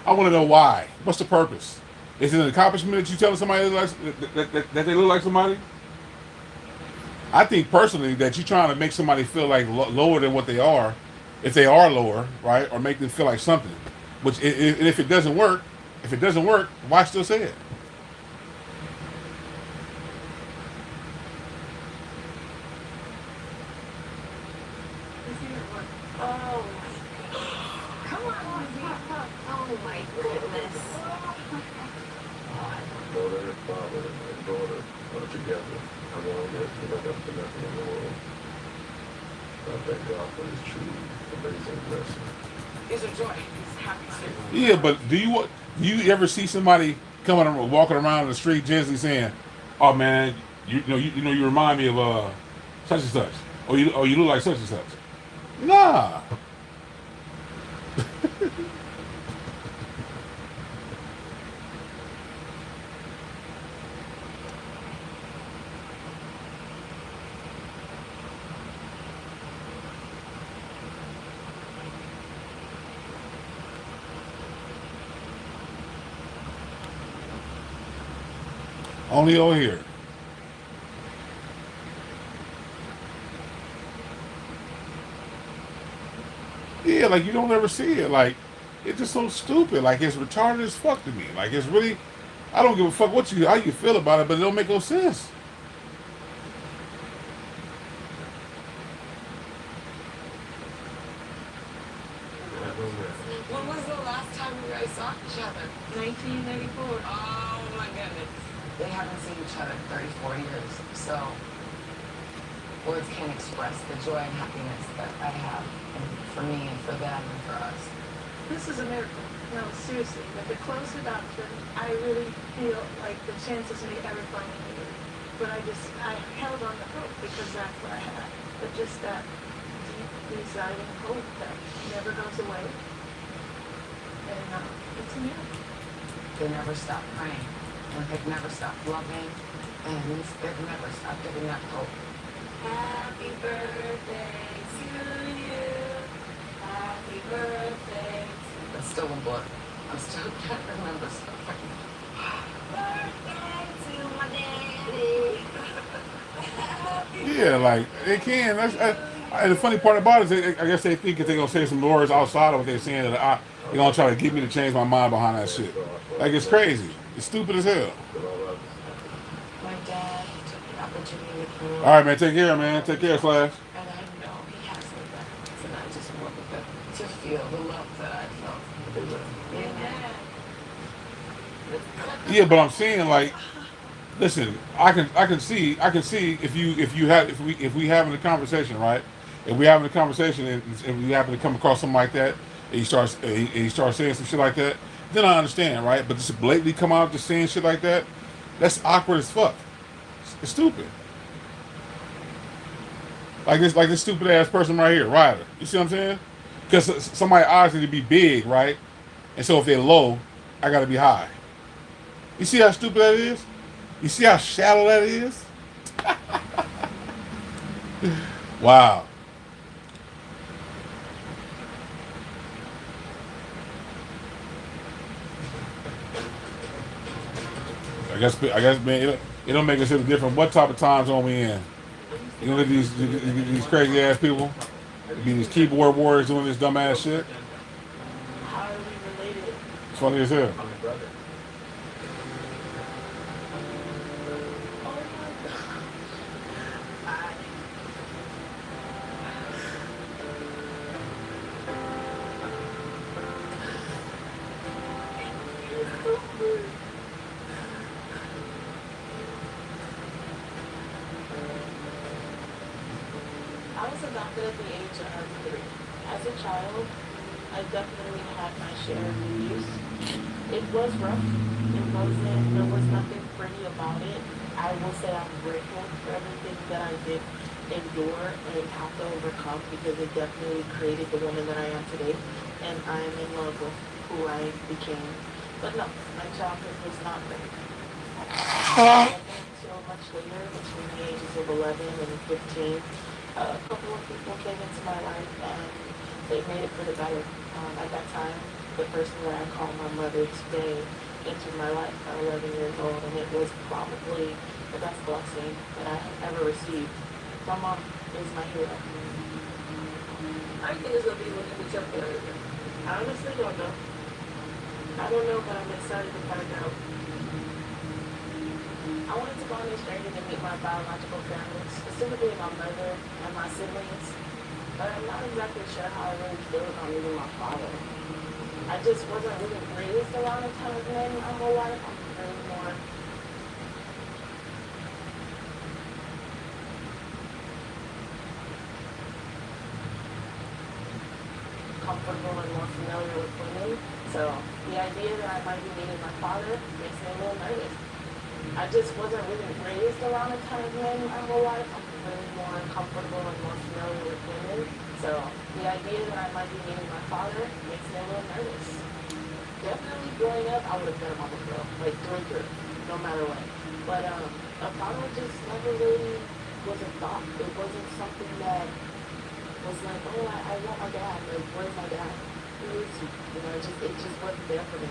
to know why. What's the purpose? Is it an accomplishment that you telling somebody that they look like somebody? I think personally that you're trying to make somebody feel like lower than what they are, if they are lower, right? Or make them feel like something. Which, and if it doesn't work, why still say it? Oh come on, oh my goodness. Daughter and father and daughter are together. I want to look up to nothing in the world. I thank God for His true amazing blessing. He's a joy. He's happy. Yeah, but do you ever see somebody walking around the street, gently saying, "Oh man, you remind me of such and such," or you look like such and such? Nah. Only over here. Yeah, like you don't ever see it. Like it's just so stupid. Like it's retarded as fuck to me. Like it's really, I don't give a fuck how you feel about it, but it don't make no sense. seen each other 34 years, so words can't express the joy and happiness that I have, and for me and for them and for us. This is a miracle. No, seriously. With the closer doctrine, I really feel like the chances may ever finding me. But I held on to hope because that's what I had. But just that deep residing hope that never goes away. And it's a miracle. They never stopped praying, and they've never stopped loving, and they've never stopped giving up hope. Happy birthday to you. Happy birthday. It's still in blood. I still can't remember stuff. Birthday to my daddy. Yeah, like they can. The funny part about it is, I guess they think if they're gonna say some words outside of what they're saying, that they're gonna try to get me to change my mind behind that shit. Like it's crazy. It's stupid as hell. My dad took the opportunity to grow up. All right, man. Take care, man. Take care, Slash. And I know he has me back. And I just want them to feel the love that I felt. Amen. Yeah, but I'm saying like, listen, I can see if we having a conversation, right? If we having a conversation and we happen to come across something like that, and you start saying some shit like that, then I understand, right? But just blatantly come out just saying shit like that, that's awkward as fuck. It's stupid. Like this stupid ass person right here, Ryder. You see what I'm saying? Because somebody obviously to be big, right? And so if they're low, I gotta be high. You see how stupid that is? You see how shallow that is? Wow. I guess, man, it don't make us any different what type of time zone we in. You look at these crazy ass people, be these keyboard warriors doing this dumb ass shit. How are we related? It's funny as hell. I was adopted at the age of 3. As a child, I definitely had my share of abuse. It was rough. There was nothing pretty about it. I will say I'm grateful for everything that I did endure and have to overcome because it definitely created the woman that I am today. And I am in love with who I became. But no, my childhood was not great. Until much later, between the ages of 11 and 15, a couple of people came into my life and they made it for the better. At that time, the person that I call my mother today entered my life at 11 years old, and it was probably the best blessing that I have ever received. My mom is my hero. I think it's going to be when you jump there. I honestly don't know. I don't know, but I'm excited to find out. I wanted to go on this journey to meet my biological family, specifically my mother and my siblings, but I'm not exactly sure how I really feel about meeting my father. I just wasn't really raised around a ton of men my whole life. I'm really more comfortable and more familiar with women. So the idea that I might be meeting my father makes me a little nervous. I just wasn't really raised around a ton of men my whole life. I'm really more comfortable and more familiar with women. So the idea that I might be meeting my father makes me a little nervous. Definitely growing up, I would have been a mama girl, like through and through, no matter what. But a father just never really was a thought. It wasn't something that was like, oh, I want my dad. Like, where's my dad? Who is he? You know, it just wasn't there for me.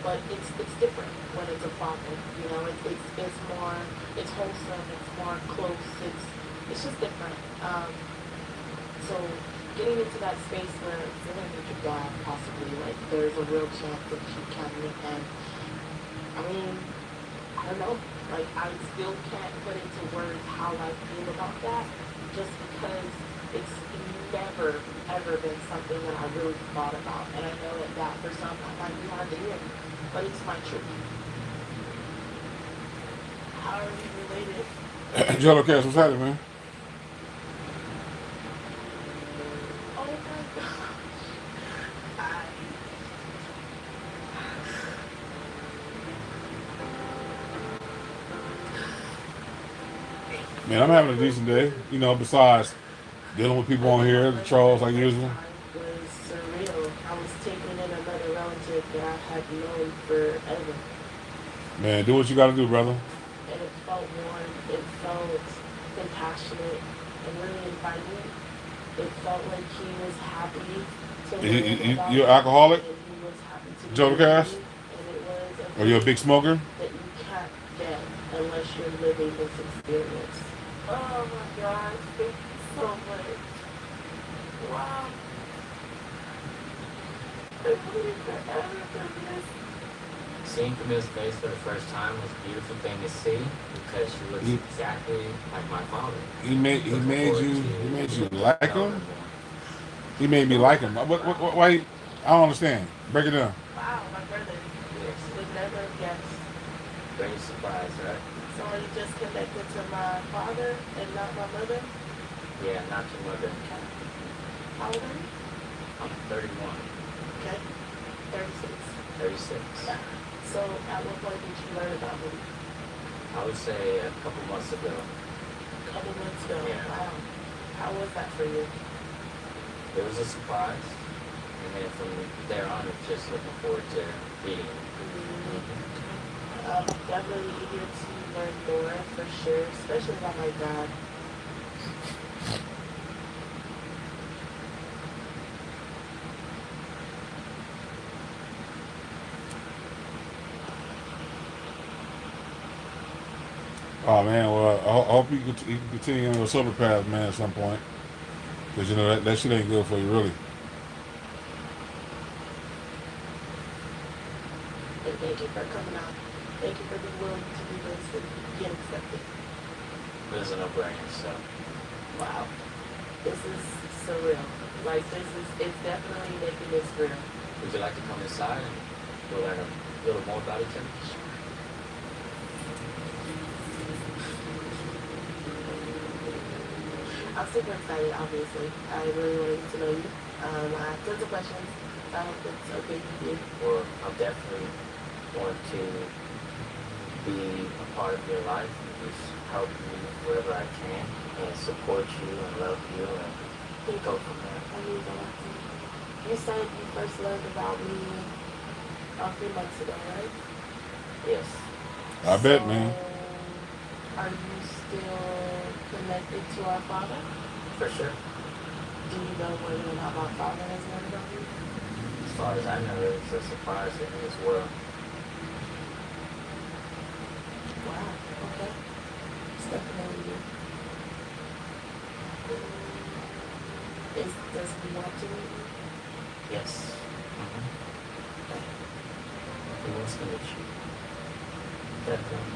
But it's different when it's a father. You know, it's more, it's wholesome, it's more close, it's just different. So getting into that space where feeling like your dad possibly, like there's a real chance that you can meet him. I mean, I don't know. Like I still can't put into words how I feel about that, just because it's never ever been something that I really thought about. And I know that for some that might be hard to hear, but it's my truth. How are we related? Jello Cash, what's happening, man? Oh my gosh. Man, I'm having a decent day. You know, besides dealing with people on here, the trolls like usual. It was surreal. I was taking in another relative that I had known forever. Man, do what you got to do, brother. And it felt warm. It felt compassionate and really inviting. It felt like he was happy to learn about You're me, alcoholic, and he was happy to Joe be Cash? with me. And it was Are you a big smoker? that you can't get unless you're living this experience. Oh my gosh, thank you so much. Wow. I waited forever for this. Seeing Camille's face for the first time was a beautiful thing to see because she looks exactly like my father. He made you like him. He made me like him. Why? I don't understand. Break it down. Wow, my brother. Yes. Would never have guessed. Very surprised, right? So are you just connected to my father and not my mother? Yeah, not your mother. How old are you? I'm 31. Okay. 36. 36. Yeah. So at what point did you learn about me? I would say a couple months ago. A couple months ago. Yeah. Wow. How was that for you? It was a surprise. And then from there on, it's just looking forward to meeting you. I'm definitely eager to learn more for sure, especially about my dad. Oh man, well I hope you can continue on your sober path, man, at some point. Because you know that shit ain't good for you, really. And thank you for coming out. Thank you for being willing to do this and get accepted. It was a no-brainer, so. Wow. This is surreal. Like, it's definitely making this real. Would you like to come inside and we'll learn a little more about each other? I'm super excited, obviously. I really want to get to know you. I have tons of questions. I hope it's okay with you. Or I'll definitely want to be a part of your life and just help you wherever I can and support you and love you and go from there. I mean, you said you first learned about me a few months ago, right? Yes. I bet, man. Are you still connected to our father? For sure. Do you know whether or not my father has learned about you? As far as I know, it's a surprise to him as well. Wow, okay. It's definitely you. Does he want to meet you? Yes. He wants to meet you. Definitely.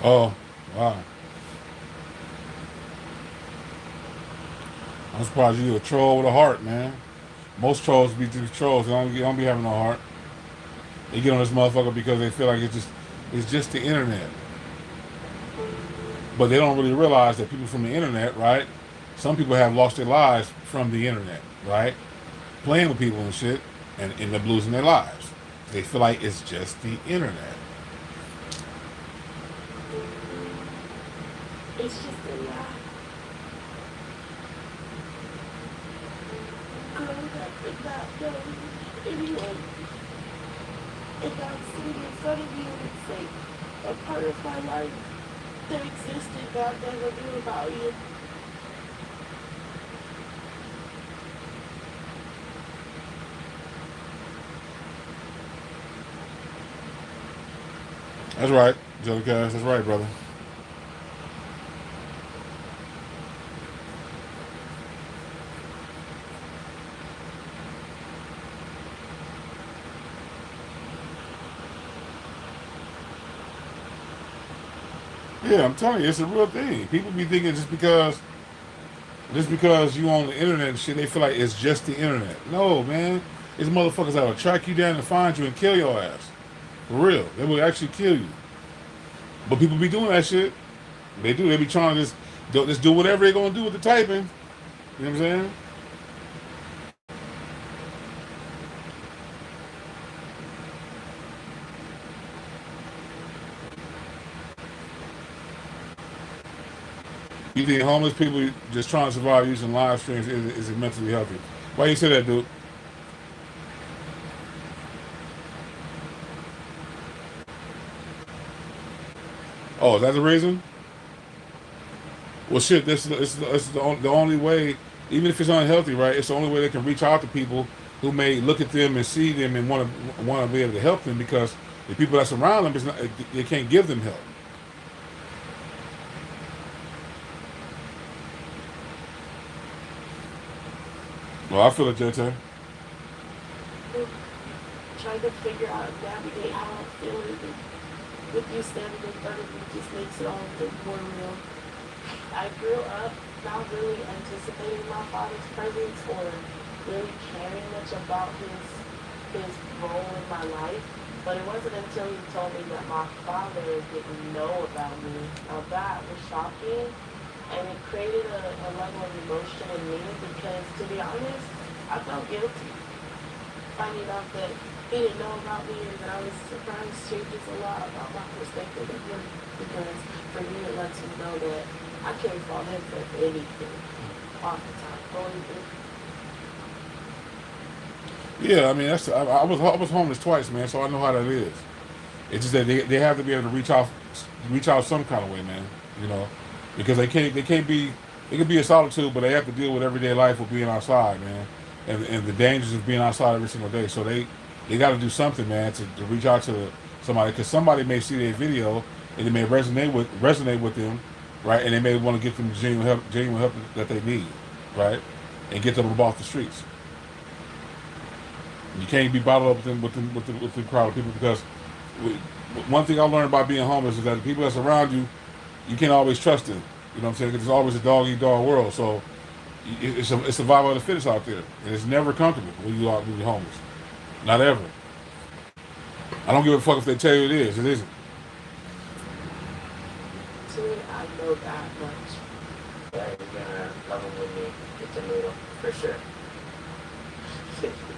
Oh, wow. I'm surprised you're a troll with a heart, man. Most trolls be just trolls. They don't be having no heart. They get on this motherfucker because they feel like it's just the internet. But they don't really realize that people from the internet, right? Some people have lost their lives from the internet, right? Playing with people and shit and end up losing their lives. They feel like it's just the internet. It's just a lie. Growing up and not knowing anyone, and now sitting in front of you and say a part of my life that existed that I never knew about you. That's right, Joe Cash. That's right, brother. Yeah, I'm telling you, it's a real thing. People be thinking just because you on the internet and shit, they feel like it's just the internet. No, man. It's motherfuckers that will track you down and find you and kill your ass. For real. They will actually kill you. But people be doing that shit. They do. They be trying to just do whatever they're gonna do with the typing. You know what I'm saying? You think homeless people just trying to survive using live streams is it mentally healthy? Why you say that, dude? Oh, is that the reason? Well, shit, this is the only way, even if it's unhealthy, right? It's the only way they can reach out to people who may look at them and see them and want to be able to help them because the people that surround them, they can't give them help. Well, I feel it, JT. Trying to figure out, navigate how I'm feeling with you standing in front of me just makes it all the more real. I grew up not really anticipating my father's presence or really caring much about his role in my life. But it wasn't until he told me that my father didn't know about me. Now that was shocking, and it created a level of emotion in me because, to be honest, I felt guilty finding out that he didn't know about me and that I was surprised changes a lot about my perspective of him because for me it lets me know that I can't fault him for anything all the time. Yeah, I mean I was homeless twice, man, so I know how that is. It's just that they have to be able to reach out some kind of way, man. You know, because they can't be it could be a solitude, but they have to deal with everyday life of being outside, man, and the dangers of being outside every single day. So they got to do something, man, to reach out to somebody because somebody may see their video and it may resonate with them, right, and they may want to get them genuine help that they need, right, and get them off the streets. You can't be bottled up with the crowd of people because we, one thing I learned about being homeless is that the people that's around you, you can't always trust them. You know what I'm saying? 'Cause there's always a dog eat dog world. So it's survival of the fittest out there, and it's never comfortable when you're homeless. Not ever. I don't give a fuck if they tell you it is. It isn't. To me, I know that much. Yeah, you're gonna love him when you get to meet him, for sure.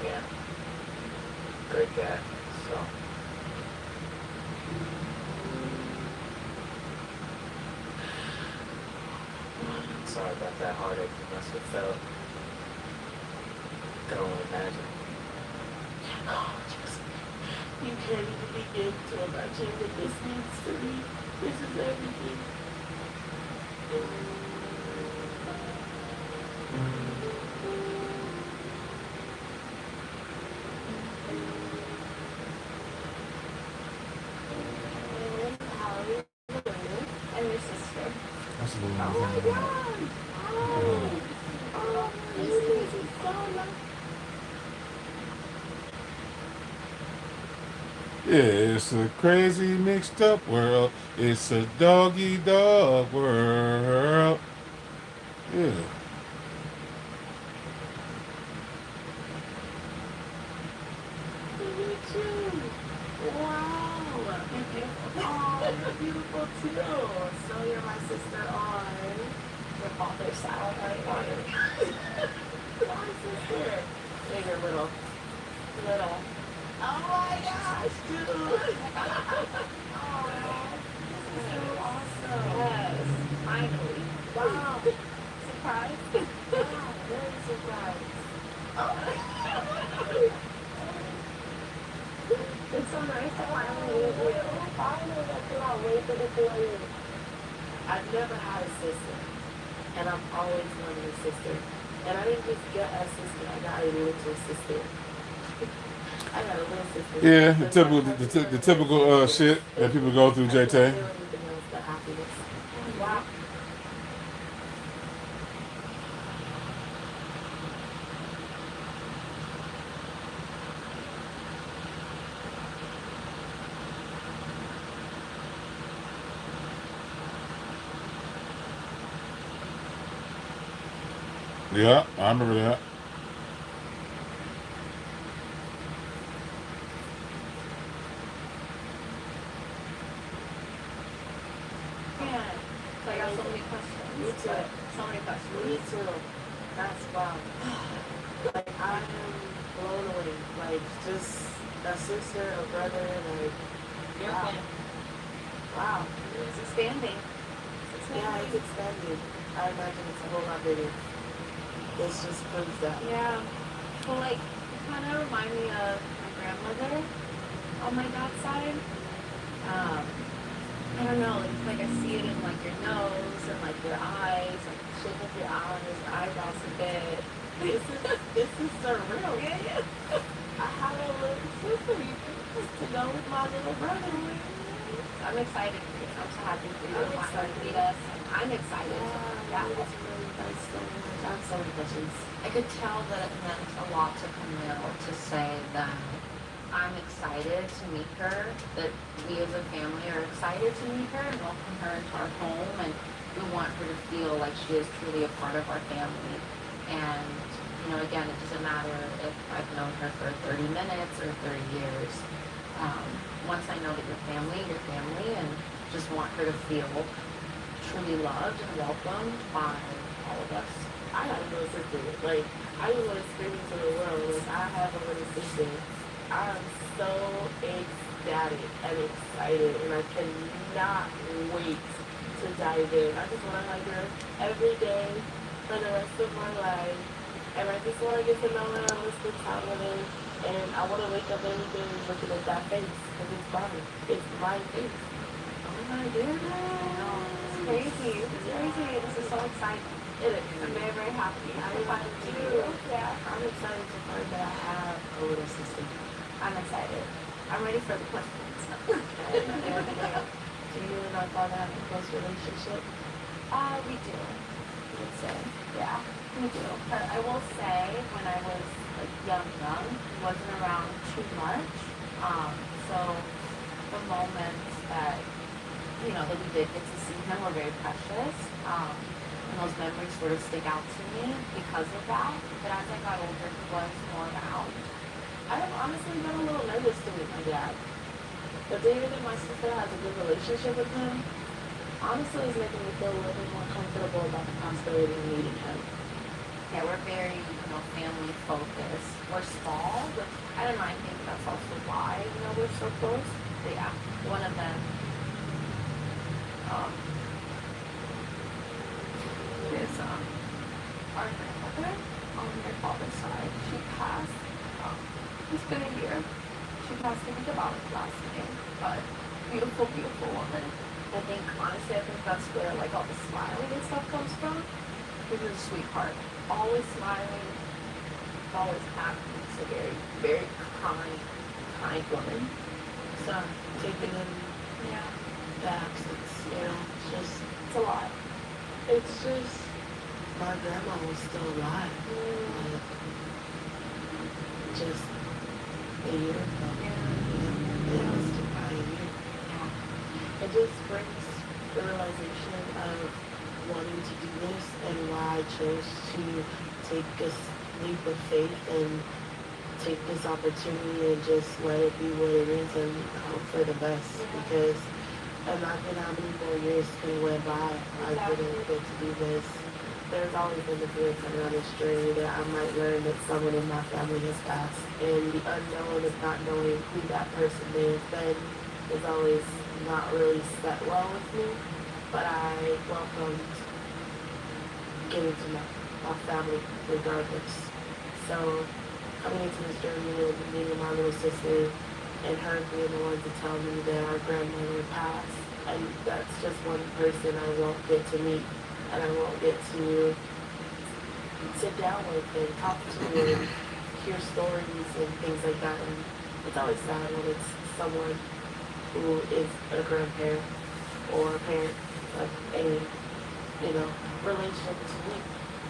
Yeah. Great guy, so. Sorry about that heartache you must have felt. Can only imagine. You can't even begin to imagine what this means to me. This is everything. And your sister. That's a little Oh my God! This is so nice. Yeah, it's a crazy mixed up world. It's a doggy dog world. Yeah. Look at you. Wow. Oh, you're beautiful too. So you're my sister on your father's side, right? My sister. Yeah, you're little. Little. Oh my gosh, dude. Oh, this is so awesome. Yes, finally. Wow. Surprised? Wow, very surprised. Oh. It's so nice to finally meet you. Finally, I cannot wait for the two of you. I've never had a sister, and I've always wanted a sister. And I didn't just get a sister, I got a little sister. I got a little sister. Yeah, the typical shit that people go through, JT. Wow. Yeah, I remember that. Yeah. So I got so many questions. Me too. So many questions. Me too. That's wow. Like I am blown away. Like just a sister, a brother, like You're wow. okay. Wow. It's expanding. Yeah, it's expanding. I imagine it's a whole lot bigger. This just proves that. Yeah. Well, like, it kind of remind me of my grandmother on my dad's side. I don't know, like I see it in like your nose and like your eyes, like the shape of your eyes, eyebrows a bit. This is surreal. Yeah. I have a little sister to go with my little brother. I'm excited for you. I'm so happy for you. I'm I'm excited. to meet us. I'm excited. Yeah, it's really nice so much. I have so many questions. I could tell that it meant a lot to Camille to say that I'm excited to meet her, that we as a family are excited to meet her and welcome her into our home, and we want her to feel like she is truly a part of our family. And, you know, again, it doesn't matter if I've known her for 30 minutes or 30 years. Once I know that you're family, and just want her to feel truly loved and welcomed by all of us. I have a little sister. Like, I just want to scream to the world. Like, I have a little sister. I'm so ecstatic and excited, and I cannot wait to dive in. I just want to hug her every day for the rest of my life. And I just want to get to know her. I want to spend time with her. And I want to wake up every day looking at that face, because it's mine. It's my face. Oh my goodness. It's crazy. It's crazy. This is so exciting. It is. I'm very, very happy. I am too. Yeah. I'm excited to find that I have a little sister. I'm excited. I'm ready for the questions. Do you and our father have a close relationship? We do. I would say. Yeah, we do. But I will say, when I was like young, he wasn't around too much. So the moments that, you know, that we did get to see him were very precious. And those memories sort of stick out to me because of that. But as I got older, he was more around. I've honestly been a little nervous to meet my dad. But the hear that my sister has a good relationship with him, honestly is making me feel a little bit more comfortable about the possibility of meeting him. Yeah, we're very, you know, family focused. We're small, but I don't know, I think that's also why, you know, we're so close. But yeah, one of them is our grandmother on my father's side. She passed, it's been a year. She passed in about last May, but beautiful, beautiful woman. I think, honestly, I think that's where, like, all the smiling and stuff comes from. She's a sweetheart. Always smiling, always happy. She's a very, very kind woman. So taking in the absence, you know, it's a lot. It's just my grandma was still alive. Like, just a year ago. It was about a year. It just brings the realization of wanting to do this and why I chose to take this leap of faith and take this opportunity and just let it be what it is and hope for the best. Because imagine how many more years can went by I didn't get to do this. There's always been the fear coming on this journey that I might learn that someone in my family has passed. And the unknown of not knowing who that person may have been is always not really set well with me. But I welcomed getting to know my family regardless. So coming into this journey and meeting my little sister and her being the one to tell me that our grandmother passed, and that's just one person I won't get to meet and I won't get to sit down with and talk to and hear stories and things like that. And it's always sad when it's someone who is a grandparent or a parent of any, you know, relationship to me.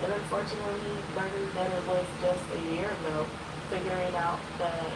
And unfortunately, learning that it was just a year ago, figuring out that